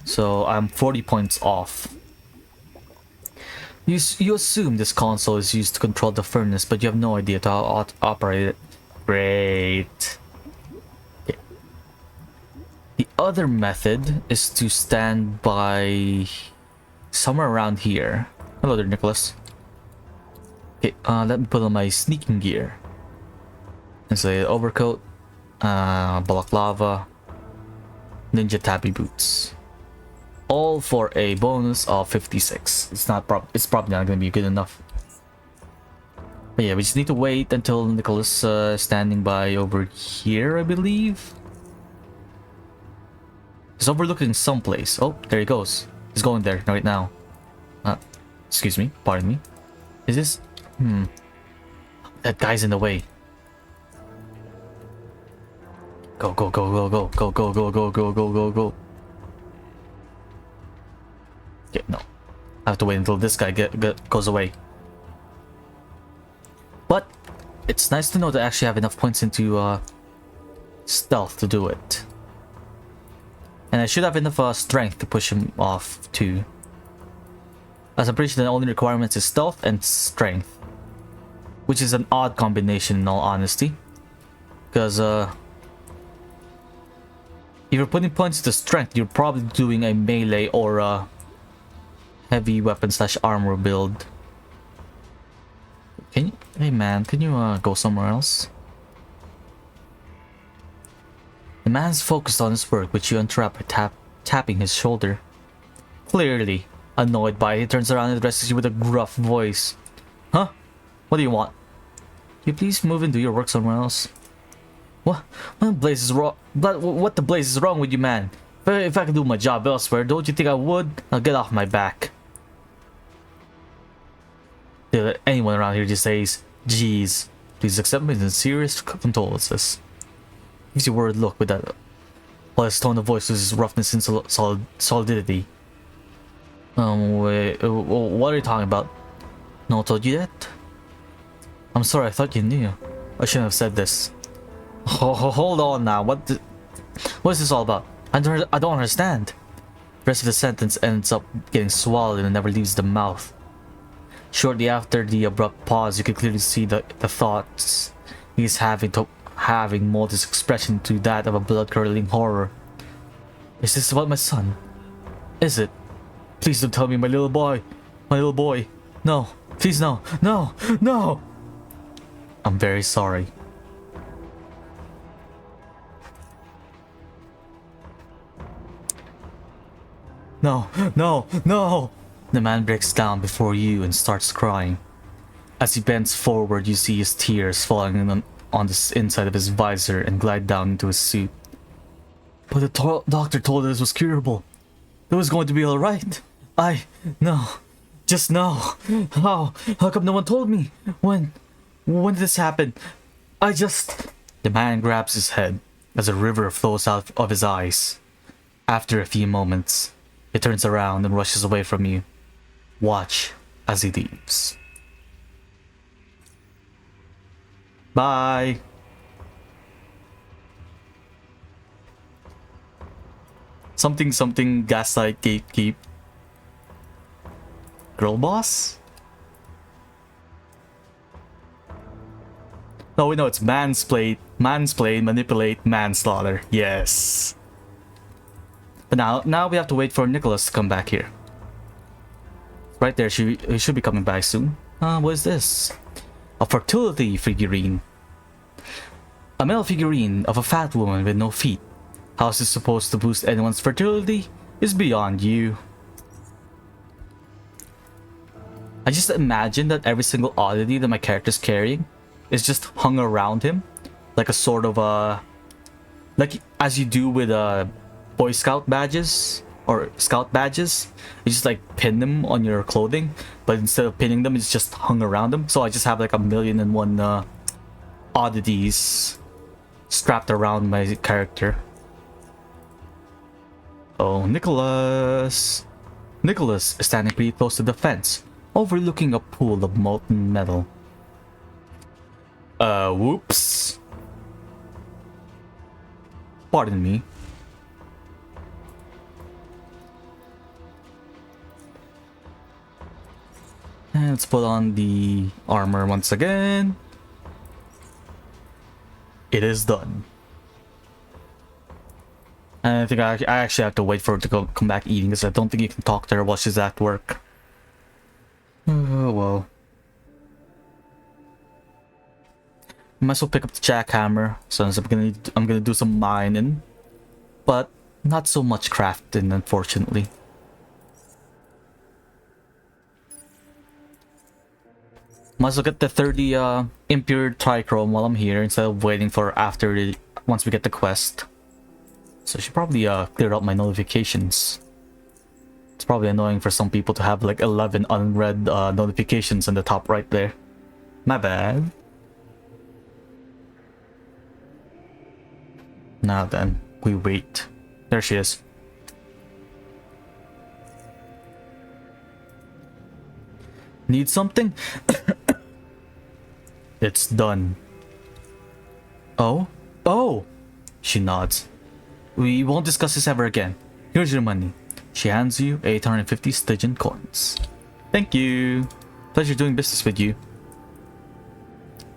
So I'm 40 points off. You assume this console is used to control the furnace, but you have no idea how to operate it. Great. Okay. The other method is to stand by somewhere around here. Hello there, Nicholas. Okay, let me put on my sneaking gear. And say overcoat, balaclava, ninja tabi boots. All for a bonus of 56. It's probably not gonna be good enough. But yeah, we just need to wait until Nicholas standing by over here, I believe. He's overlooking someplace. Oh, there he goes. He's going there right now. Excuse me, pardon me. Is this? That guy's in the way. Go, go, go, go, go, go, go, go, go, go, go, go, go. Okay, no. I have to wait until this guy goes away. But it's nice to know that I actually have enough points into stealth to do it. And I should have enough strength to push him off too. As I'm pretty sure the only requirements is stealth and strength. Which is an odd combination in all honesty. Because if you're putting points to strength, you're probably doing a melee or a heavy weapon / armor build. Can you, hey man, can you go somewhere else? The man's focused on his work, which you interrupt by tapping his shoulder. Clearly annoyed by it, he turns around and addresses you with a gruff voice. Huh? What do you want? Can you please move and do your work somewhere else? What the blaze is wrong? What the blaze is wrong with you, man? If I could do my job elsewhere, don't you think I would? Now get off my back. Anyone around here just says, "Geez, please accept my sincerest condolences." Gives you a worried look with that, while his tone of voice loses roughness and solidity. Wait, what are you talking about? No one told you that? I'm sorry, I thought you knew. I shouldn't have said this. Hold on now, what is this all about? I don't understand. The rest of the sentence ends up getting swallowed and never leaves the mouth. Shortly after the abrupt pause, you can clearly see the thoughts he's having mold his expression to that of a blood-curdling horror. Is this about my son? Is it? Please don't tell me my little boy. My little boy. No. Please no. No. No. I'm very sorry. No. No. No. The man breaks down before you and starts crying. As he bends forward, you see his tears falling on the inside of his visor and glide down into his suit. But the doctor told us it was curable. It was going to be alright. No. Just no. How come no one told me? When did this happen? The man grabs his head as a river flows out of his eyes. After a few moments, he turns around and rushes away from you. Watch as he leaves. Bye. Something gaslight gatekeep. Girl boss? No, we know it's mansplain, manipulate, manslaughter. Yes. But now we have to wait for Nicholas to come back here. Right there, he should be coming back soon. What is this? A fertility figurine. A metal figurine of a fat woman with no feet. How is this supposed to boost anyone's fertility? Is beyond you. I just imagine that every single oddity that my character's carrying is just hung around him, like a sort of like as you do with Boy Scout badges or Scout badges. You just like pin them on your clothing, but instead of pinning them, it's just hung around them. So I just have like 1,000,001 oddities strapped around my character. Oh, Nicholas! Nicholas is standing pretty close to the fence, overlooking a pool of molten metal. Whoops. Pardon me. And let's put on the armor once again. It is done. And I think I actually have to wait for her to come back eating, because I don't think you can talk to her while she's at work. Oh well. Might as well pick up the jackhammer, since I'm gonna do some mining, but not so much crafting, unfortunately. Might as well get the 30 impure trichrome while I'm here instead of waiting for once we get the quest. So I should probably clear out my notifications. It's probably annoying for some people to have like 11 unread notifications in the top right there. My bad. Now then, we wait. There she is. Need something? It's done. Oh? Oh! She nods. We won't discuss this ever again. Here's your money. She hands you 850 Stygian coins. Thank you. Pleasure doing business with you.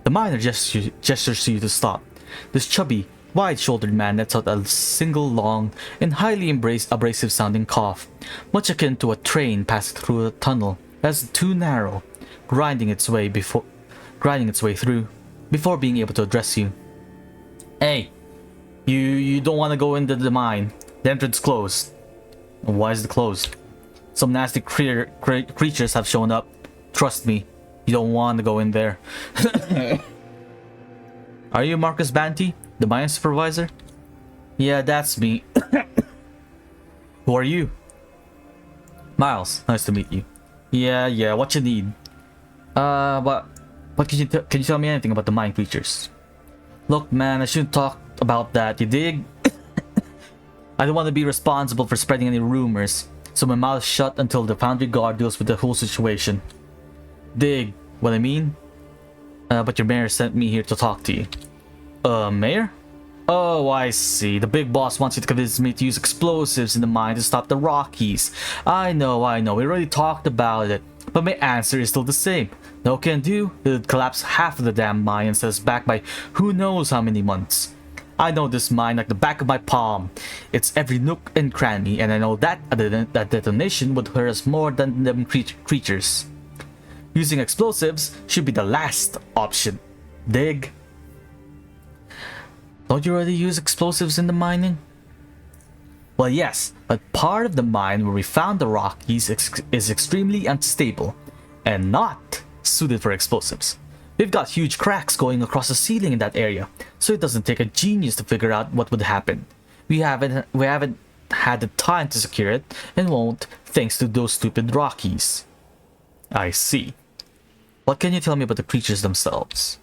The miner gestures to you to stop. This chubby, wide-shouldered man lets out a single long and highly abrasive sounding cough, much akin to a train passing through a tunnel that's too narrow, grinding its way through before being able to address you. Hey, you don't want to go into the mine. The entrance closed. Why is it closed? Some nasty creatures have shown up. Trust me, you don't want to go in there. Are you Marcus Banty, the mine supervisor? Yeah, that's me. Who are you? Miles, nice to meet you. Yeah, what you need? What can you tell me anything about the mine creatures? Look, man, I shouldn't talk about that, you dig? I don't want to be responsible for spreading any rumors, so my mouth's shut until the foundry guard deals with the whole situation. Dig what I mean? But your mayor sent me here to talk to you. Mayor? Oh, I see. The big boss wants you to convince me to use explosives in the mine to stop the Rockies. I know. We already talked about it. But my answer is still the same. No can do. It would collapse half of the damn mine and set us back by who knows how many months. I know this mine like the back of my palm. It's every nook and cranny, and I know that that detonation would hurt us more than them creatures. Using explosives should be the last option. Dig? Don't you already use explosives in the mining? Well, yes, but part of the mine where we found the Rockies is extremely unstable and not suited for explosives. We've got huge cracks going across the ceiling in that area, so it doesn't take a genius to figure out what would happen. We haven't had the time to secure it, and won't, thanks to those stupid Rockies. I see. What can you tell me about the creatures themselves?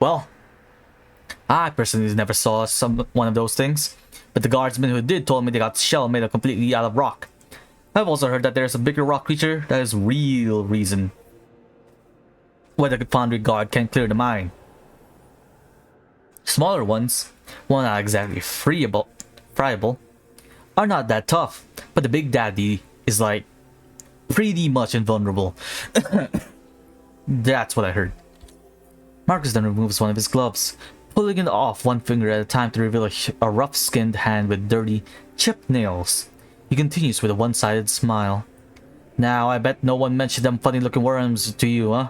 Well, I personally never saw one of those things, but the guardsmen who did told me they got shell made completely out of rock. I've also heard that there's a bigger rock creature that is real reason why the foundry guard can't clear the mine. Smaller ones, well, not exactly friable, are not that tough, but the big daddy is like pretty much invulnerable. That's what I heard. Marcus then removes one of his gloves, pulling it off one finger at a time to reveal a rough-skinned hand with dirty, chipped nails. He continues with a one-sided smile. Now, I bet no one mentioned them funny-looking worms to you, huh?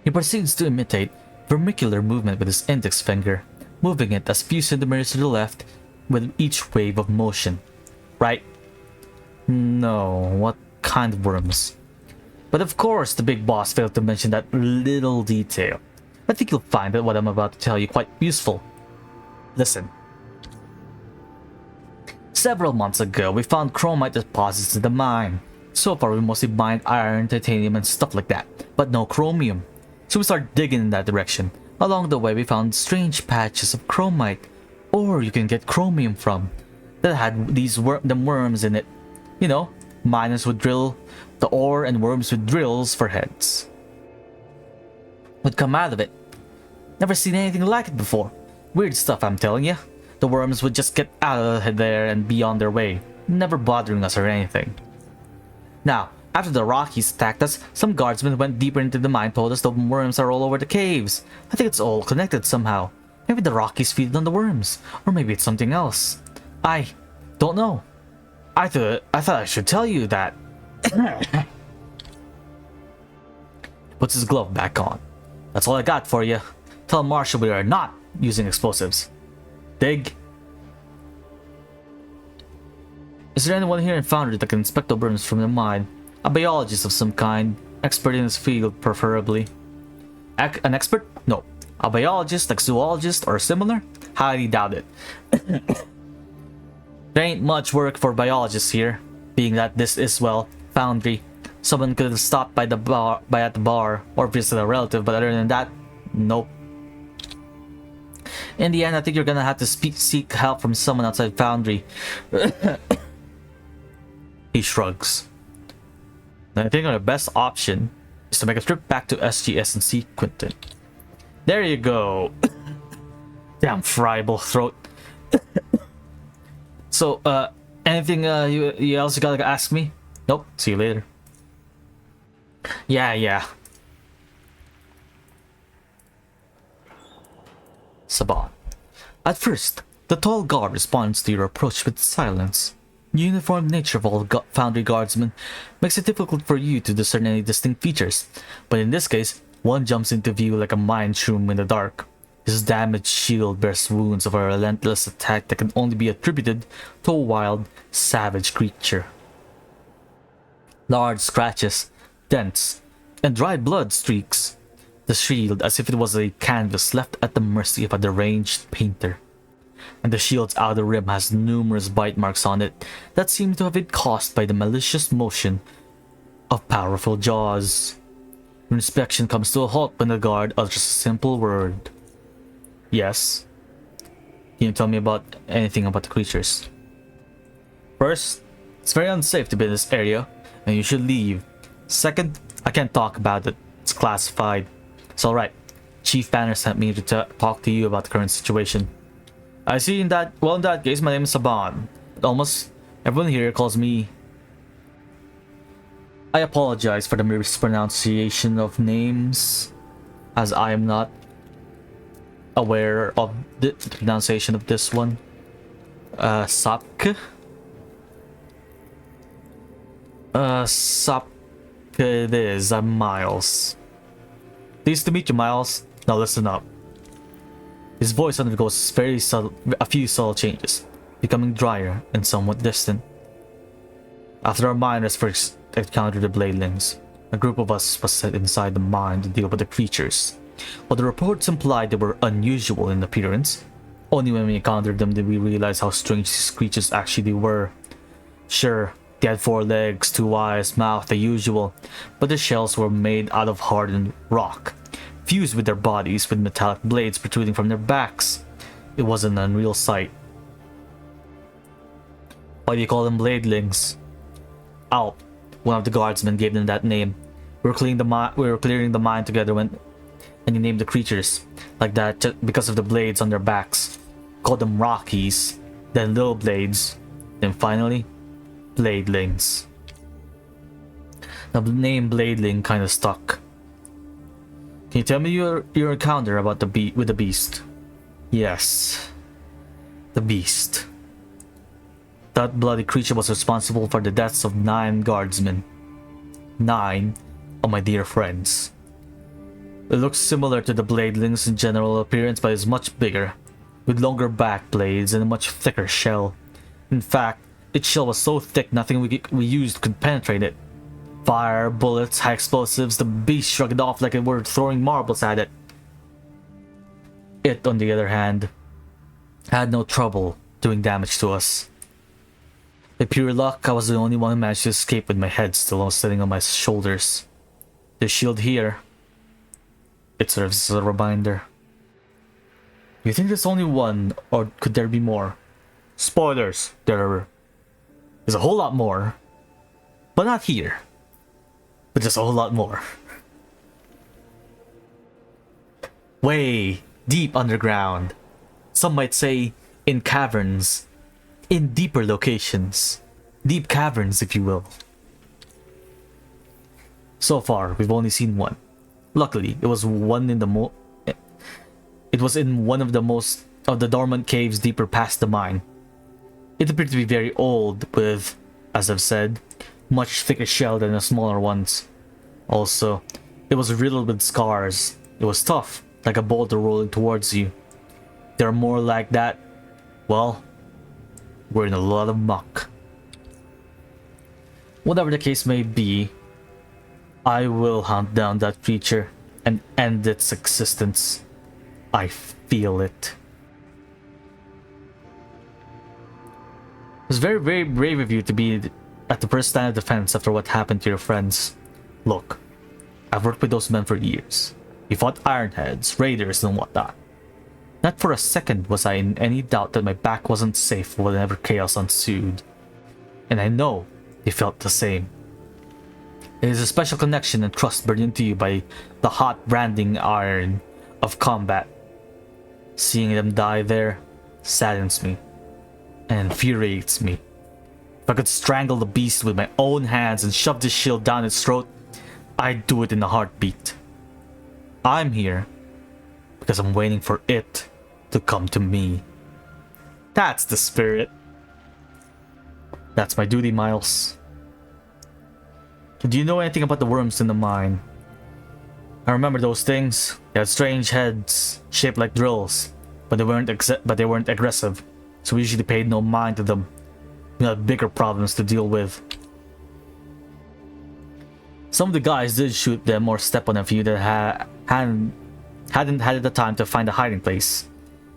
He proceeds to imitate vermicular movement with his index finger, moving it a few centimeters to the left with each wave of motion. Right? No, what kind of worms? But of course, the big boss failed to mention that little detail. I think you'll find that what I'm about to tell you quite useful. Listen. Several months ago, we found chromite deposits in the mine. So far, we mostly mined iron, titanium, and stuff like that, but no chromium. So we started digging in that direction. Along the way, we found strange patches of chromite, or you can get chromium from, that had these worms in it. You know, miners would drill the ore and worms with drills for heads would come out of it. Never seen anything like it before. Weird stuff, I'm telling you. The worms would just get out of there and be on their way, never bothering us or anything. Now, after the Rockies attacked us, some guardsmen went deeper into the mine, told us the worms are all over the caves. I think it's all connected somehow. Maybe the Rockies feed on the worms, or maybe it's something else. I don't know. I thought I should tell you that. Puts his glove back on. That's all I got for you. Tell Marshall we are not using explosives. Dig? Is there anyone here in Foundry that can inspect the worms from the mine? A biologist of some kind, expert in his field preferably. An expert? No. A biologist, like zoologist or similar? Highly doubt it. There ain't much work for biologists here, being that this is, well, Foundry. Someone could have stopped by at the bar or visited a relative, but other than that, nope. In the end, I think you're gonna have to seek help from someone outside Foundry. He shrugs. I think our best option is to make a trip back to SGS and see Quentin. There you go. Damn friable throat. So, anything you else you gotta ask me? Nope. See you later. Yeah. Saban. At first, the tall guard responds to your approach with silence. The uniform nature of all Foundry guardsmen makes it difficult for you to discern any distinct features, but in this case, one jumps into view like a mind shroom in the dark. His damaged shield bears wounds of a relentless attack that can only be attributed to a wild, savage creature. Large scratches, dents, and dried blood streaks the shield as if it was a canvas left at the mercy of a deranged painter. And the shield's outer rim has numerous bite marks on it that seem to have been caused by the malicious motion of powerful jaws. Your inspection comes to a halt when the guard utters a simple word. Yes. Can you tell me about anything about the creatures? First, it's very unsafe to be in this area, and you should leave. Second, I can't talk about it. It's classified. It's alright. Chief Banner sent me to talk to you about the current situation. I see in that case, my name is Saban. But almost everyone here calls me... I apologize for the mispronunciation of names, as I am not aware of the pronunciation of this one. Sapke? Sapke it is. I'm Miles. Pleased to meet you, Miles. Now listen up. His voice undergoes a few subtle changes, becoming drier and somewhat distant. After our miners first encountered the Bladelings, a group of us was set inside the mine to deal with the creatures. While the reports implied they were unusual in appearance, only when we encountered them did we realize how strange these creatures actually were. Sure, they had 4 legs, 2 eyes, mouth, the usual, but their shells were made out of hardened rock, fused with their bodies with metallic blades protruding from their backs. It was an unreal sight. Why do you call them Bladelings? Alp, one of the guardsmen, gave them that name. We were clearing the mine together and he named the creatures like that just because of the blades on their backs. Called them Rockies, then Little Blades, then finally Bladelings. The name Bladeling kind of stuck. Can you tell me your encounter about with the beast? Yes, the beast. That bloody creature was responsible for the deaths of 9 guardsmen. 9 of my dear friends. It looks similar to the Bladelings in general appearance, but is much bigger, with longer back blades and a much thicker shell. In fact, its shell was so thick nothing we used could penetrate it. Fire, bullets, high explosives, the beast shrugged it off like it were throwing marbles at it. It, on the other hand, had no trouble doing damage to us. By pure luck, I was the only one who managed to escape with my head still sitting on my shoulders. The shield here, it serves as a reminder. You think there's only one, or could there be more? Spoilers, there is a whole lot more. But not here. But just a whole lot more. Way deep underground. Some might say in caverns. In deeper locations. Deep caverns, if you will. So far, we've only seen one. Luckily, it was it was in one of the dormant caves deeper past the mine. It appeared to be very old, with, as I've said, much thicker shell than the smaller ones. Also, it was riddled with scars. It was tough, like a boulder rolling towards you. If there are more like that, well, we're in a lot of muck. Whatever the case may be, I will hunt down that creature and end its existence. I feel it. It was very, very brave of you to be at the first line of defense after what happened to your friends. Look, I've worked with those men for years. We fought Ironheads, Raiders, and whatnot. Not for a second was I in any doubt that my back wasn't safe whenever chaos ensued. And I know they felt the same. It is a special connection and trust burned into you by the hot branding iron of combat. Seeing them die there saddens me and infuriates me. If I could strangle the beast with my own hands and shove this shield down its throat, I'd do it in a heartbeat. I'm here because I'm waiting for it to come to me. That's the spirit. That's my duty, Miles. Do you know anything about the worms in the mine? I remember those things. They had strange heads shaped like drills, but they weren't aggressive, so we usually paid no mind to them. We had bigger problems to deal with. Some of the guys did shoot them or step on a few that hadn't had the time to find a hiding place.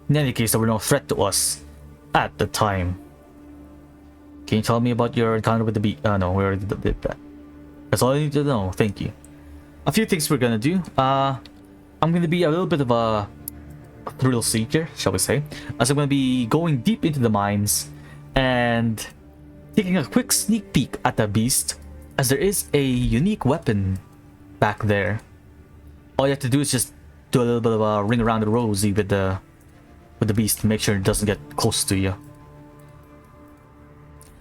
In any case, they were no threat to us at the time. Can you tell me about your encounter with the beast? No, we already did that. That's all I need to know, thank you. A few things we're gonna do. I'm gonna be a little bit of a thrill seeker, shall we say, as I'm gonna be going deep into the mines and taking a quick sneak peek at the beast, as there is a unique weapon back there. All you have to do is just do a little bit of a ring around the rosy with the beast to make sure it doesn't get close to you.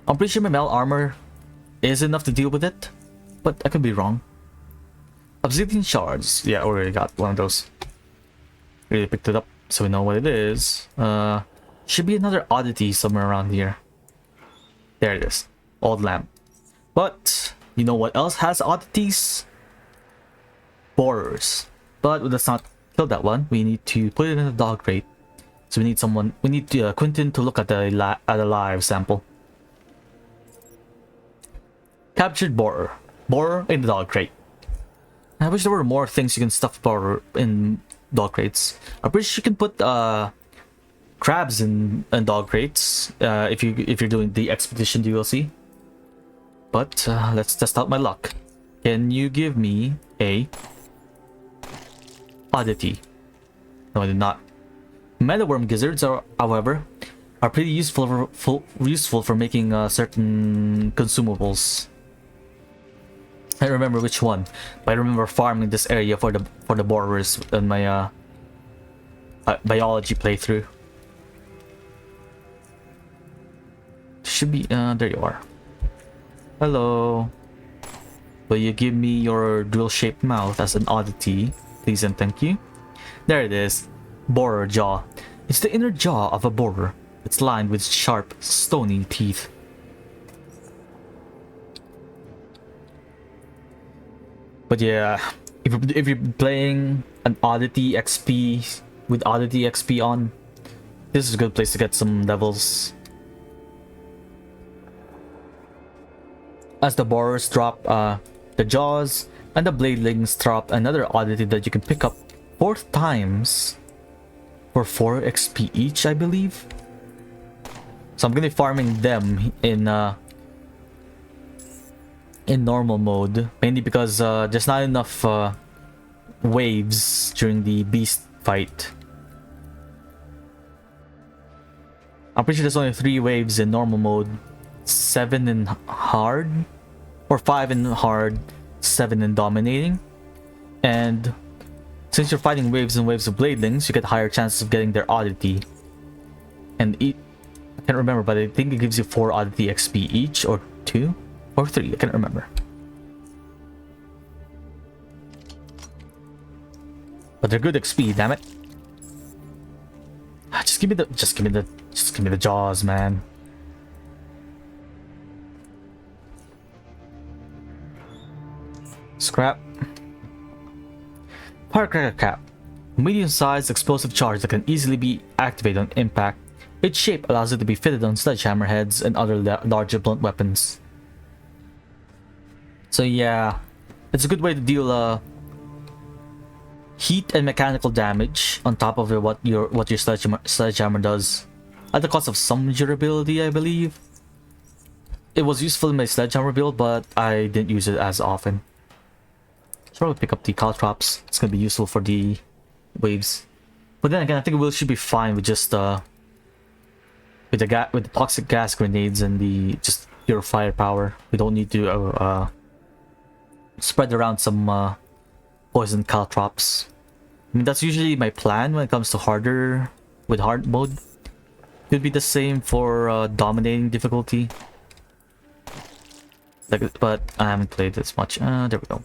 I'm pretty sure my metal armor is enough to deal with it, but I could be wrong. Obsidian shards. Yeah, already got one of those. Really picked it up, so we know what it is. Should be another oddity somewhere around here. There it is. Old lamp. But you know what else has oddities? Borers. But let's not kill that one. We need to put it in a dog crate. So we need Quentin to look at the live sample. Captured borer. Borer in the dog crate. I wish there were more things you can stuff borer in dog crates. I'm pretty sure you can put crabs in dog crates if you're doing the expedition DLC. But let's test out my luck. Can you give me a oddity? No, I did not. Metaworm gizzards are, however, pretty useful for making certain consumables. I don't remember which one, but I remember farming this area for the borers in my biology playthrough. Should be there you are. Hello. Will you give me your drill-shaped mouth as an oddity, please and thank you? There it is. Borer jaw. It's the inner jaw of a borer. It's lined with sharp, stony teeth. But yeah, if you're playing an Oddity XP with Oddity XP on, this is a good place to get some levels. As the borers drop the jaws, and the bladelings drop another oddity that you can pick up 4 times for 4 XP each, I believe. So I'm gonna be farming them in normal mode, mainly because there's not enough waves during the beast fight. I'm pretty sure there's only 3 waves in normal mode, 7 in hard, or 5 in hard, 7 in dominating. And since you're fighting waves and waves of bladelings, you get higher chances of getting their oddity. And I can't remember, but I think it gives you 4 oddity XP each, or 2 or 3, I can't remember. But they're good XP, damn it. Just give me the jaws, man. Scrap. Firecracker cap. A medium-sized explosive charge that can easily be activated on impact. Its shape allows it to be fitted on sledgehammer heads and other larger blunt weapons. So yeah, it's a good way to deal heat and mechanical damage on top of what your sledgehammer does, at the cost of some durability, I believe. It was useful in my sledgehammer build, but I didn't use it as often. So I'll pick up the caltrops. It's gonna be useful for the waves. But then again, I think we should be fine with just with the toxic gas grenades and the just pure firepower. We don't need to spread around some poison caltrops. I mean, that's usually my plan when it comes to harder with hard mode. Could be the same for dominating difficulty. Like, but I haven't played this much. There we go.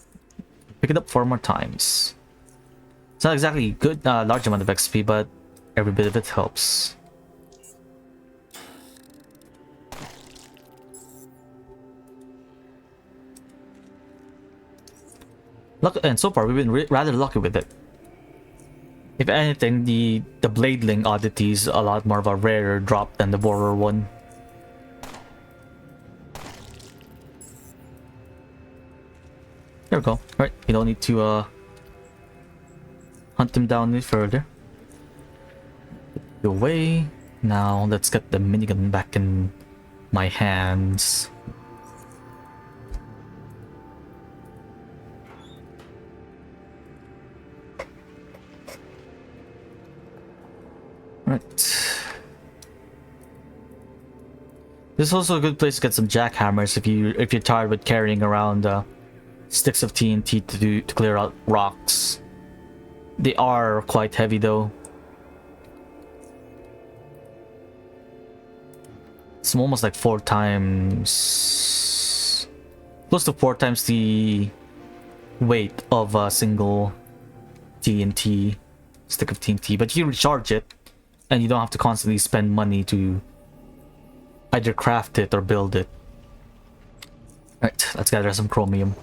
Pick it up 4 more times. It's not exactly good, large amount of XP, but every bit of it helps. Look, and so far we've been rather lucky with it. If anything, the Bladeling oddity is a lot more of a rarer drop than the Borer one. There we go. Alright, you don't need to hunt him down any further. Away. Now let's get the minigun back in my hands. Right. This is also a good place to get some jackhammers if you're tired with carrying around sticks of TNT to clear out rocks. They are quite heavy though. It's almost like 4 times, close to 4 times the weight of a single TNT stick of TNT, but you recharge it and you don't have to constantly spend money to either craft it or build it. Alright, let's gather some chromium.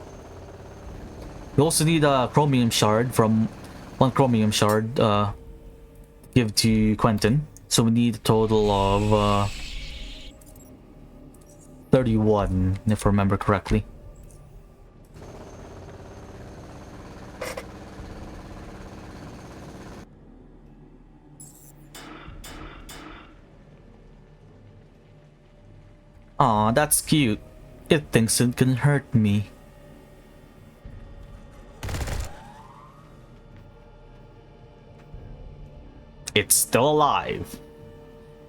You also need a chromium shard from 1 chromium shard give to Quentin, so we need a total of 31 if I remember correctly. Aw, that's cute. It thinks it can hurt me. It's still alive.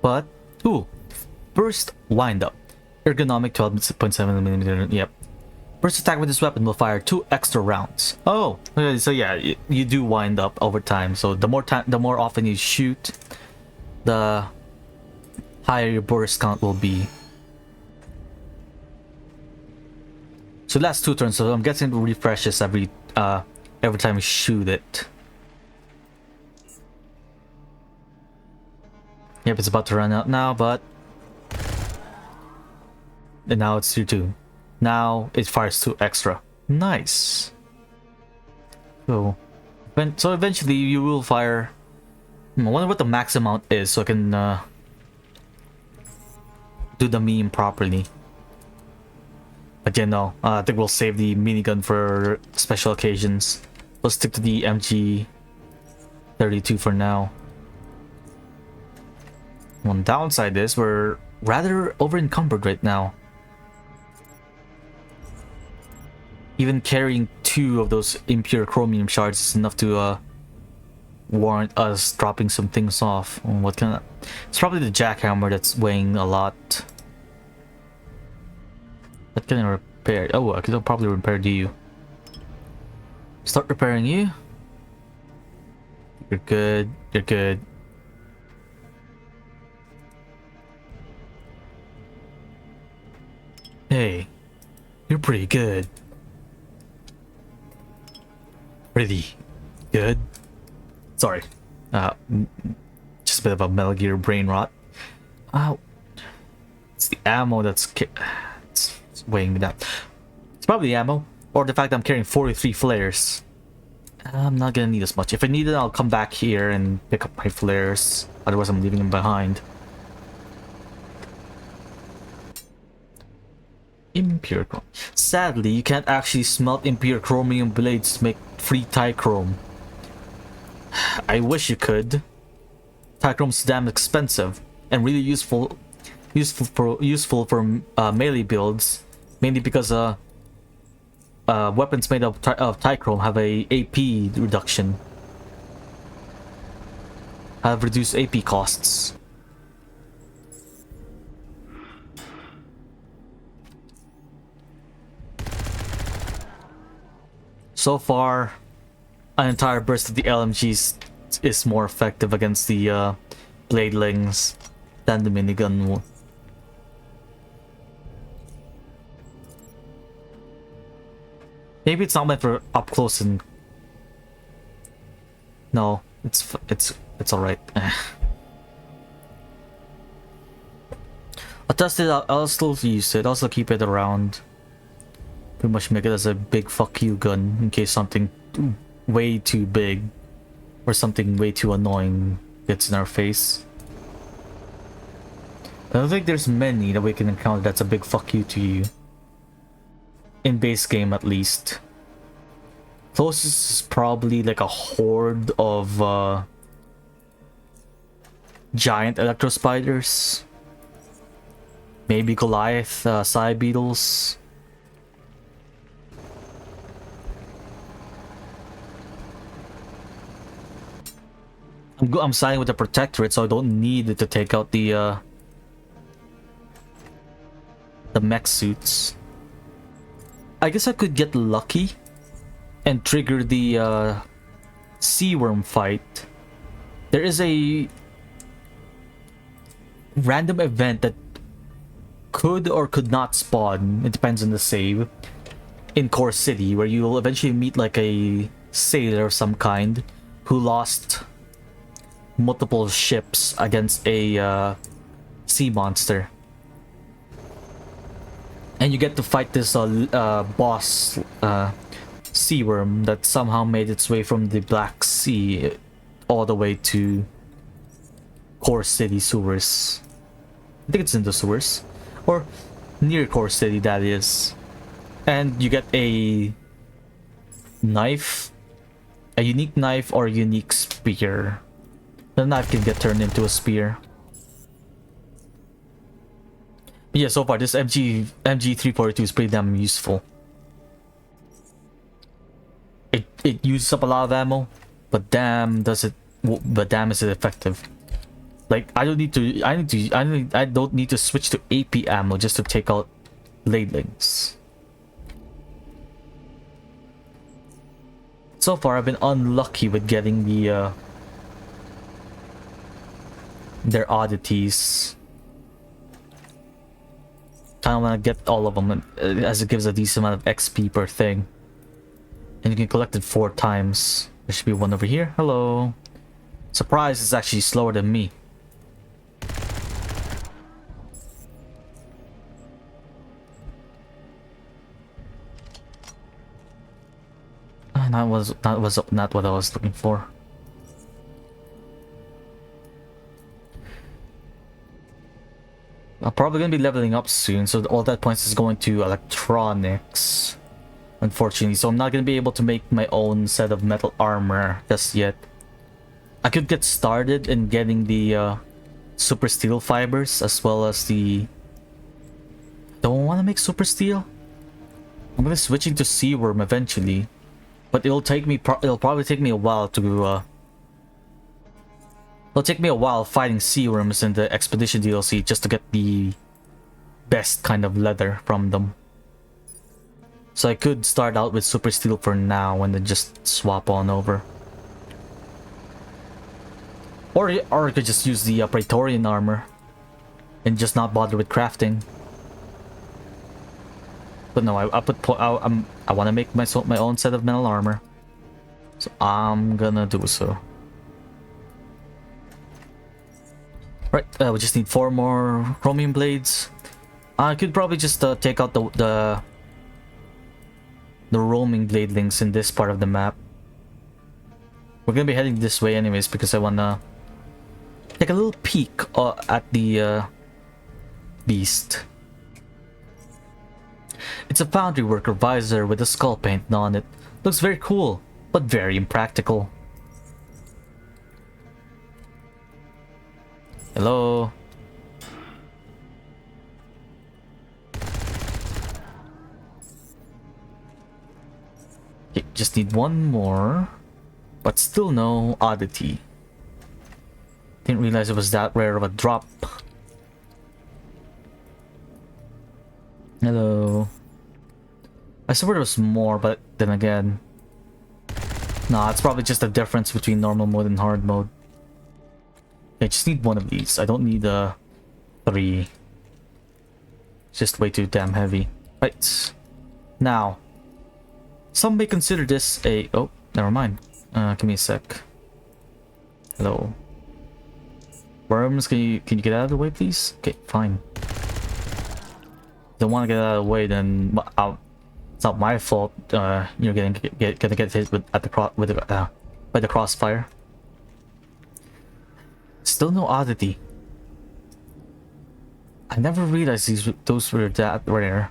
But, ooh, burst windup. Ergonomic 12.7mm, yep. Burst attack with this weapon will fire 2 extra rounds. Oh, okay, so yeah, you do wind up over time. So the more often you shoot, the higher your burst count will be. So last 2 turns, so I'm guessing it refreshes every time you shoot it. Yep, it's about to run out now, but and now it's tier 2. Now it fires 2 extra. Nice. So eventually you will fire. I wonder what the max amount is, so I can do the meme properly. But yeah, no, I think we'll save the minigun for special occasions. Let's stick to the MG32 for now. One downside is we're rather over encumbered right now. Even carrying 2 of those impure chromium shards is enough to warrant us dropping some things off. What kind of? It's probably the jackhammer that's weighing a lot. What can I repair? Oh, I could probably repair you. Start repairing you. You're good. You're good. Hey, you're pretty good. Pretty good. Sorry. Just a bit of a Metal Gear brain rot. It's the ammo that's it's weighing me down. It's probably the ammo, or the fact that I'm carrying 43 flares. I'm not gonna need as much. If I need it, I'll come back here and pick up my flares. Otherwise, I'm leaving them behind. Impure chrome. Sadly, you can't actually smelt impure chromium blades to make free Tichrome. I wish you could. Tichrome's damn expensive and really useful for melee builds, mainly because weapons made of Tichrome have a AP reduction, have reduced AP costs. So far, an entire burst of the LMGs is more effective against the bladelings than the minigun. Maybe it's not meant for up close and... No, it's alright. I'll test it out. I'll still use it. I'll still keep it around. Pretty much make it as a big fuck you gun in case something way too big or something way too annoying gets in our face. I don't think there's many that we can encounter that's a big fuck you to you. In base game at least. Closest is probably like a horde of giant electro spiders. Maybe Goliath, Psy Beetles. I'm siding with the Protectorate, so I don't need it to take out the mech suits. I guess I could get lucky and trigger the sea worm fight. There is a random event that could or could not spawn, it depends on the save, in Core City, where you will eventually meet like a sailor of some kind who lost multiple ships against a sea monster. And you get to fight this boss sea worm that somehow made its way from the Black Sea all the way to Core City sewers. I think it's in the sewers. Or near Core City, that is. And you get a knife, a unique knife or a unique spear. The knife can get turned into a spear. But yeah, so far this MG342 is pretty damn useful. It uses up a lot of ammo, but damn is it effective. Like I don't need to switch to AP ammo just to take out bladelings. So far I've been unlucky with getting the their oddities. I don't want to get all of them as it gives a decent amount of XP per thing. And you can collect it 4 times. There should be one over here. Hello. Surprise, it's actually slower than me. That was not what I was looking for. I'm probably gonna be leveling up soon, so all that points is going to electronics, unfortunately. So I'm not gonna be able to make my own set of metal armor just yet. I could get started in getting the super steel fibers as well as the... Don't want to make super steel. I'm gonna switching to sea worm eventually, but it'll probably take me a while to It'll take me a while fighting sea worms in the Expedition DLC just to get the best kind of leather from them. So I could start out with super steel for now and then just swap on over. Or I could just use the Praetorian armor and just not bother with crafting. But no, I want to make my own set of metal armor, so I'm gonna do so. Right, we just need 4 more chromium blades. I could probably just take out the roaming bladelings in this part of the map. We're gonna be heading this way anyways because I wanna take a little peek at the beast. It's a foundry worker visor with a skull paint on it. Looks very cool, but very impractical. Hello? Okay, just need 1 more, but still no oddity. Didn't realize it was that rare of a drop. Hello. I swear there was more, but then again, Nah, it's probably just a difference between normal mode and hard mode. I just need one of these. I don't need 3. It's just way too damn heavy. Right. Now, some may consider this a... Oh, never mind. Give me a sec. Hello. Worms, can you get out of the way, please? Okay, fine. Don't want to get out of the way, then it's not my fault. You're gonna get hit with by the crossfire. Still no oddity. I never realized those were that rare.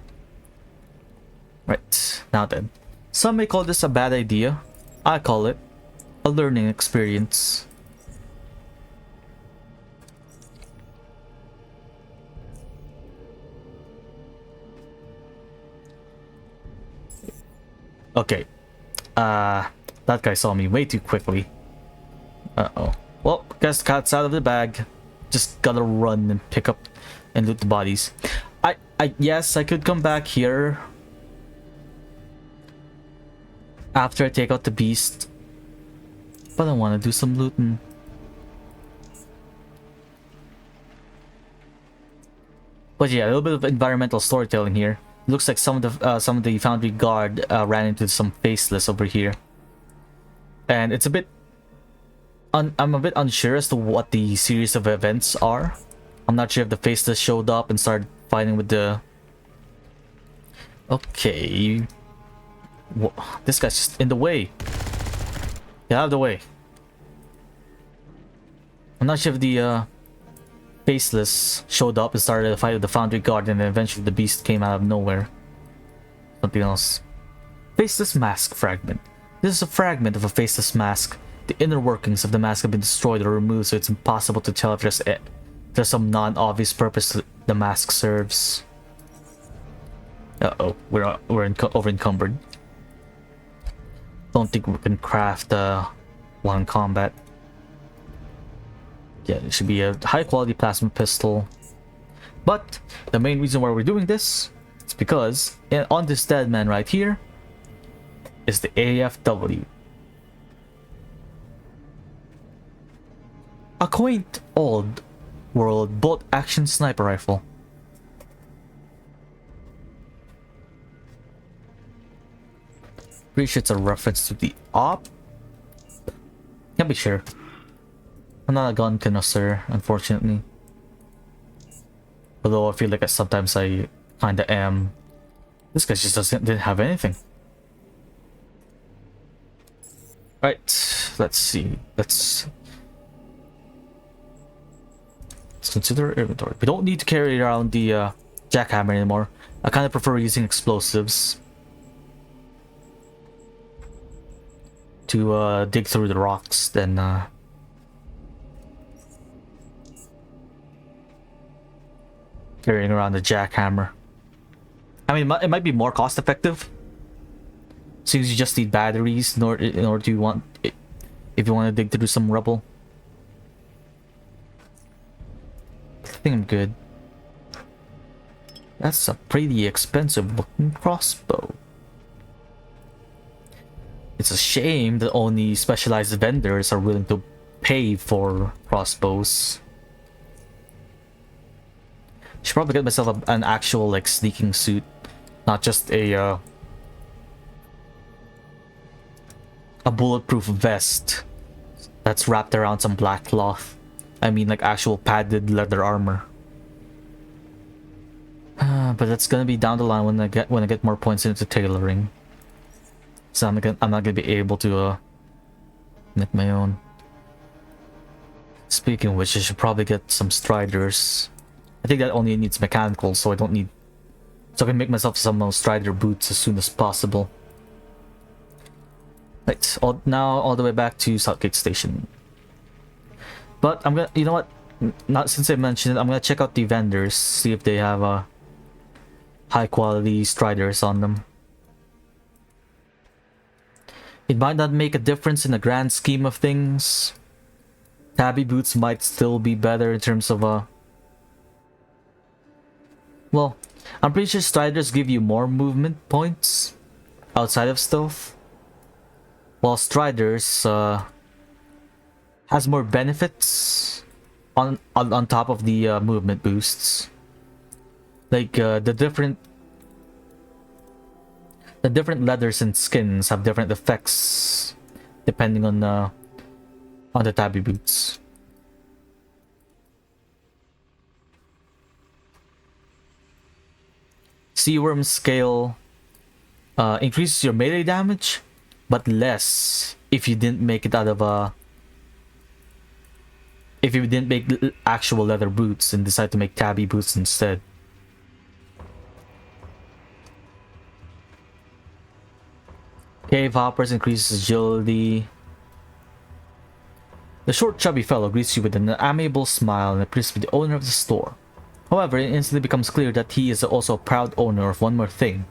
Right, now then. Some may call this a bad idea. I call it a learning experience. Okay. That guy saw me way too quickly. Uh-oh. Well, guess the cat's out of the bag. Just gotta run and pick up and loot the bodies. Yes, I could come back here after I take out the beast, but I want to do some looting. But yeah, a little bit of environmental storytelling here. Looks like some of the Foundry guard ran into some faceless over here, and it's a bit. I'm a bit unsure as to what the series of events are. I'm not sure if the faceless showed up and started fighting with the. Okay, this guy's just in the way. Get out of the way. I'm not sure if the faceless showed up and started a fight with the Foundry guard, and then eventually the beast came out of nowhere. Something else. Faceless mask fragment. This is a fragment of a faceless mask. The inner workings of the mask have been destroyed or removed, so it's impossible to tell if there's some non-obvious purpose the mask serves. Uh-oh, we're over encumbered. Don't think we can craft one combat. Yeah, it should be a high quality plasma pistol. But the main reason why we're doing this is because on this dead man right here is the AFW. A quaint old world bolt action sniper rifle. Pretty sure it's a reference to the op. Can't be sure. I'm not a gun connoisseur, unfortunately. Although I feel like sometimes I kinda am. This guy just didn't have anything. Right, let's see. Let's consider inventory. We don't need to carry around the jackhammer anymore. I kind of prefer using explosives to dig through the rocks than carrying around the jackhammer. I mean, it might be more cost effective since you just need batteries in order to if you want to dig through some rubble. I think I'm good. That's a pretty expensive looking crossbow. It's a shame that only specialized vendors are willing to pay for crossbows. Should probably get myself an actual like sneaking suit, not just a bulletproof vest that's wrapped around some black cloth. I mean like actual padded leather armor. But that's gonna be down the line when I get more points into tailoring. So I'm not gonna be able to make my own. Speaking of which, I should probably get some striders. I think that only needs mechanical, so I don't need. So I can make myself some strider boots as soon as possible. Right, now all the way back to Southgate Station. But I'm gonna, you know what? Not since I mentioned it, I'm gonna check out the vendors, see if they have high quality striders on them. It might not make a difference in the grand scheme of things. Tabby boots might still be better in terms of well, I'm pretty sure striders give you more movement points outside of stealth. while Striders has more benefits on top of the movement boosts. Like the different leathers and skins have different effects depending on the tabby boots. Seaworm scale increases your melee damage, but less if you didn't make it out of if you didn't make actual leather boots and decide to make tabby boots instead. Cave hoppers increases agility. The short chubby fellow greets you with an amiable smile and appears to be the owner of the store. However, it instantly becomes clear that he is also a proud owner of one more thing.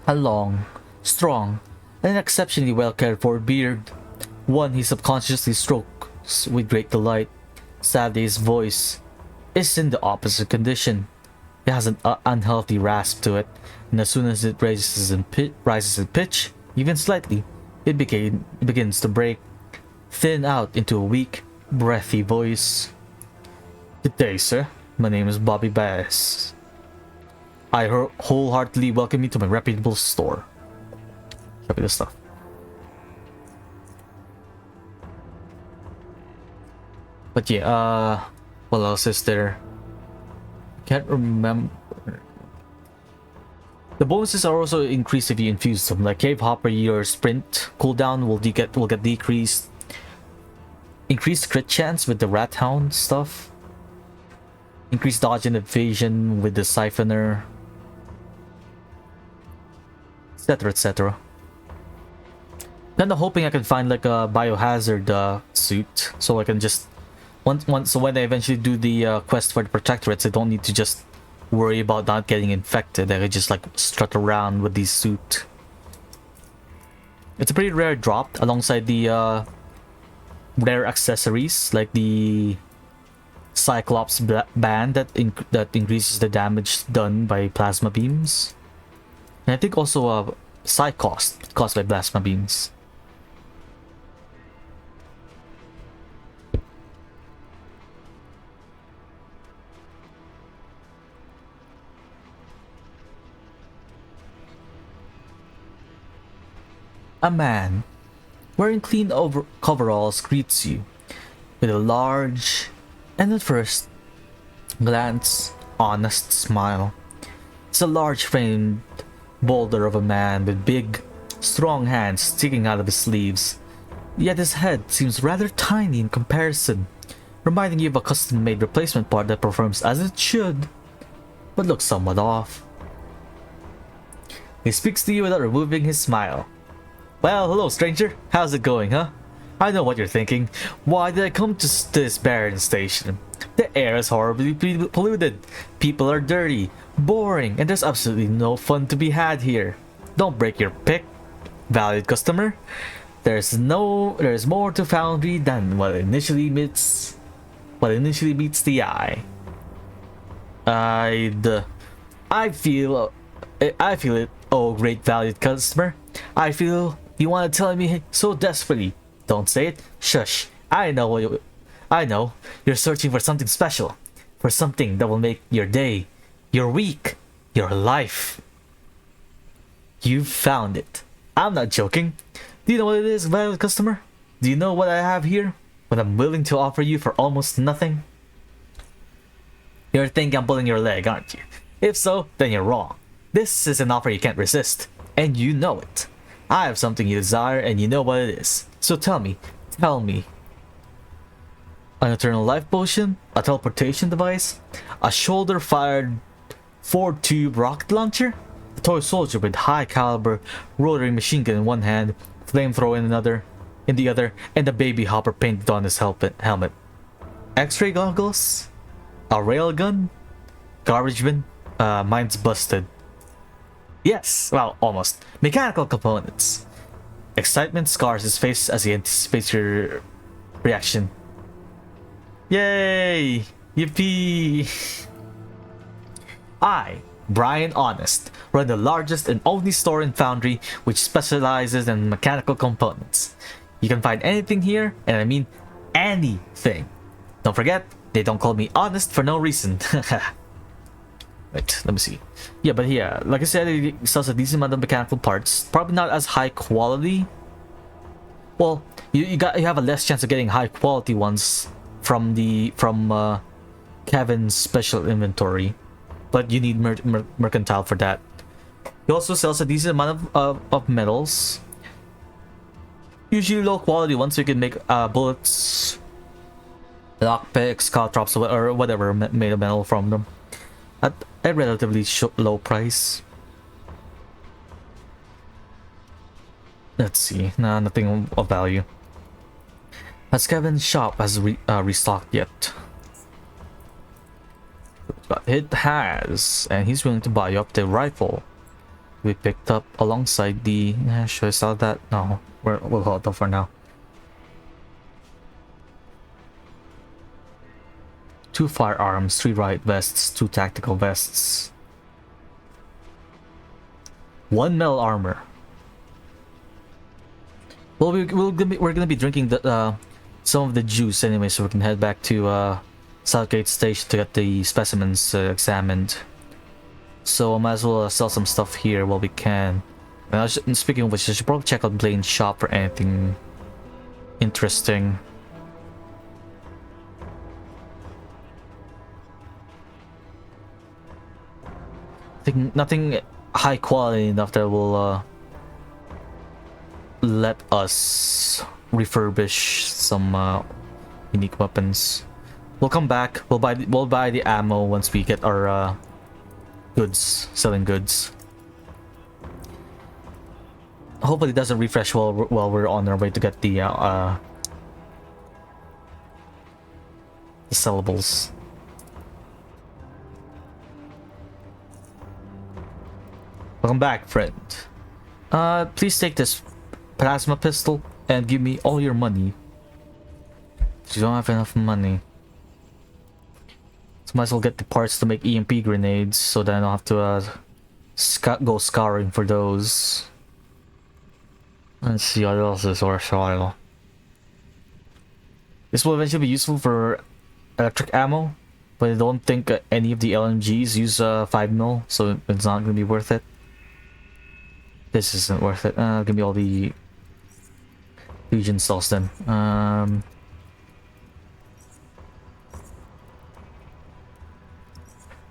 A long, strong, and exceptionally well cared for beard. One he subconsciously strokes with great delight. Sadly, his voice is in the opposite condition. It has an unhealthy rasp to it, and as soon as it rises in pitch, even slightly, it begins to break, thin out into a weak, breathy voice. Good day, sir. My name is Bobby Bass. I wholeheartedly welcome you to my reputable store. Show me this stuff. But yeah, what else is there? Can't remember. The bonuses are also increased if you infuse them. Like Cave Hopper, your sprint cooldown will get decreased. Increased crit chance with the Rat Hound stuff. Increased dodge and evasion with the Siphoner. Etc. etc. Kinda hoping I can find like a biohazard suit so I can just so when I eventually do the quest for the protectorates, I don't need to just worry about not getting infected. I can just like strut around with this suit. It's a pretty rare drop alongside the rare accessories like the Cyclops band that increases the damage done by plasma beams, and I think also Psycost caused by plasma beams. A man wearing clean coveralls greets you with a large and at first glance honest smile. It's a large framed boulder of a man with big, strong hands sticking out of his sleeves, yet his head seems rather tiny in comparison, reminding you of a custom-made replacement part that performs as it should, but looks somewhat off. He speaks to you without removing his smile. Well, hello stranger, how's it going, huh? I know what you're thinking. Why did I come to this barren station? The air is horribly polluted, people are dirty, boring, and there's absolutely no fun to be had here. Don't break your pick, valued customer. There's more to Foundry than what initially meets the eye. I feel it, oh great valued customer. I feel you want to tell me so desperately. Don't say it. Shush. I know you're searching for something special, for something that will make your day, your week, your life. You've found it. I'm not joking. Do you know what it is, valued customer? Do you know what I have here? What I'm willing to offer you for almost nothing? You're thinking I'm pulling your leg, aren't you? If so, then you're wrong. This is an offer you can't resist, and you know it. I have something you desire, and you know what it is. So tell me. An eternal life potion? A teleportation device? A shoulder-fired 4-tube rocket launcher? A toy soldier with high-caliber rotary machine gun in one hand, flamethrower in the other, and a baby hopper painted on his helmet. X-ray goggles? A railgun? Garbage bin? Mine's busted. Yes, well, almost. Mechanical components. Excitement scars his face as he anticipates your reaction. Yay! Yippee! I Brian Honest, run the largest and only store in Foundry which specializes in mechanical components. You can find anything here, and I mean anything. Don't forget, they don't call me Honest for no reason. Wait, let me see. Yeah, but yeah, like I said, it sells a decent amount of mechanical parts. Probably not as high quality. Well, you have a less chance of getting high quality ones from Kevin's special inventory, but you need mercantile for that. He also sells a decent amount of metals, usually low quality ones, so you can make bullets, lockpicks, caltrops, or whatever made of metal from them at a relatively low price. Let's see. Nah, nothing of value. Has Kevin's shop has restocked yet? It has, and he's willing to buy up the rifle we picked up alongside the... should I sell that? No, we'll hold off for now. 2 firearms, 3 riot vests, 2 tactical vests, 1 metal armor. Well, we're gonna be drinking the some of the juice anyway, so we can head back to Southgate Station to get the specimens examined. So I might as well sell some stuff here while we can. And speaking of which, I should probably check out Blaine's shop for anything interesting. I think nothing high quality enough that will let us refurbish some unique weapons. We'll come back. We'll buy the ammo once we get our goods, selling goods. Hopefully it doesn't refresh while we're on our way to get the sellables. Welcome back, friend. Please take this plasma pistol and give me all your money. You don't have enough money. So might as well get the parts to make EMP grenades so that I don't have to go scouring for those. Let's see what else is worthwhile. This will eventually be useful for electric ammo, but I don't think any of the LMGs use 5mm, so it's not going to be worth it. This isn't worth it. Give me all the Legion stalls then.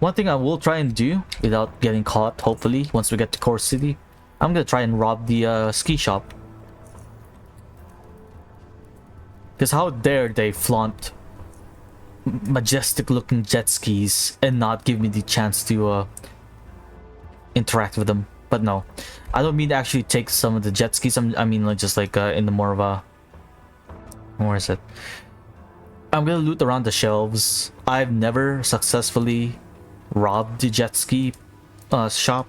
One thing I will try and do without getting caught, hopefully, once we get to Core City, I'm gonna try and rob the ski shop. Because how dare they flaunt majestic looking jet skis and not give me the chance to interact with them. But no, I don't mean to actually take some of the jet skis. I mean like just like in the more of a... Where is it? I'm gonna loot around the shelves. I've never successfully robbed the jet ski shop.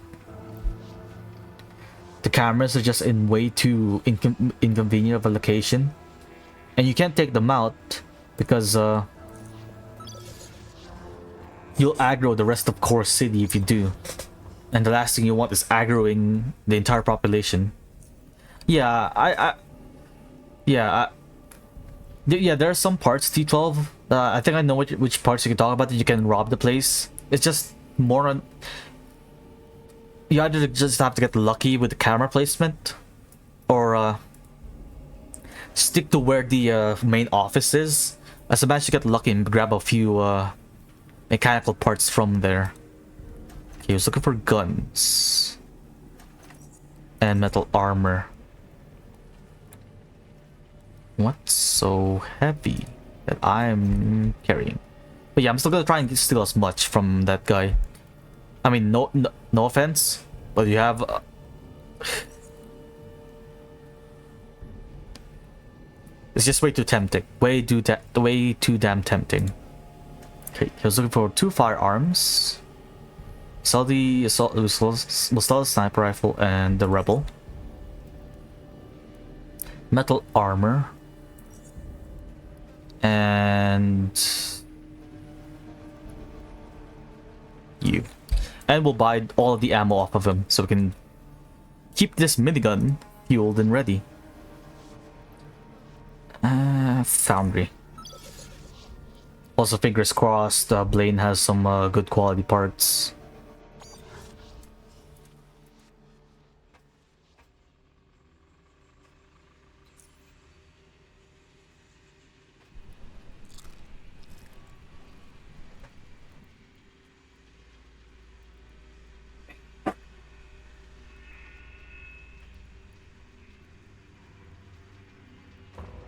The cameras are just in way too inconvenient of a location, and you can't take them out because you'll aggro the rest of Core City if you do, and the last thing you want is aggroing the entire population. Yeah, yeah, there are some parts T12. I think I know which parts you can talk about that you can rob the place. It's just more on... You either just have to get lucky with the camera placement, or stick to where the main office is. As a match, you get lucky and grab a few mechanical parts from there. Okay, I was looking for guns and metal armor. What's so heavy that I'm carrying? But yeah, I'm still gonna try and steal as much from that guy. I mean, no offense, but you have... It's just way too tempting. Way too damn tempting. Okay, he was looking for 2 firearms. Sell the assault. We'll sell the sniper rifle and the rebel. Metal armor. And... you. And we'll buy all of the ammo off of him so we can keep this minigun fueled and ready. Foundry. Also, fingers crossed, Blaine has some good quality parts.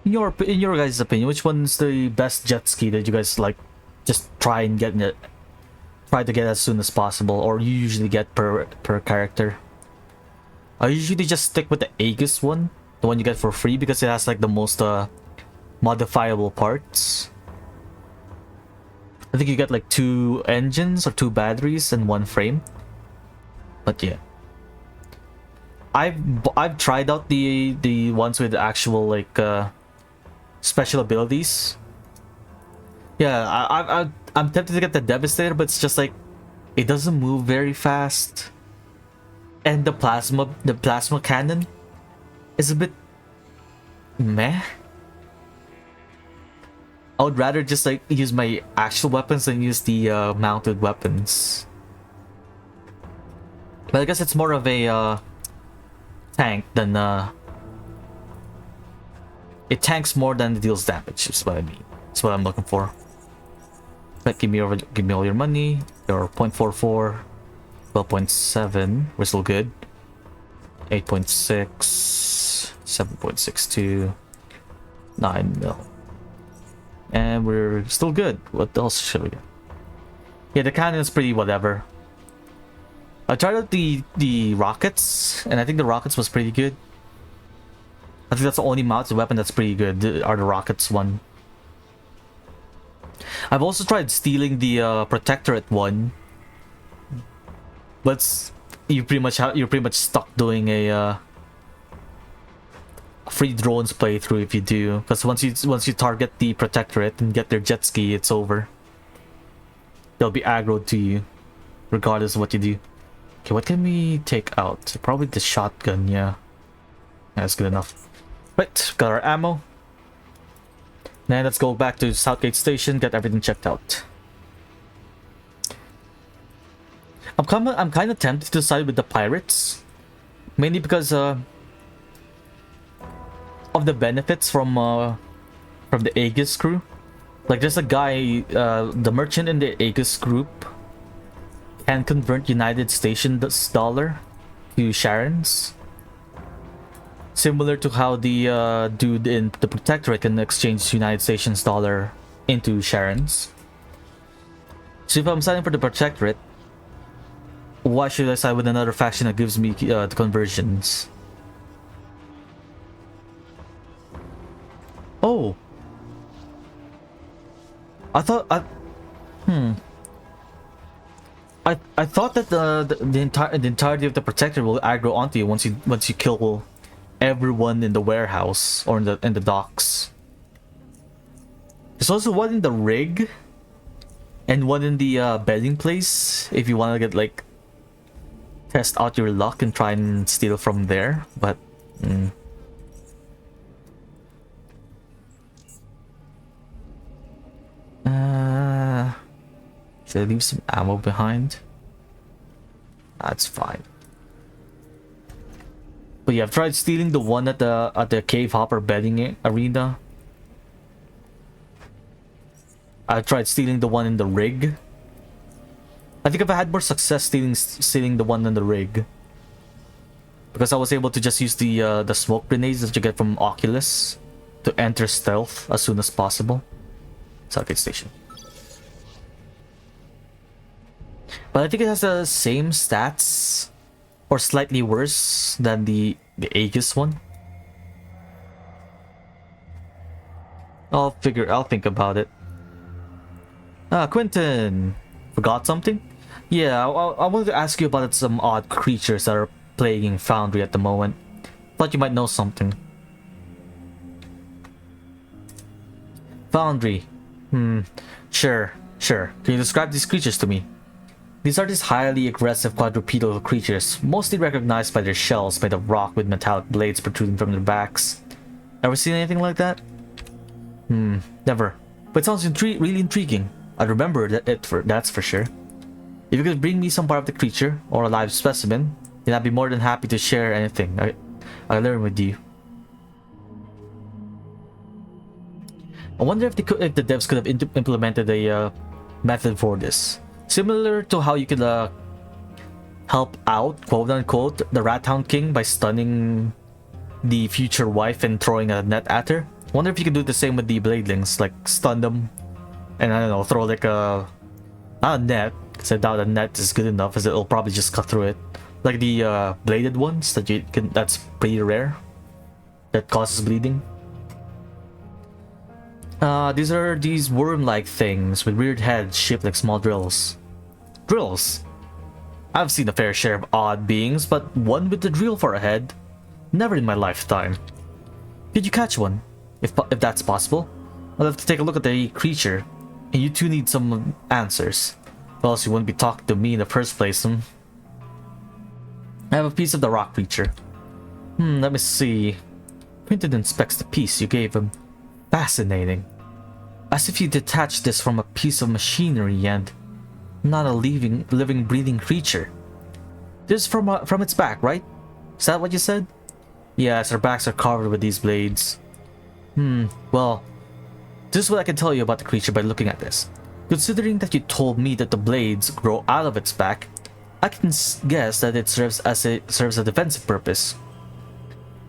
In your guys' opinion, which one's the best jet ski that you guys like? Just try and get it. Try to get as soon as possible, or you usually get per character. I usually just stick with the Aegis one, the one you get for free, because it has like the most modifiable parts. I think you get like 2 engines or 2 batteries and 1 frame. But yeah, I've tried out the ones with actual like special abilities. Yeah, I'm tempted to get the Devastator, but it's just like it doesn't move very fast, and the plasma cannon is a bit meh. I would rather just like use my actual weapons than use the mounted weapons. But I guess it's more of a tank than it tanks more than it deals damage. Is what I mean. That's what I'm looking for. But give me all your money. Your 0.44, 12.7. We're still good. 8.6, 7.62, 9 mil. And we're still good. What else should we get? Yeah, the cannon is pretty whatever. I tried out the rockets, and I think the rockets was pretty good. I think that's the only mounted weapon that's pretty good, are the rockets one. I've also tried stealing the Protectorate one, but you're pretty much stuck doing a free drones playthrough if you do, because once you target the Protectorate and get their jet ski, it's over. They'll be aggroed to you, regardless of what you do. Okay, what can we take out? Probably the shotgun, yeah. That's good enough. Right, got our ammo. Now let's go back to Southgate Station, get everything checked out. I'm kind of tempted to side with the pirates, mainly because of the benefits from the Aegis crew. Like, there's a guy, the merchant in the Aegis group can convert United Stations dollar to Sharon's. Similar to how the dude in the Protectorate can exchange United Stations dollar into Sharon's. So if I'm signing for the Protectorate, why should I side with another faction that gives me the conversions? Oh, I thought I thought that the entirety of the Protectorate will aggro onto you once you kill everyone in the warehouse or in the docks. There's also one in the rig and one in the bedding place if you want to get like test out your luck and try and steal from there, but should I leave some ammo behind? That's fine. But yeah, I've tried stealing the one at the Cave Hopper bedding arena. I tried stealing the one in the rig. I think I've had more success stealing the one in the rig, because I was able to just use the smoke grenades that you get from Oculus to enter stealth as soon as possible. Southgate Station. But I think it has the same stats, or slightly worse than the Aegis one. I'll think about it. Quentin, forgot something? Yeah, I wanted to ask you about some odd creatures that are plaguing Foundry at the moment. Thought you might know something. Foundry. Sure. Can you describe these creatures to me? These are these highly aggressive quadrupedal creatures, mostly recognized by their shells made of rock with metallic blades protruding from their backs. Ever seen anything like that? Never. But it sounds really intriguing. I'd remember that's for sure. If you could bring me some part of the creature, or a live specimen, then I'd be more than happy to share anything I learn with you. I wonder if the devs could have implemented a method for this. Similar to how you could help out, quote-unquote, the Rat Hound King by stunning the future wife and throwing a net at her. I wonder if you could do the same with the Bladelings, like stun them, and I don't know, throw like not a net, because I doubt a net is good enough, as it'll probably just cut through it. Like the bladed ones that's pretty rare, that causes bleeding. These are these worm-like things with weird heads shaped like small drills. Drills? I've seen a fair share of odd beings, but one with a drill for a head? Never in my lifetime. Could you catch one? If that's possible? I'll have to take a look at the creature, and you two need some answers. Or else you wouldn't be talking to me in the first place, I have a piece of the rock creature. Let me see. Quentin inspects the piece you gave him. Fascinating. As if you detached this from a piece of machinery and not a living, breathing creature. This is from its back, right? Is that what you said? Yes, our backs are covered with these blades. Well, this is what I can tell you about the creature by looking at this. Considering that you told me that the blades grow out of its back, I can guess that it serves a defensive purpose.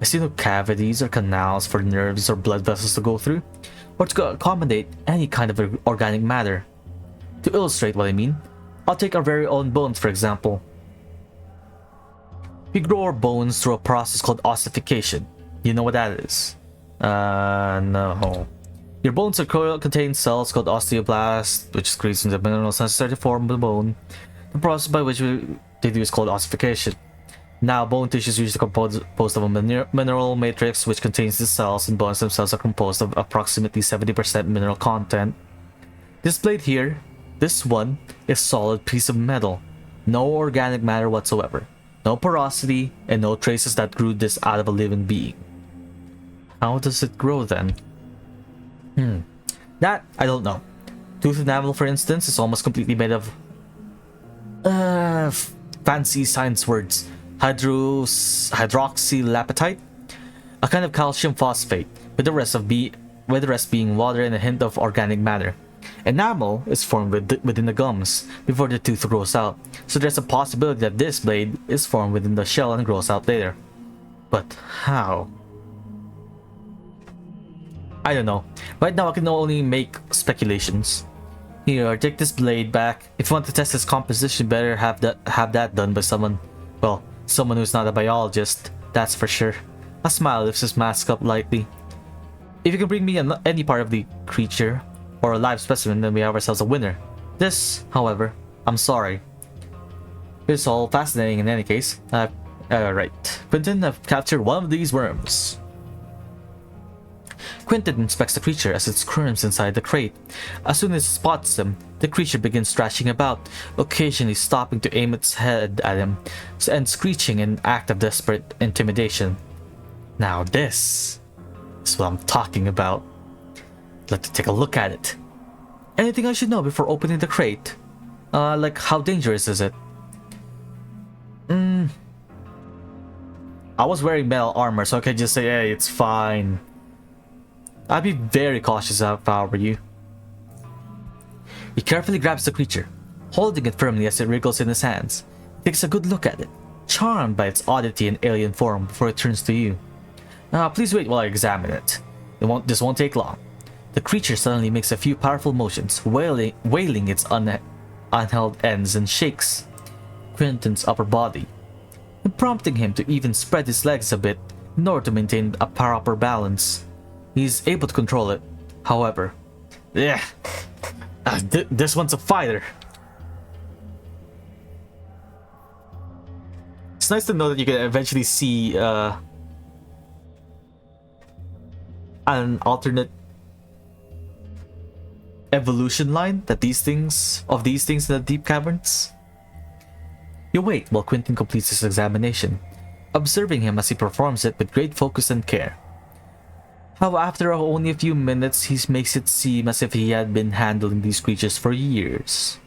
I see no cavities or canals for nerves or blood vessels to go through, or to accommodate any kind of organic matter. To illustrate what I mean, I'll take our very own bones for example. We grow our bones through a process called ossification. You know what that is? No. Your bones contain cells called osteoblasts, which secretes the minerals necessary to form the bone. The process by which they do is called ossification. Now, bone tissue is usually composed of a mineral matrix which contains the cells, and bones themselves are composed of approximately 70% mineral content. This blade here, this one, is a solid piece of metal. No organic matter whatsoever. No porosity, and no traces that grew this out of a living being. How does it grow then? That, I don't know. Tooth enamel, for instance, is almost completely made of fancy science words. Hydroxylapatite, a kind of calcium phosphate, with the rest being water and a hint of organic matter. Enamel is formed within the gums before the tooth grows out, so there's a possibility that this blade is formed within the shell and grows out later. But how? I don't know. Right now I can only make speculations. Here, take this blade back. If you want to test its composition, better have that done by someone. Well, someone who's not a biologist, that's for sure. A smile lifts his mask up lightly. If you can bring me any part of the creature, or a live specimen, then we have ourselves a winner. This, however, I'm sorry. It's all fascinating in any case. Right. Quentin, I've captured one of these worms. Quentin inspects the creature as it squirms inside the crate. As soon as it spots him, the creature begins thrashing about, occasionally stopping to aim its head at him, and screeching in an act of desperate intimidation. Now this is what I'm talking about. Let's take a look at it. Anything I should know before opening the crate? Like how dangerous is it? I was wearing metal armor, so I can just say, hey, it's fine. I'd be very cautious if I were you. He carefully grabs the creature, holding it firmly as it wriggles in his hands. He takes a good look at it, charmed by its oddity and alien form before it turns to you. Please wait while I examine it. This won't take long. The creature suddenly makes a few powerful motions, wailing its unheld ends, and shakes Quentin's upper body, and prompting him to even spread his legs a bit in order to maintain a proper balance. He's able to control it, however. This one's a fighter. It's nice to know that you can eventually see an alternate evolution line that these things in the deep caverns. You wait while Quentin completes his examination, observing him as he performs it with great focus and care. How after only a few minutes he makes it seem as if he had been handling these creatures for years.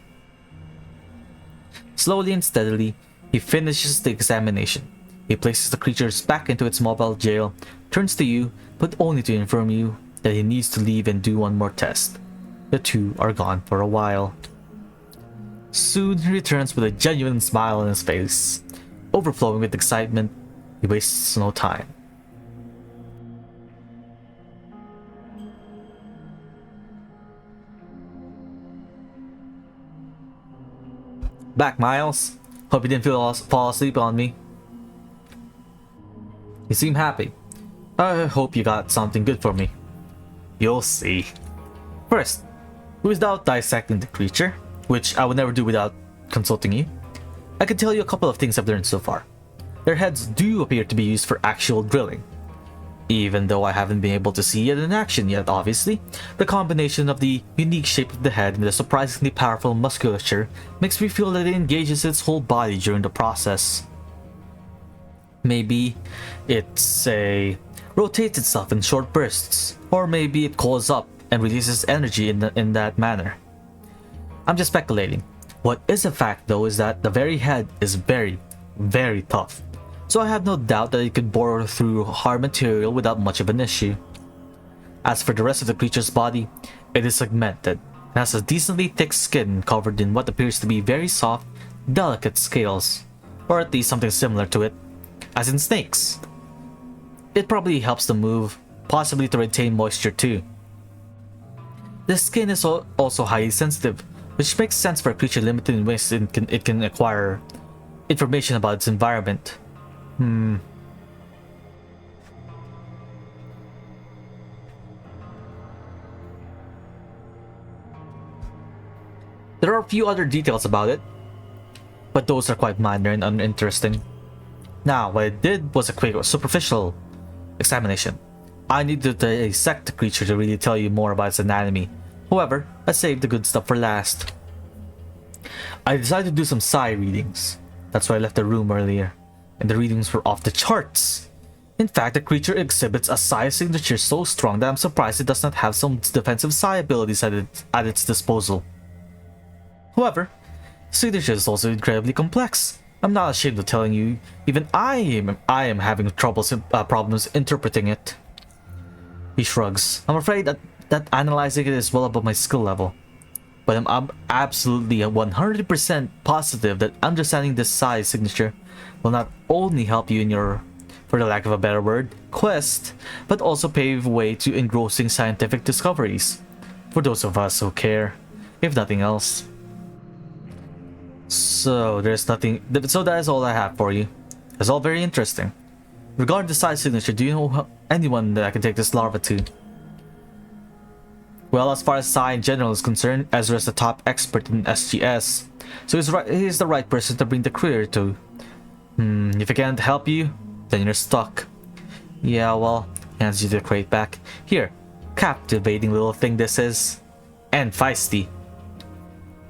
Slowly and steadily, he finishes the examination. He places the creatures back into its mobile jail, turns to you, but only to inform you that he needs to leave and do one more test. The two are gone for a while. Soon he returns with a genuine smile on his face. Overflowing with excitement, he wastes no time. Back, Miles. Hope you didn't fall asleep on me. You seem happy. I hope you got something good for me. You'll see. First, without dissecting the creature, which I would never do without consulting you, I can tell you a couple of things I've learned so far. Their heads do appear to be used for actual drilling. Even though I haven't been able to see it in action yet, obviously, the combination of the unique shape of the head and the surprisingly powerful musculature makes me feel that it engages its whole body during the process. Maybe it, say, rotates itself in short bursts, or maybe it coils up and releases energy in that manner. I'm just speculating. What is a fact though is that the very head is very, very tough. So I have no doubt that it could bore through hard material without much of an issue. As for the rest of the creature's body, it is segmented and has a decently thick skin covered in what appears to be very soft, delicate scales, or at least something similar to it, as in snakes. It probably helps them move, possibly to retain moisture too. The skin is also highly sensitive, which makes sense for a creature limited in ways it can acquire information about its environment. There are a few other details about it, but those are quite minor and uninteresting. Now, what I did was a quick superficial examination. I need to dissect the creature to really tell you more about its anatomy. However, I saved the good stuff for last. I decided to do some psi readings. That's why I left the room earlier, and the readings were off the charts. In fact, the creature exhibits a psi signature so strong that I'm surprised it does not have some defensive psi abilities at its disposal. However, the signature is also incredibly complex. I'm not ashamed of telling you, even I am having problems interpreting it. He shrugs. I'm afraid that analyzing it is well above my skill level. But I'm absolutely 100% positive that understanding this psi signature will not only help you in your, for the lack of a better word, quest, but also pave way to engrossing scientific discoveries, for those of us who care, if nothing else. So that is all I have for you. It's all very interesting. Regarding the psi signature, do you know anyone that I can take this larva to? Well, as far as psi in general is concerned, Ezra is the top expert in SGS, so he's the right person to bring the critter to. If I can't help you, then you're stuck. Yeah, well, hands you the crate back. Here, captivating little thing this is, and feisty.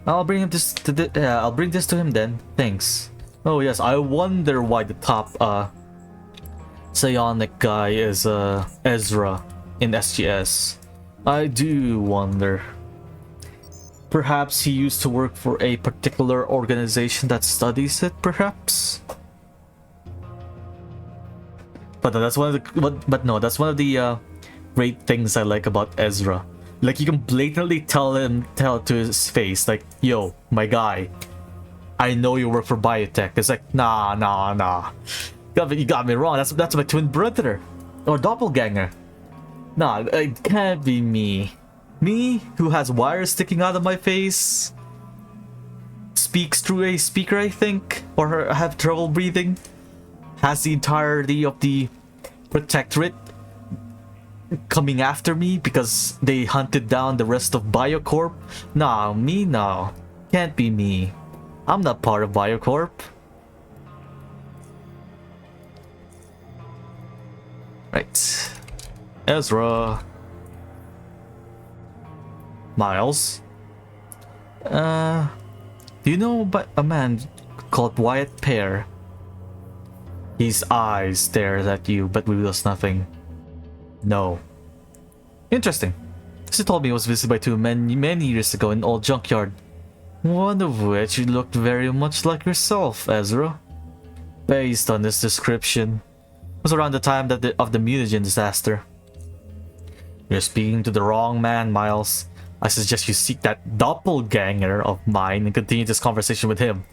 I'll bring this to him then. Thanks. Oh yes, I wonder why the top psionic guy is Ezra in SGS. I do wonder. Perhaps he used to work for a particular organization that studies it, perhaps? But that's one of the that's one of the great things I like about Ezra. Like, you can blatantly tell to his face, like, yo, my guy, I know you work for biotech. It's like, nah. You got me wrong. That's my twin brother or doppelganger. Nah, it can't be me. Me, who has wires sticking out of my face, speaks through a speaker, I think, or have trouble breathing, has the entirety of the Protectorate coming after me because they hunted down the rest of Biocorp. Nah, me, no. Can't be me. I'm not part of Biocorp. Right. Ezra. Miles. Do you know a man so-called Wyatt pair. His eyes stares at you but reveals nothing. No. Interesting. She told me it was visited by two men many years ago in an old junkyard. One of which looked very much like yourself, Ezra. Based on this description, it was around the time of the mutagen disaster. You're speaking to the wrong man, Miles. I suggest you seek that doppelganger of mine and continue this conversation with him,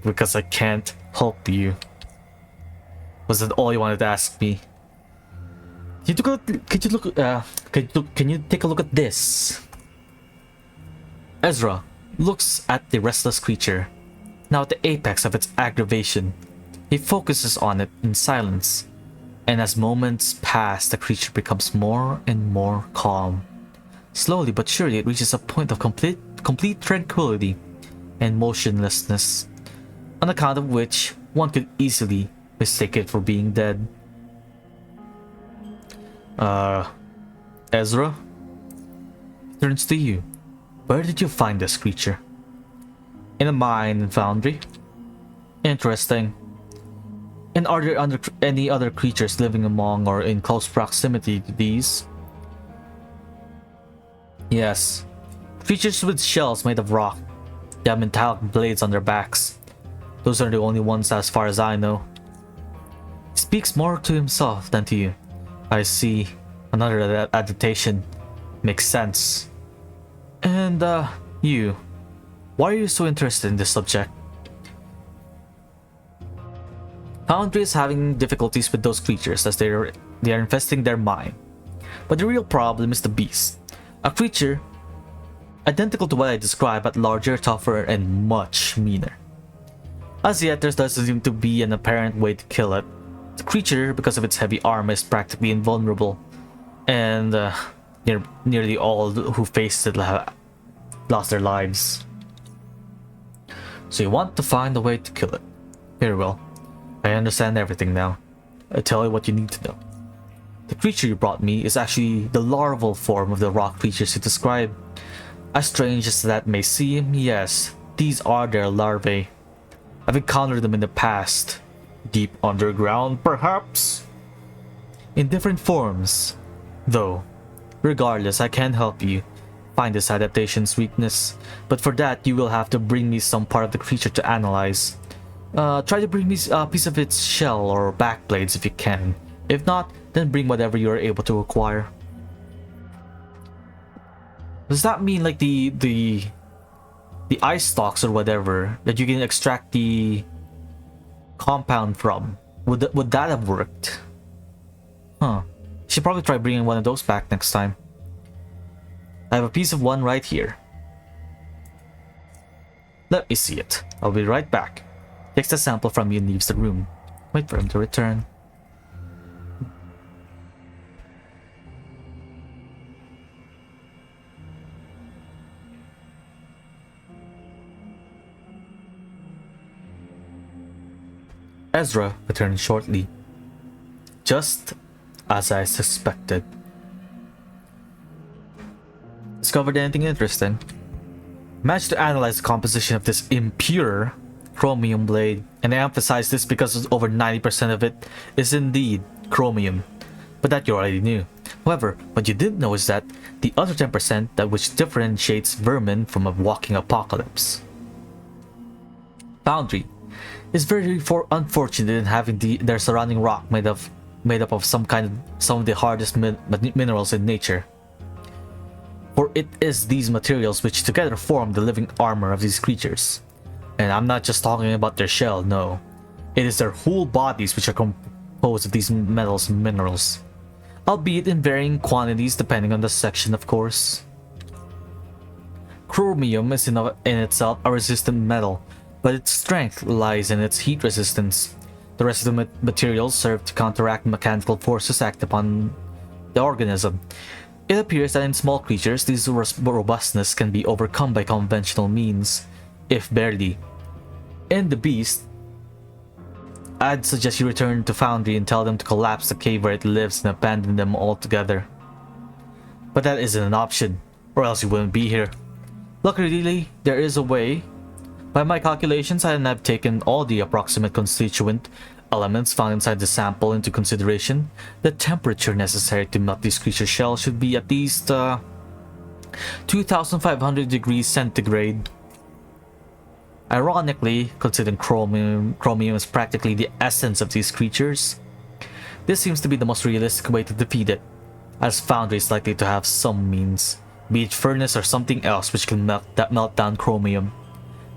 because I can't help you. Was that all you wanted to ask me? Can you take a look at this? Ezra looks at the restless creature, now at the apex of its aggravation. He focuses on it in silence, and as moments pass, the creature becomes more and more calm. Slowly but surely, it reaches a point of complete tranquility and motionlessness, on account of which one could easily mistake it for being dead. Ezra turns to you. Where did you find this creature? In a mine and foundry. Interesting. And are there any other creatures living among or in close proximity to these? Yes. Creatures with shells made of rock. They have metallic blades on their backs. Those are the only ones as far as I know. He speaks more to himself than to you. I see. Another adaptation. Makes sense. And, you. Why are you so interested in this subject? Foundry is having difficulties with those creatures as they are infesting their mine. But the real problem is the beast. A creature identical to what I described, but larger, tougher, and much meaner. As yet, there doesn't seem to be an apparent way to kill it. The creature, because of its heavy armor, is practically invulnerable, and nearly all who faced it have lost their lives. So you want to find a way to kill it. Very well. I understand everything now. I tell you what you need to know. The creature you brought me is actually the larval form of the rock creatures you described. As strange as that may seem, yes, these are their larvae. I've encountered them in the past. Deep underground, perhaps? In different forms. Though, regardless, I can help you find this adaptation's weakness. But for that, you will have to bring me some part of the creature to analyze. Try to bring me a piece of its shell or backblades if you can. If not, then bring whatever you are able to acquire. Does that mean like the ice stalks or whatever that you can extract the compound from? Would that have worked? Huh. Should probably try bringing one of those back next time. I have a piece of one right here. Let me see it. I'll be right back. Takes the sample from you and leaves the room. Wait for him to return. Ezra returned shortly. Just as I suspected. Discovered anything interesting? Managed to analyze the composition of this impure chromium blade, and I emphasize this because over 90% of it is indeed chromium, but that you already knew. However, what you didn't know is that the other 10% that which differentiates vermin from a walking apocalypse. Foundry is very unfortunate in having their surrounding rock made up of some of the hardest minerals in nature. For it is these materials which together form the living armor of these creatures. And I'm not just talking about their shell, no. It is their whole bodies which are composed of these metals and minerals. Albeit in varying quantities depending on the section, of course. Chromium is in itself a resistant metal, but its strength lies in its heat resistance. The rest of the materials serve to counteract mechanical forces acting upon the organism. It appears that in small creatures, this robustness can be overcome by conventional means, if barely. In the beast, I'd suggest you return to Foundry and tell them to collapse the cave where it lives and abandon them altogether. But that isn't an option, or else you wouldn't be here. Luckily, there is a way By my calculations, I have taken all the approximate constituent elements found inside the sample into consideration. The temperature necessary to melt these creature shells should be at least 2,500 degrees centigrade. Ironically, considering chromium is practically the essence of these creatures, this seems to be the most realistic way to defeat it, as Foundry is likely to have some means, be it furnace or something else which can melt down chromium,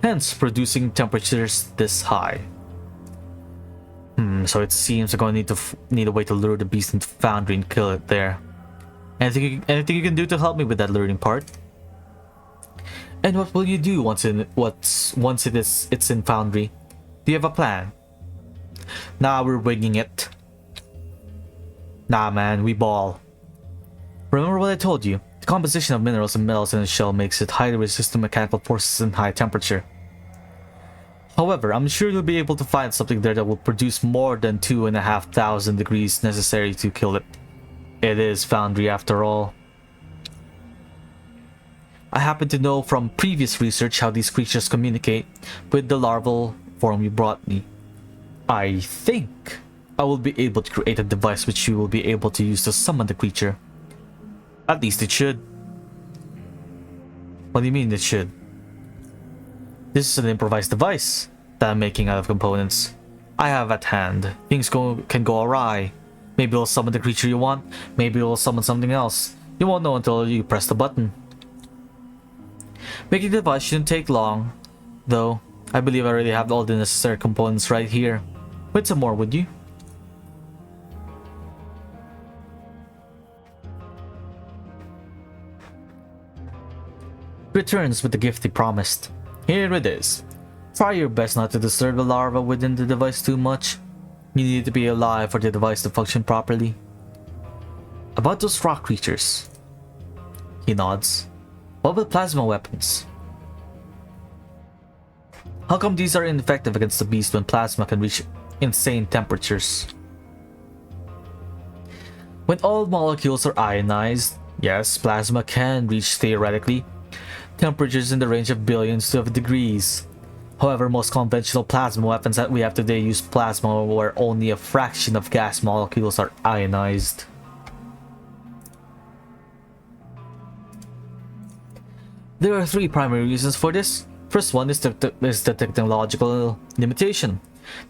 hence producing temperatures this high. So it seems we're going to need a way to lure the beast into Foundry and kill it there. Anything you can do to help me with that luring part? And what will you do once it's in Foundry? Do you have a plan? Nah, we're winging it. Nah, man, we ball. Remember what I told you? The composition of minerals and metals in the shell makes it highly resistant to mechanical forces in high temperature. However, I'm sure you'll be able to find something there that will produce more than 2,500 degrees necessary to kill it. It is Foundry after all. I happen to know from previous research how these creatures communicate with the larval form you brought me. I think I will be able to create a device which you will be able to use to summon the creature. At least it should. What do you mean it should? This is an improvised device that I'm making out of components I have at hand. Things can go awry. Maybe it'll summon the creature you want, maybe it'll summon something else. You won't know until you press the button. Making the device shouldn't take long, though. I believe I already have all the necessary components right here. Wait some more, would you? Returns with the gift he promised. Here it is. Try your best not to disturb the larva within the device too much. You need to be alive for the device to function properly. About those rock creatures. He nods. What about plasma weapons? How come these are ineffective against the beast when plasma can reach insane temperatures? When all molecules are ionized, yes, plasma can reach, theoretically, temperatures in the range of billions of degrees. However, most conventional plasma weapons that we have today use plasma where only a fraction of gas molecules are ionized. There are three primary reasons for this. First one is the technological limitation.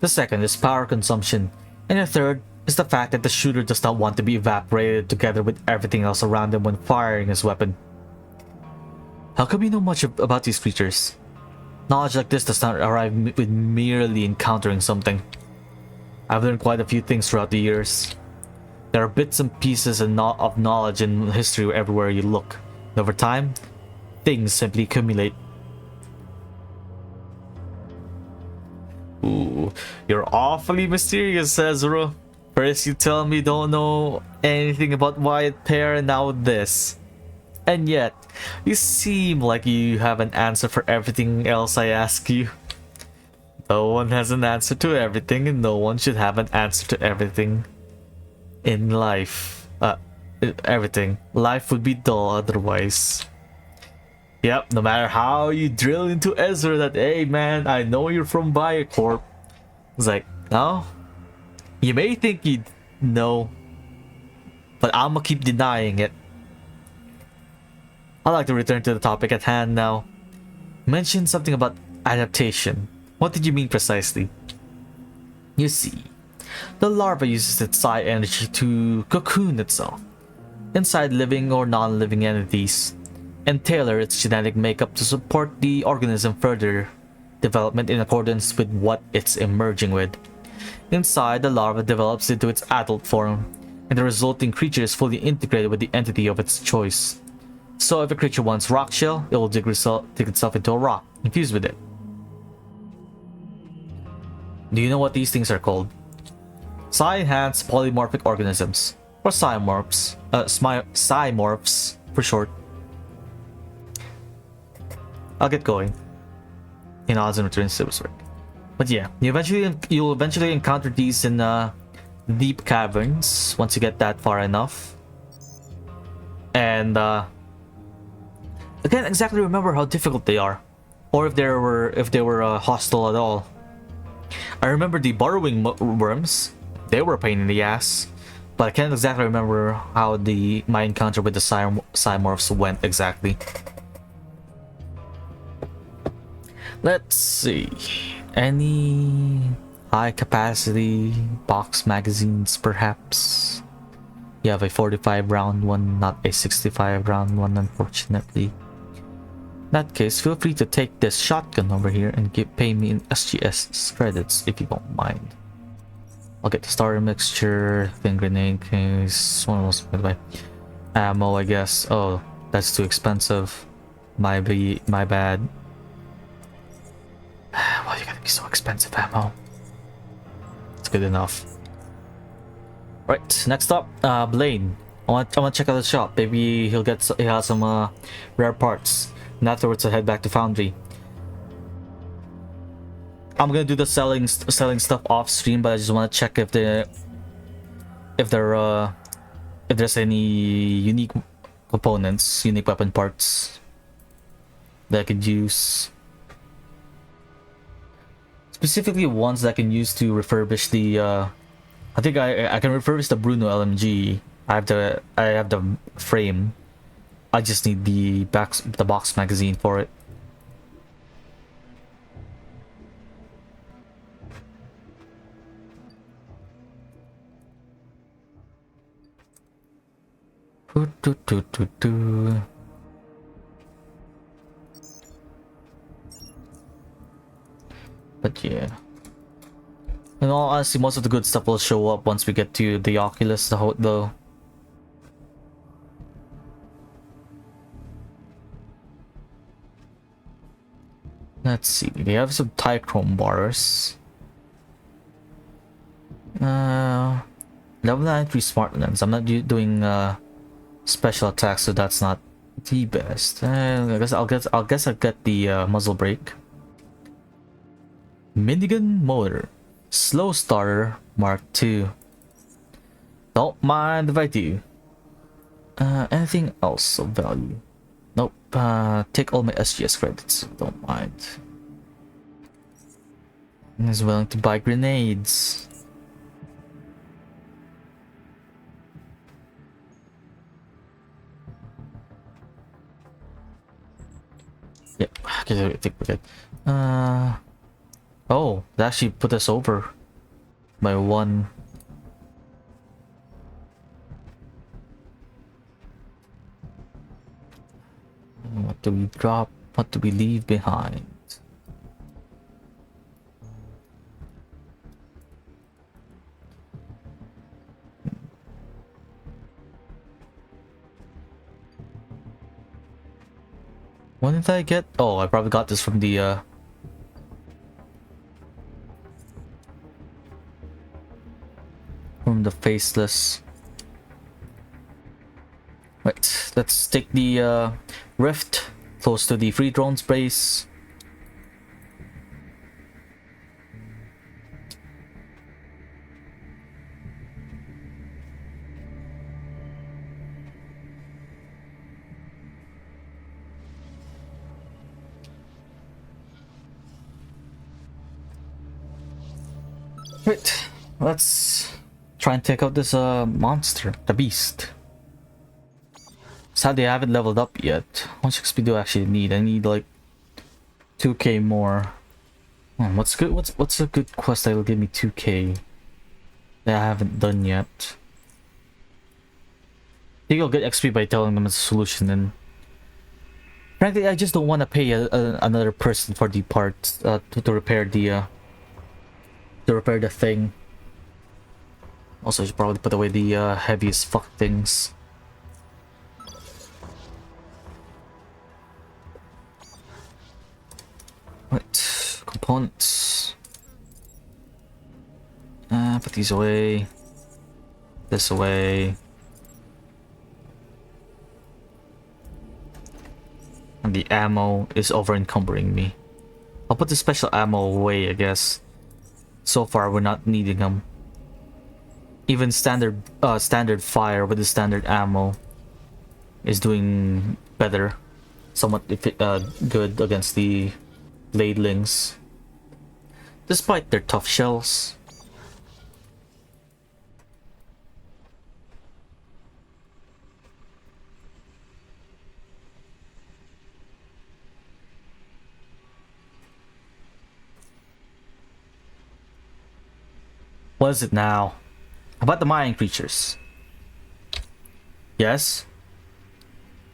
The second is power consumption. And the third is the fact that the shooter does not want to be evaporated together with everything else around him when firing his weapon. How come you know much about these creatures? Knowledge like this does not arrive with merely encountering something. I've learned quite a few things throughout the years. There are bits and pieces of knowledge and history everywhere you look. And over time, things simply accumulate. Ooh, you're awfully mysterious, Ezra. First you tell me you don't know anything about Wyatt Pear, and now this. And yet, you seem like you have an answer for everything else I ask you. No one has an answer to everything, and no one should have an answer to everything in life. Everything. Life would be dull otherwise. Yep, no matter how you drill into Ezra that, hey man, I know you're from Biocorp. It's like, no. You may think you know, but I'ma keep denying it. I'd like to return to the topic at hand now. You mentioned something about adaptation. What did you mean precisely? You see, the larva uses its psi energy to cocoon itself inside living or non-living entities and tailor its genetic makeup to support the organism further development in accordance with what it's emerging with. Inside, the larva develops into its adult form, and the resulting creature is fully integrated with the entity of its choice. So if a creature wants rock shell, it will dig itself into a rock, infused with it. Do you know what these things are called? Psi-enhanced polymorphic organisms, or Psimorphs, Psimorphs for short. I'll get going. In odds and returns to his work. But yeah, you'll eventually encounter these in deep caverns once you get that far enough. And I can't exactly remember how difficult they are. or if they were hostile at all. I remember the burrowing worms. They were a pain in the ass, but I can't exactly remember how my encounter with the Cymorphs went exactly. Let's see. Any high capacity box magazines, perhaps? You have a 45 round one, not a 65 round one, unfortunately. In that case, feel free to take this shotgun over here and pay me in SGS credits if you don't mind. I'll get the starter mixture, thin grenade case, one of those, by the way. Ammo, I guess. Oh, that's too expensive. My bad. Well, you gotta be so expensive ammo. It's good enough. Right, next up, Blaine. I wanna check out the shop. Maybe he has some rare parts. And afterwards, I'll head back to Foundry. I'm gonna do the selling stuff off stream, but I just want to check if there's any unique components, unique weapon parts that I could use. Specifically ones that I can use to refurbish the I think I can refurbish the Bruno LMG. I have the frame. I just need the box magazine for it. But yeah. In all honesty, most of the good stuff will show up once we get to the Oculus, though. Let's see, they have some Tychrome bars. Level 93 smart lens. I'm not doing special attacks, so that's not the best. I guess I'll get the muzzle brake. Minigun motor. Slow starter Mark II. Don't mind if I do. Anything else of value? Nope. Take all my SGS credits. Don't mind. He's willing to buy grenades. Yep. Okay, I think we're good. Oh, that actually put us over by one. What do we drop? What do we leave behind? What did I get? Oh, I probably got this from the faceless. Right, let's take the rift close to the free drones base. Right, let's try and take out this monster, the beast. Sadly, I haven't leveled up yet. How much XP do I actually need? I need like 2k more. What's good? What's a good quest that'll give me 2k that I haven't done yet? I think I'll get XP by telling them it's a solution. And frankly, I just don't want to pay another person for the parts to repair the thing. Also, I should probably put away the heaviest fuck things. Right, components. Put these away. This away. And the ammo is over encumbering me. I'll put the special ammo away, I guess. So far, we're not needing them. Even standard fire with the standard ammo is doing better. Somewhat good against the bladelings. Despite their tough shells. What is it now? About the Mayan creatures. Yes?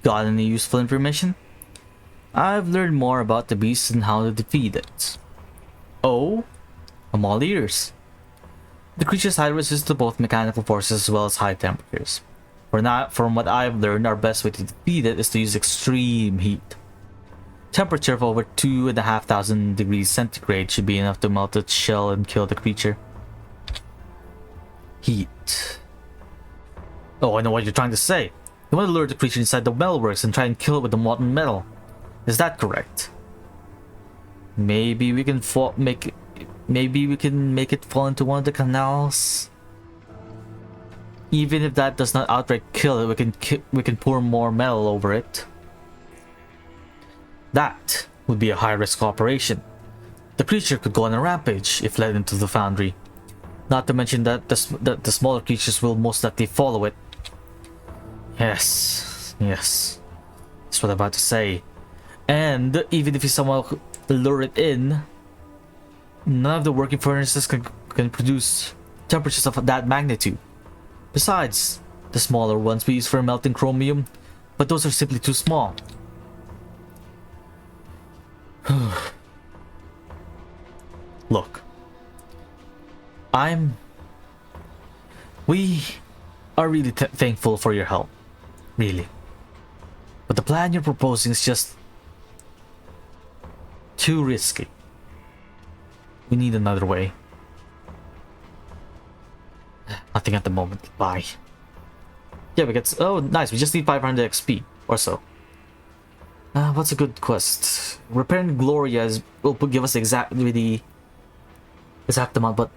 Got any useful information? I've learned more about the beast and how to defeat it. Oh? I'm all ears. The creature's high resist to both mechanical forces as well as high temperatures. From what I've learned, our best way to defeat it is to use extreme heat. Temperature of over 2,500 degrees centigrade should be enough to melt its shell and kill the creature. Heat. Oh, I know what you're trying to say. You want to lure the creature inside the metalworks and try and kill it with the molten metal. Is that correct? Maybe we can make it fall into one of the canals. Even if that does not outright kill it, we can pour more metal over it. That would be a high-risk operation. The creature could go on a rampage if led into the foundry. Not to mention that the smaller creatures will most likely follow it. Yes. That's what I'm about to say. And even if you somehow lure it in, none of the working furnaces can produce temperatures of that magnitude. Besides, the smaller ones we use for melting chromium, but those are simply too small. Look. We are really thankful for your help. Really. But the plan you're proposing is just too risky. We need another way. Nothing at the moment. Bye. Yeah, we get... Oh, nice. We just need 500 XP or so. What's a good quest? Repairing Gloria will give us exactly the exact amount, but...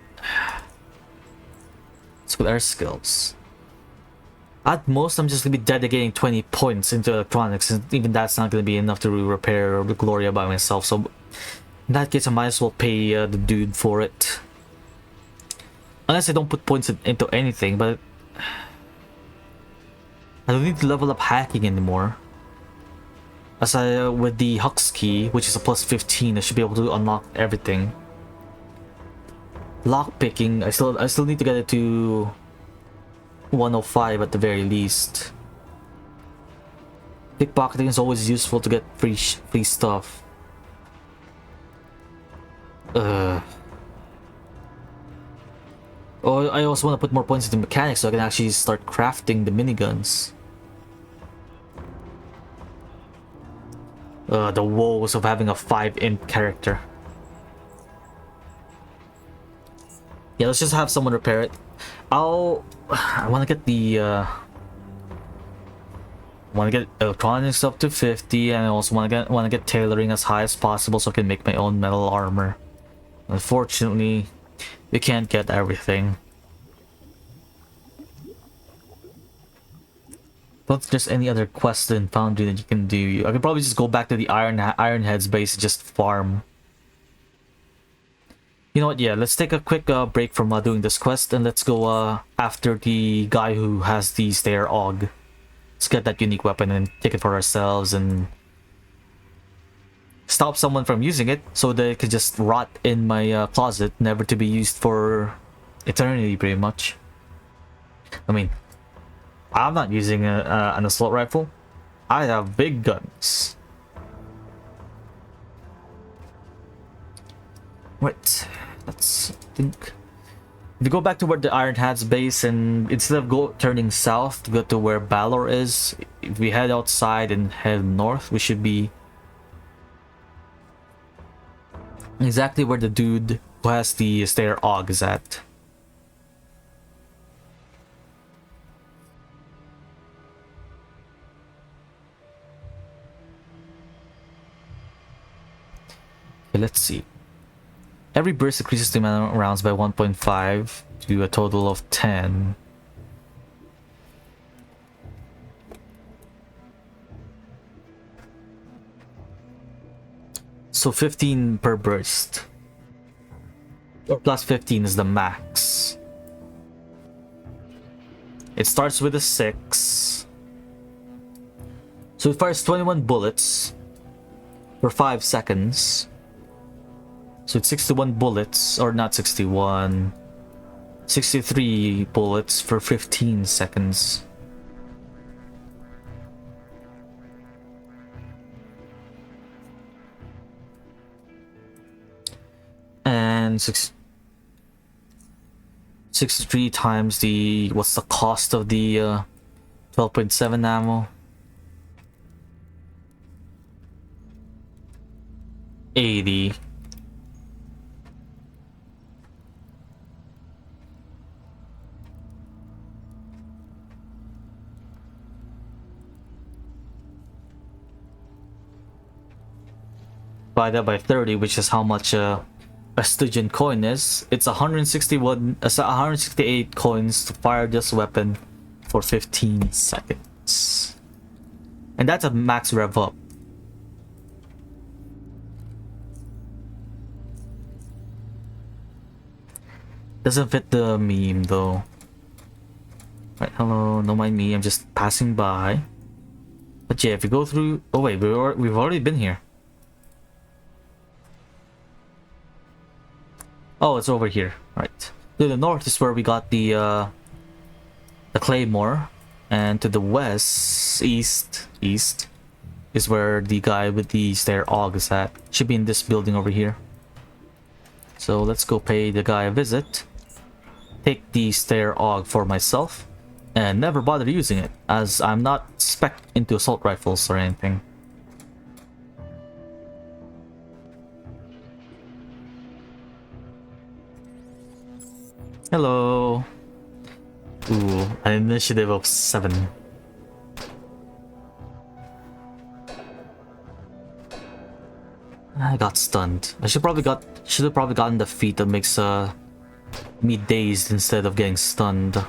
Let's go with our skills. At most, I'm just going to be dedicating 20 points into electronics, and even that's not going to be enough to repair the Gloria by myself, so... In that case, I might as well pay the dude for it. Unless I don't put points into anything, but... I don't need to level up hacking anymore. As with the Hux key, which is a plus 15, I should be able to unlock everything. Lockpicking, I still need to get it to 105 at the very least. Pickpocketing is always useful to get free stuff. Oh, I also want to put more points into mechanics so I can actually start crafting the miniguns. The woes of having a 5-imp character. Yeah, let's just have someone repair it. I want to get the I want to get electronics up to 50, and I also want to get tailoring as high as possible so I can make my own metal armor. Unfortunately, we can't get everything. Don't think there's any other quest in Foundry that you can do. I could probably just go back to the Ironhead's base and just farm. You know what, yeah, let's take a quick break from doing this quest, and let's go after the guy who has the Stair Og. Let's get that unique weapon and take it for ourselves and stop someone from using it so that it could just rot in my closet, never to be used for eternity, pretty much. I mean, I'm not using an assault rifle. I have big guns. Wait, let's think. If we go back to where the Iron Hat's base, and instead of turning south to go to where Balor is, if we head outside and head north, we should be exactly where the dude who has the Stair Og is at. Okay, let's see. Every burst increases the amount of rounds by 1.5 to a total of 10. So 15 per burst. Or plus 15 is the max. It starts with a 6. So it fires 21 bullets for 5 seconds. So it's 61 bullets, or not 61, 63 bullets for 15 seconds. And 63 times the, what's the cost of the 12.7 ammo? 80. Divide that by 30, which is how much a Stygian coin is. It's 168 coins to fire this weapon for 15 seconds. And that's a max rev up. Doesn't fit the meme though. Right, hello, no mind me, I'm just passing by. But yeah, if you go through... Oh wait, we've already been here. Oh, it's over here. Right. To the north is where we got the claymore, and to the west, east is where the guy with the stair og is at. Should be in this building over here. So let's go pay the guy a visit. Take the stair og for myself, and never bother using it, as I'm not spec into assault rifles or anything. Hello. Ooh, an initiative of 7. I got stunned. I should have probably gotten the feat that makes me dazed instead of getting stunned.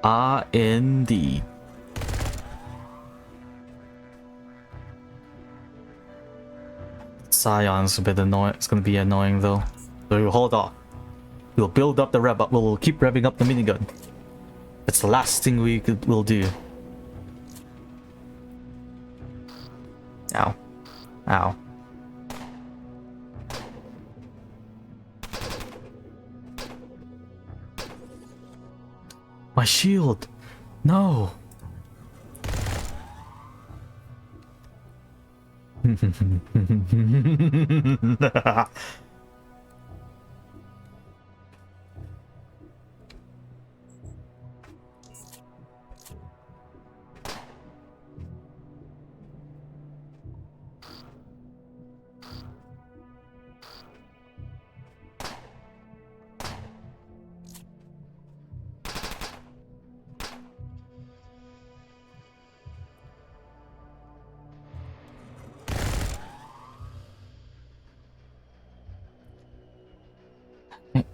Ah, indeed. Scion's a bit annoying. It's gonna be annoying though. So hold on. We'll build up the rev up. We'll keep revving up the minigun. It's the last thing we'll do. Ow. Ow. My shield! No!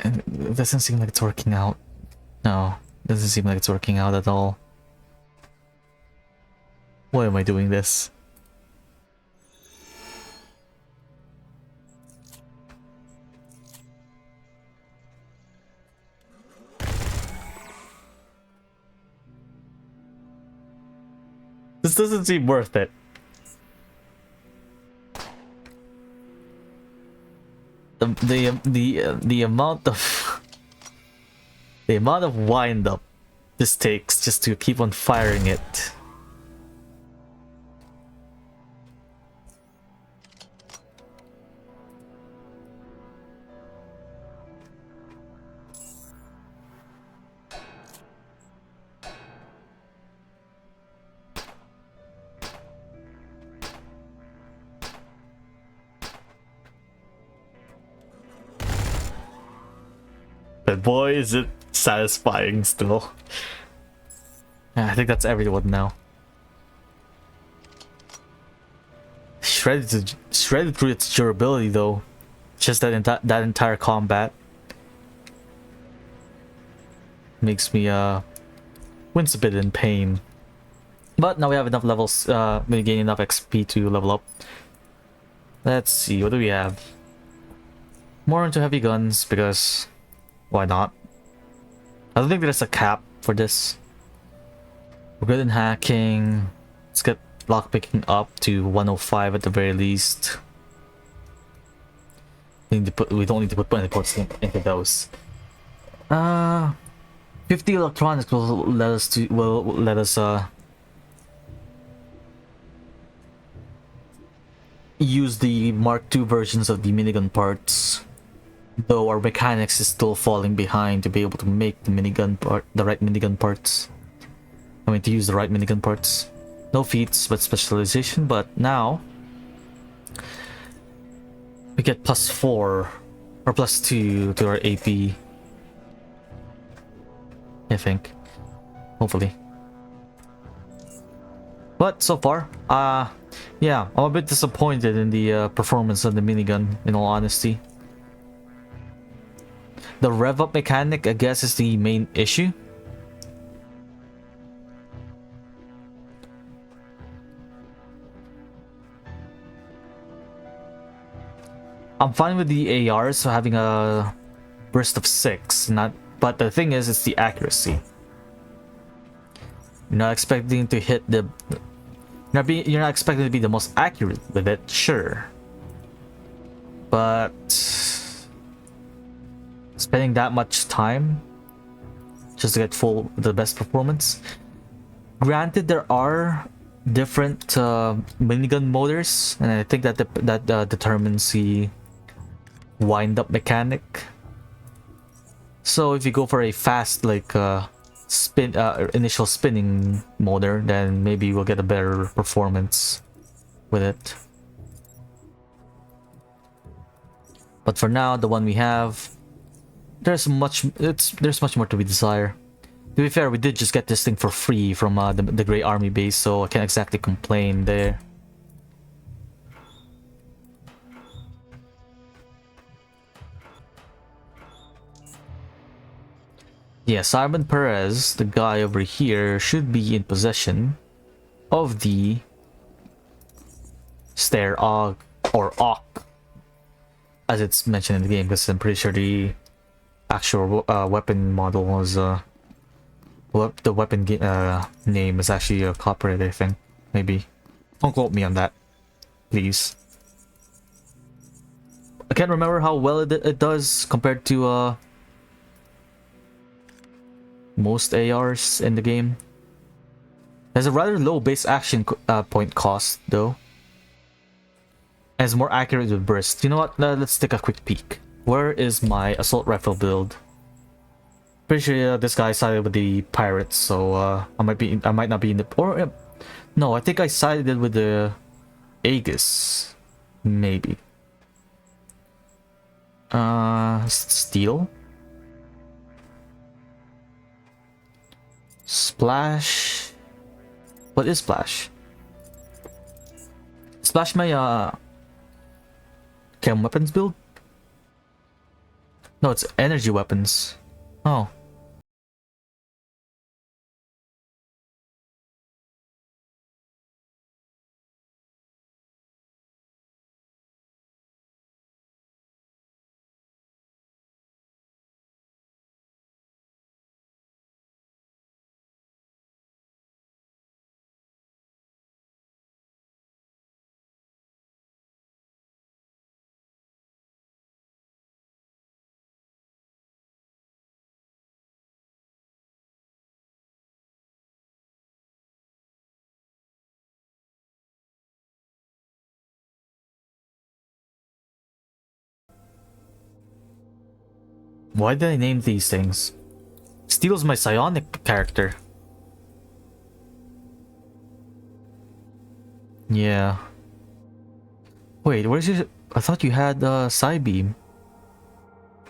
It doesn't seem like it's working out. No, it doesn't seem like it's working out at all. Why am I doing this? This doesn't seem worth it. The amount of wind up this takes just to keep on firing it. But boy, is it satisfying still. I think that's everyone now. Shredded through its durability though. Just that entire combat. makes me wince a bit in pain. But now we have enough levels, we gain enough XP to level up. Let's see, what do we have? More into heavy guns, because why not? I don't think there's a cap for this. We're good in hacking. Let's get lockpicking up to 105 at the very least. We don't need to put any points into those. 50 electronics will let us use the Mark II versions of the minigun parts. Though our mechanics is still falling behind to be able to make the right minigun parts. I mean, to use the right minigun parts. No feats, but specialization. But now we get +4 or +2 to our AP. I think, hopefully. But so far, yeah, I'm a bit disappointed in the performance of the minigun. In all honesty, the rev up mechanic, I guess, is the main issue. I'm fine with the ARs so having a burst of 6, but the thing is, it's the accuracy. You're not expecting to hit the... You're not expecting to be the most accurate with it, sure. But... spending that much time just to get the best performance. Granted, there are different minigun motors, and I think that determines the wind-up mechanic. So if you go for a fast, like initial spinning motor, then maybe we'll get a better performance with it. But for now, the one we have, there's much more to be desired. To be fair, we did just get this thing for free from the Grey Army base, so I can't exactly complain there. Yeah, Simon Perez, the guy over here, should be in possession of the Stair Og, or Ock, as it's mentioned in the game, because I'm pretty sure the actual weapon model was the weapon name is actually a copyright, I think. Maybe. Don't quote me on that, please. I can't remember how well it does compared to most ARs in the game. There's a rather low base action point cost, though. And it's more accurate with burst. You know what? Let's take a quick peek. Where is my assault rifle build? Pretty sure this guy sided with the pirates, so I might not be in the... Or no, I think I sided with the Aegis, maybe. Steel. Splash. What is Splash? Splash my chem weapons build? No, it's energy weapons. Oh. Why did I name these things? Steel's my psionic character. Yeah. Wait, where's your... I thought you had Psi Beam.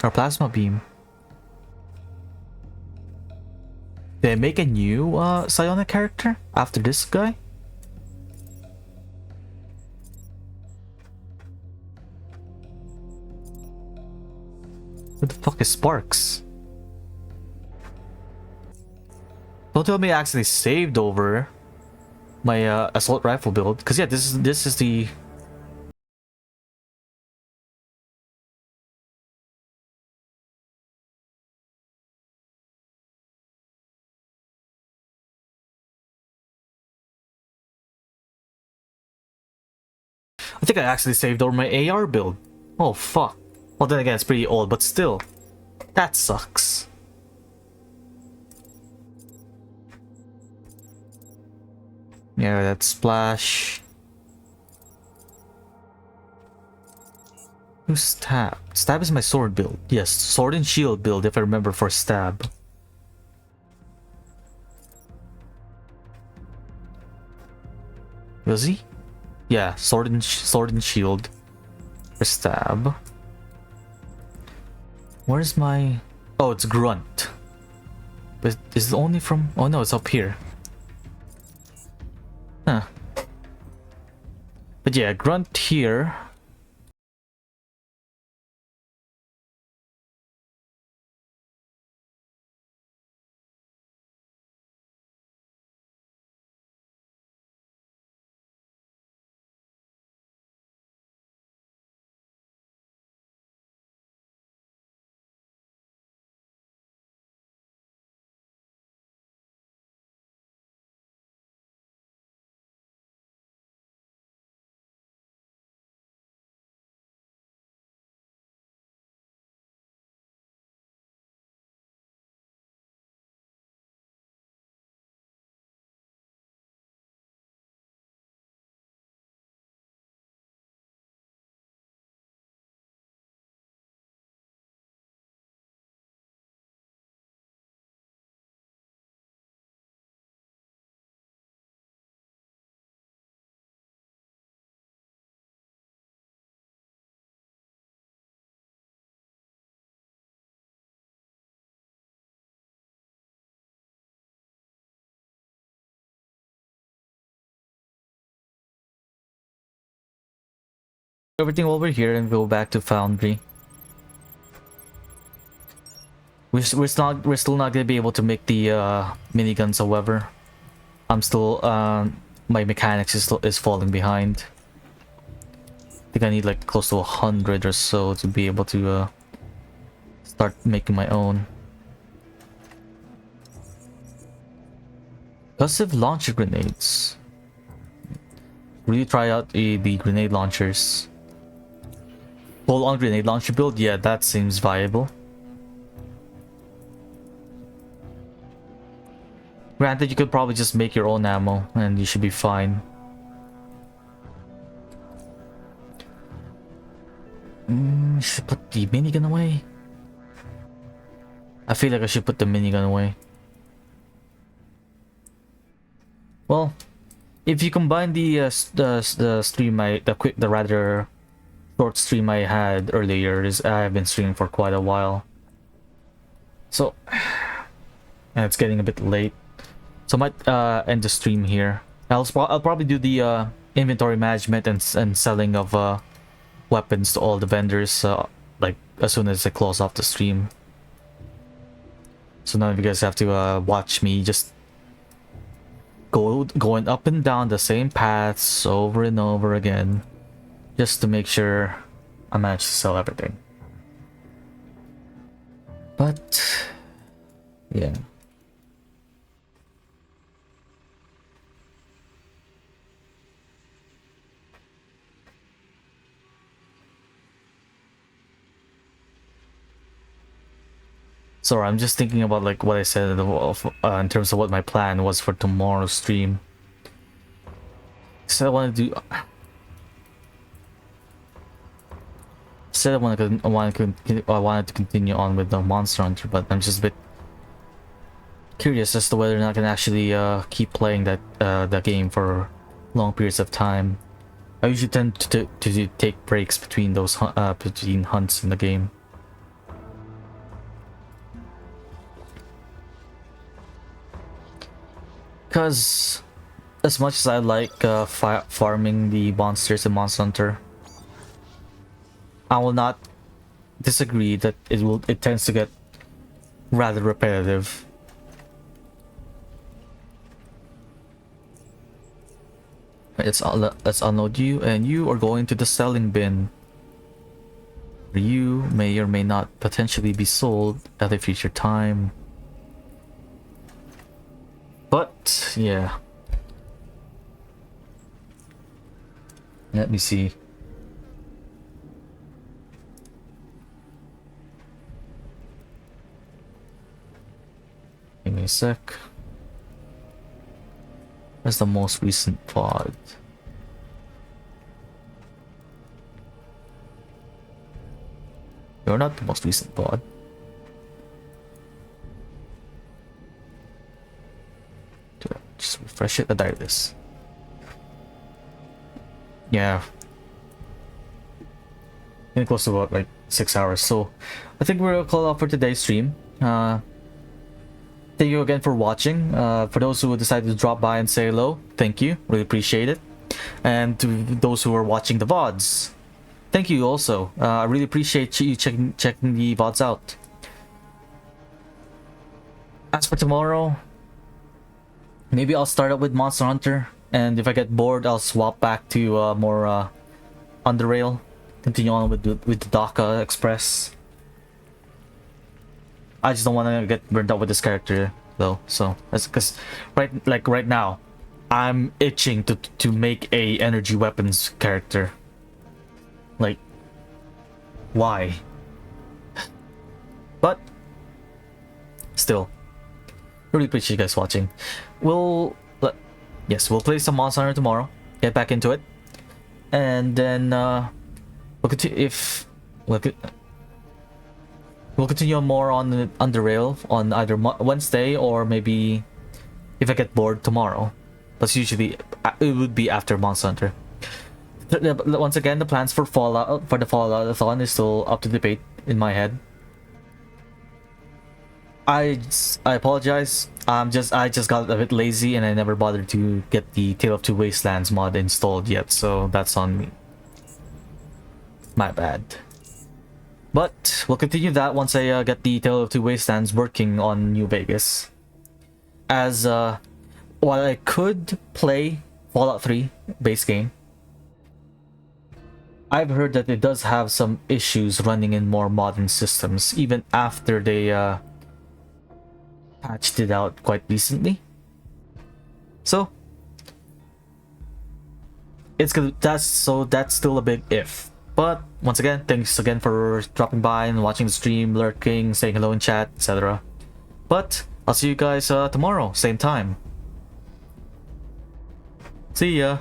Or Plasma Beam. Did I make a new psionic character after this guy? What the fuck is Sparks? Don't tell me I actually saved over my assault rifle build, because yeah, this is the. I think I actually saved over my AR build. Oh fuck. Well then again, it's pretty old, but still, that sucks. Yeah, that splash. Who's stab? Stab is my sword build. Yes, sword and shield build if I remember for stab. Was he? Yeah, sword and shield for stab. Where's my? Oh, it's grunt. But is it only from? Oh no, it's up here. Huh. But yeah, grunt here. Everything over here and go back to foundry. We're still not gonna be able to make the miniguns. However, I'm still my mechanics is falling behind. I think I need like close to 100 or so to be able to start making my own. Passive launcher grenades. Really try out the grenade launchers. Full on grenade launcher build, yeah, that seems viable. Granted, you could probably just make your own ammo and you should be fine. Should put the minigun away. I feel like I should put the minigun away. Well, if you combine the stream the rather short stream I had earlier, I've been streaming for quite a while, so and it's getting a bit late, so I might end the stream here. I'll probably do the inventory management and selling of weapons to all the vendors like as soon as I close off the stream. So none of you guys have to watch me just going up and down the same paths over and over again, just to make sure I manage to sell everything. But yeah. Sorry, I'm just thinking about like what I said in terms of what my plan was for tomorrow's stream. So I want to do. Said I wanted to continue on with the Monster Hunter, but I'm just a bit curious as to whether or not I can actually keep playing that game for long periods of time. I usually tend to take breaks between those between hunts in the game. Because as much as I like farming the monsters in Monster Hunter, I will not disagree that it tends to get rather repetitive. Let's unload you, and you are going to the selling bin. You may or may not potentially be sold at a future time. But yeah, let me see. Give me a sec. That's the most recent VOD. You're not the most recent VOD. Just refresh it. There it is. Yeah. Getting close to about like 6 hours. So I think we'll call off for today's stream. Thank you again for watching. For those who decided to drop by and say hello, thank you. Really appreciate it. And to those who are watching the VODs, thank you also. I really appreciate you checking the VODs out. As for tomorrow, maybe I'll start up with Monster Hunter, and if I get bored, I'll swap back to more Underrail. Continue on with the Daka Express. I just don't want to get burnt out with this character though, so that's because right now I'm itching to make a energy weapons character. Like, why? But still, really appreciate you guys watching. We'll play some Monster Hunter tomorrow, get back into it, and then we'll continue We'll continue more on the Underrail on either Wednesday, or maybe if I get bored tomorrow. But usually it would be after Monster Hunter. Once again, the plans for the Fallout-a-thon is still up to debate in my head. I apologize. I just got a bit lazy and I never bothered to get the Tale of Two Wastelands mod installed yet, so that's on me. My bad. But we'll continue that once I get the Tale of Two Wastelands working on New Vegas. As while I could play Fallout 3 base game, I've heard that it does have some issues running in more modern systems, even after they patched it out quite recently. So that's still a big if. But once again, thanks again for dropping by and watching the stream, lurking, saying hello in chat, etc. But I'll see you guys tomorrow, same time. See ya.